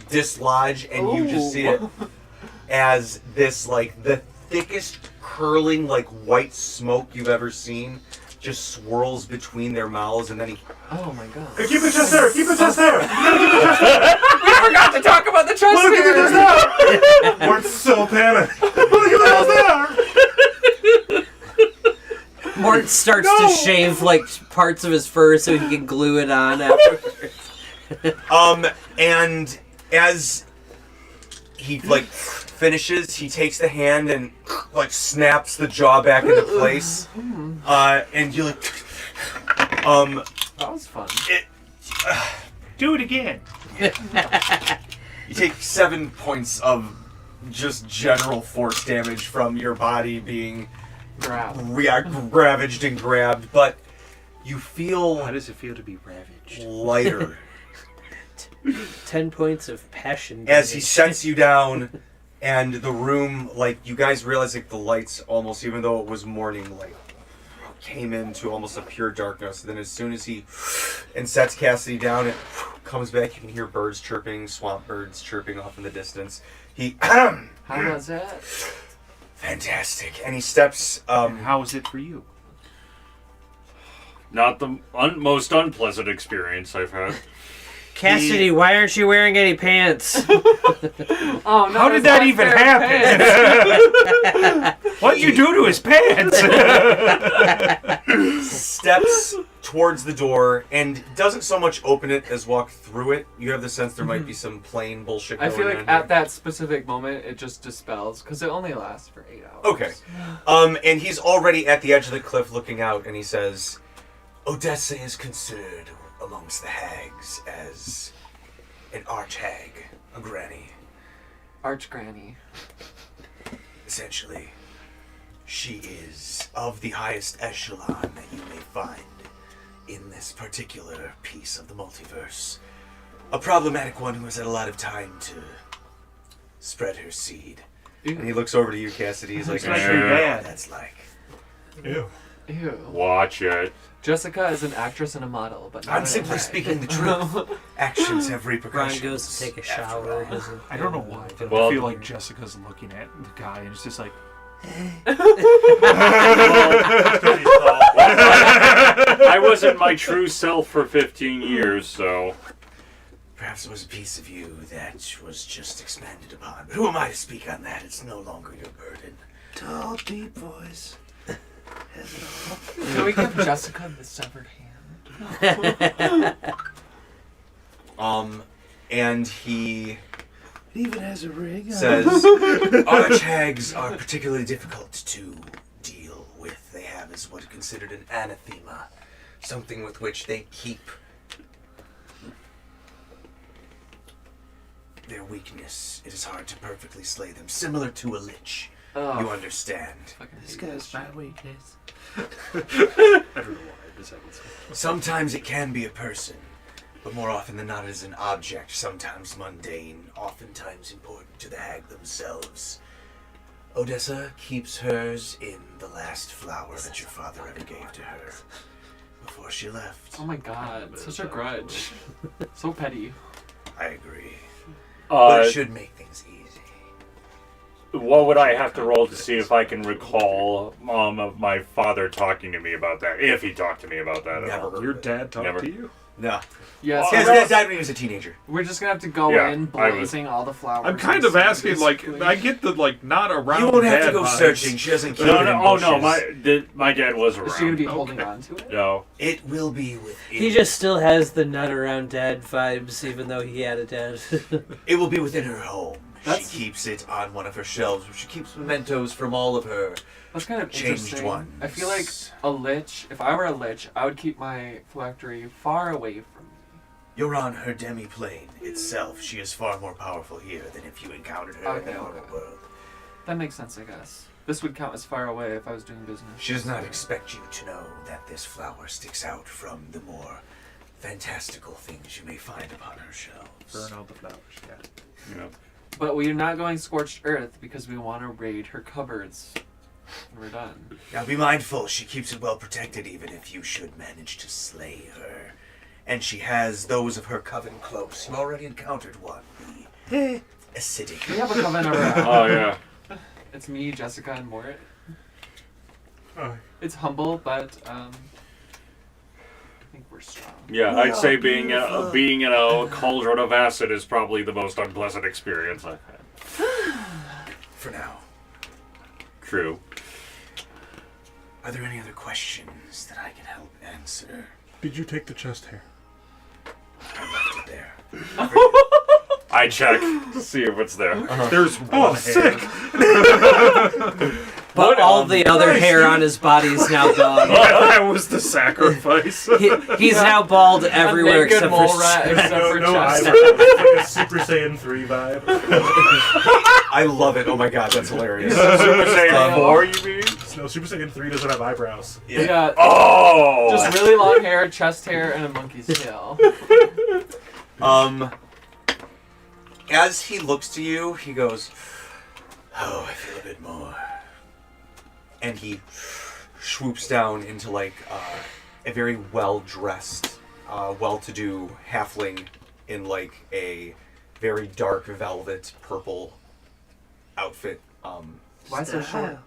dislodge, and you just see it as this like the thickest curling like white smoke you've ever seen just swirls between their mouths, and then he Oh my god. Hey, keep it just there. Keep it just there. We forgot to talk about the trust Look at it just here. there. We're so panicked. Look at it just there. Mort starts to shave like parts of his fur so he can glue it on afterwards. and as he like finishes, he takes the hand and like snaps the jaw back into place, and you like That was fun. Do it again. you take 7 points of just general force damage from your body being Grab. ravaged and grabbed, but you How feel does it feel to be ravaged? lighter 10 points of passion. as he damage. sets you down, and the room, like, you guys realize like the lights almost, even though it was morning, like came into almost a pure darkness. And then as soon as he sets Cassidy down, it comes back. You can hear birds chirping, swamp birds chirping off in the distance. He How was it? fantastic, and he steps. How is it for you? Not the most unpleasant experience I've had. Cassidy, why aren't you wearing any pants? Oh no! How did that even happen? What you do to his pants? steps towards the door and doesn't so much open it as walk through it. You have the sense there might be some plain bullshit I going feel on like here. at that specific moment, it just dispels because it only lasts for 8 hours. Okay. And he's already at the edge of the cliff looking out, and he says, Odessa is considered amongst the hags as an arch-hag, a granny. Arch Granny. Essentially, she is of the highest echelon that you may find in this particular piece of the multiverse. A problematic one who has had a lot of time to spread her seed. And he looks over to you, Cassidy. He's like, It's not too bad. that's like... Ew. Ew. Watch it. Jessica is an actress and a model, but not I'm an simply hag. speaking the truth. Actions have Ron repercussions. goes to take a after shower. all. I don't know why, but Well- I feel like Jessica's looking at the guy and it's just like, I wasn't my true self for 15 years, so... Perhaps it was a piece of you that was just expanded upon. But who am I to speak on that? It's no longer your burden. Tall, deep voice. Can we give Jessica the severed hand? And he It even has a ring. says, Arch-hags are particularly difficult to deal with. They have is what is considered an anathema, something with which they keep their weakness. It is hard to perfectly slay them, similar to a lich. Oh, You understand. fucking This hate guy's shit. my weakness. I don't know why this happens. Sometimes it can be a person, but more often than not it is an object, sometimes mundane, oftentimes important to the hag themselves. Odessa keeps hers in the last flower that your father ever gave to her before she left. Oh my god, such a grudge. So petty. I agree. But Uh, it should make things easy. what would I have to roll to see if I can recall of my father talking to me about that? If he talked to me about that at Never all. heard Your of it. dad talked Never. to you? No. Yeah, so His dad died when he was a teenager. we're just gonna have to go Yeah, in I was- blazing all the flowers. I'm kind and of see asking, like, basically. I get the, like, not around You won't have to dad go vibes. searching. She doesn't keep No, it no, in oh no, bushes. my dad was around. Is she gonna be holding on to it? No. It will be within. He just still has the nut around dad vibes, even though he had a dad. It will be within her home. That's- She keeps it on one of her shelves, where she keeps mementos from all of her. That's kind of Changed interesting. ones. I feel like a lich. If I were a lich, I would keep my phylactery far away from me. You're on her demi-plane itself. She is far more powerful here than if you encountered her in the Okay, outer okay. world. That makes sense, I guess. This would count as far away if I was doing business. She does not expect you to know that this flower sticks out from the more fantastical things you may find upon her shelves. Burn all the flowers, yeah. Yeah. But we're not going scorched earth because we want to raid her cupboards. And we're done. Now be mindful, she keeps it well protected even if you should manage to slay her. And she has those of her coven close. You already encountered one, the acidic. We have a coven of our Oh yeah. It's me, Jessica, and Morit. Oh. It's humble, but I think we're strong. Yeah, I'd say being in a cauldron of acid is probably the most unpleasant experience I've had. For now. True. Are there any other questions that I can help answer? Did you take the chest hair? I left it there. I check to see if it's there. There's one hair. But all the other hair on his body is now gone. That was the sacrifice. He's now bald everywhere A naked except mole for rat except for No, I chest. like a Super Saiyan 3 vibe. I love it. Oh my god, that's hilarious. Super Saiyan 4, you mean? No, Super Saiyan 3 doesn't have eyebrows. We got Oh! just really long hair, chest hair, and a monkey's tail. As he looks to you, he goes, "Oh, I feel a bit more." And he swoops down into like a very well-dressed, well-to-do halfling in like a very dark velvet purple outfit. Why so short?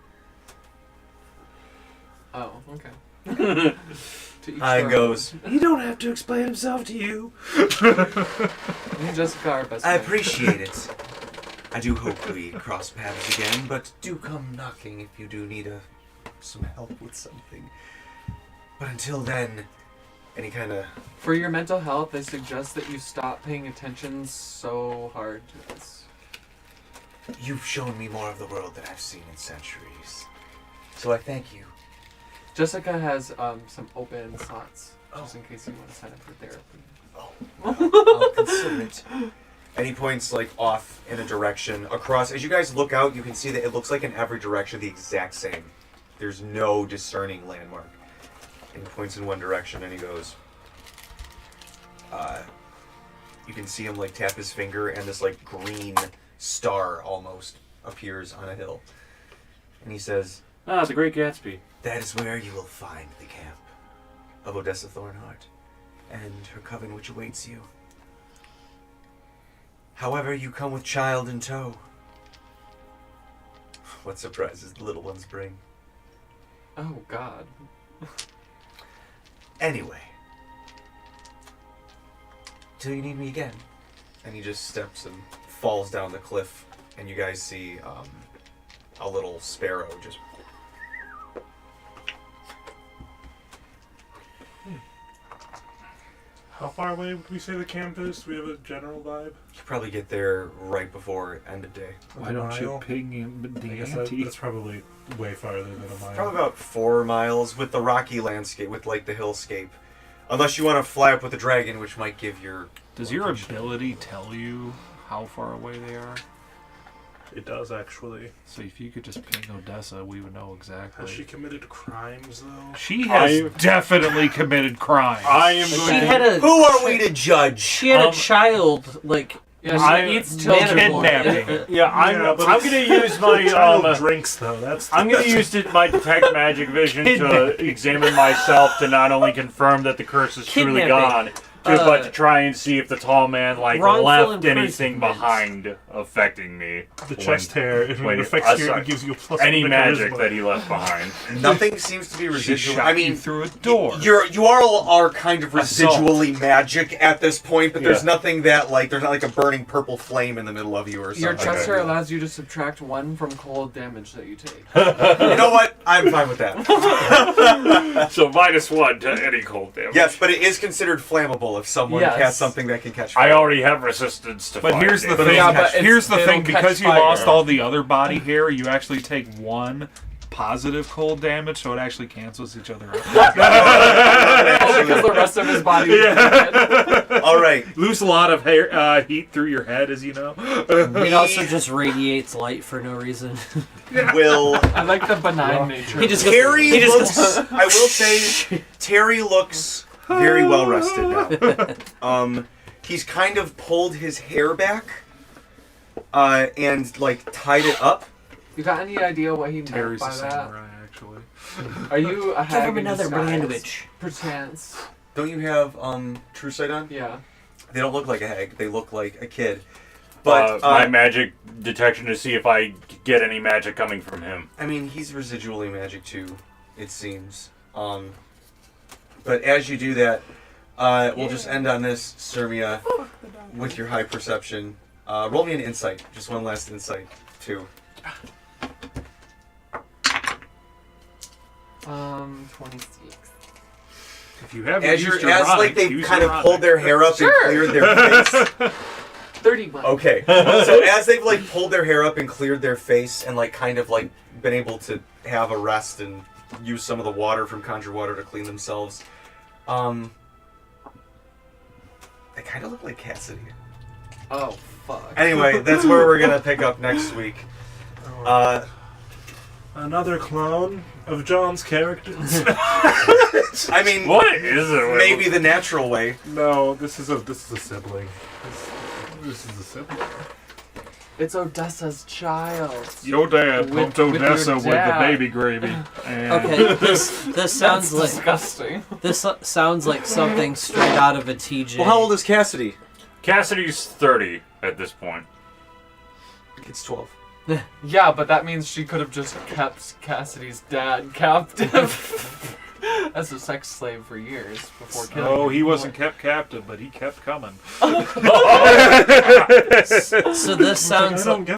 Oh, okay. To each And their goes, He don't have to explain himself to you. own. Me and Jessica are best "I friends. appreciate it. I do hope we cross paths again, but do come knocking if you do need some help with something. But until then," and he kind of For your mental health, I suggest that you stop paying attention so hard to this. "You've shown me more of the world than I've seen in centuries. So I thank you." Jessica has some open slots, just in case you want to sign up for therapy. I'll consider it. And he points like off in a direction across. As you guys look out, you can see that it looks like in every direction the exact same. There's no discerning landmark. And he points in one direction and he goes, you can see him like tap his finger and this like green star almost appears on a hill. And he says, Ah, the Great Gatsby. "That is where you will find the camp of Odessa Thornheart and her coven which awaits you. However, you come with child in tow. What surprises the little ones bring. Oh God. Anyway, till you need me again." And he just steps and falls down the cliff, and you guys see a little sparrow just. How far away would we say the camp is? Do we have a general vibe? You probably get there right before end of day. Why don't you Mile? ping him I the guess ante? that's probably way farther than a mile. Probably about 4 miles with the rocky landscape, with like the hillscape. Unless you want to fly up with the dragon, which might give your. Does your location. ability tell you how far away they are? It does, actually. So if you could just ping Odessa, we would know exactly. Has she committed crimes, though? She has definitely committed crimes. I am She going had a. Who are we to judge? She had a child, like. Yeah, she eats children. Kidnapping. Yeah, I'm going to use my Child drinks, though. That's. I'm going to use my detect magic vision to examine myself to not only confirm that the curse is truly Kidnapping. gone, but to try and see if the tall man wrongful left anything imprisonment. behind affecting me. The chest hair, if when it affects you, sorry. it gives you a plus Any one to magic charisma. that he left behind. Nothing seems to be She residual. shot I mean, you through a door. you all are kind of Assault. residually magic at this point, but there's Yeah. nothing that there's not like a burning purple flame in the middle of you or something. Your chest hair allows you to subtract 1 from cold damage that you take. You know what? I'm fine with that. So -1 to any cold damage. Yes, but it is considered flammable if someone Yes. casts something that can catch I fire. already have resistance to But fire here's the damage. thing. Yeah, but Here's the it'll thing. catch Because you fire. lost all the other body hair, you actually take 1 positive cold damage, so it actually cancels each other out. Oh, because the rest of his body is dead. All right. Lose a lot of hair, heat through your head, as you know. It also just radiates light for no reason. Will I like the benign nature. He just goes- Terry he just looks? goes- I will say, Terry looks very well rested now. He's kind of pulled his hair back, and tied it up. You got any idea what he meant Terry's by a that? samurai, actually. Are you a Give hag him in another disguise? sandwich. Perchance. Don't you have true sight on? Yeah. They don't look like a hag. They look like a kid. But my magic detection to see if I get any magic coming from him. I mean, he's residually magic too, it seems. But as you do that, we'll just end on this, Sirmia, with your high perception. Roll me an insight. Just one last insight, too. 26. If you haven't As used you're, your as Ronic, they've use kind your of Ronic. pulled their hair up Sure. and cleared their face. 31. Okay. So as they've pulled their hair up and cleared their face and kind of been able to have a rest and use some of the water from conjure water to clean themselves, they kind of look like Cassidy. Oh, fuck. Anyway, that's where we're gonna pick up next week. Another clone of John's characters. I mean, What is it? maybe the natural way. No, this is a sibling. This is a sibling. It's Odessa's child. Your dad With- pumped with your Odessa with the dad. baby gravy. And Okay, this sounds That's like disgusting. sounds like something straight out of a TJ. Well, how old is Cassidy? Cassidy's 30 at this point. It's 12. Yeah, but that means she could have just kept Cassidy's dad captive as a sex slave for years before killing Oh, him. he wasn't kept captive, but he kept coming. So this sounds I don't get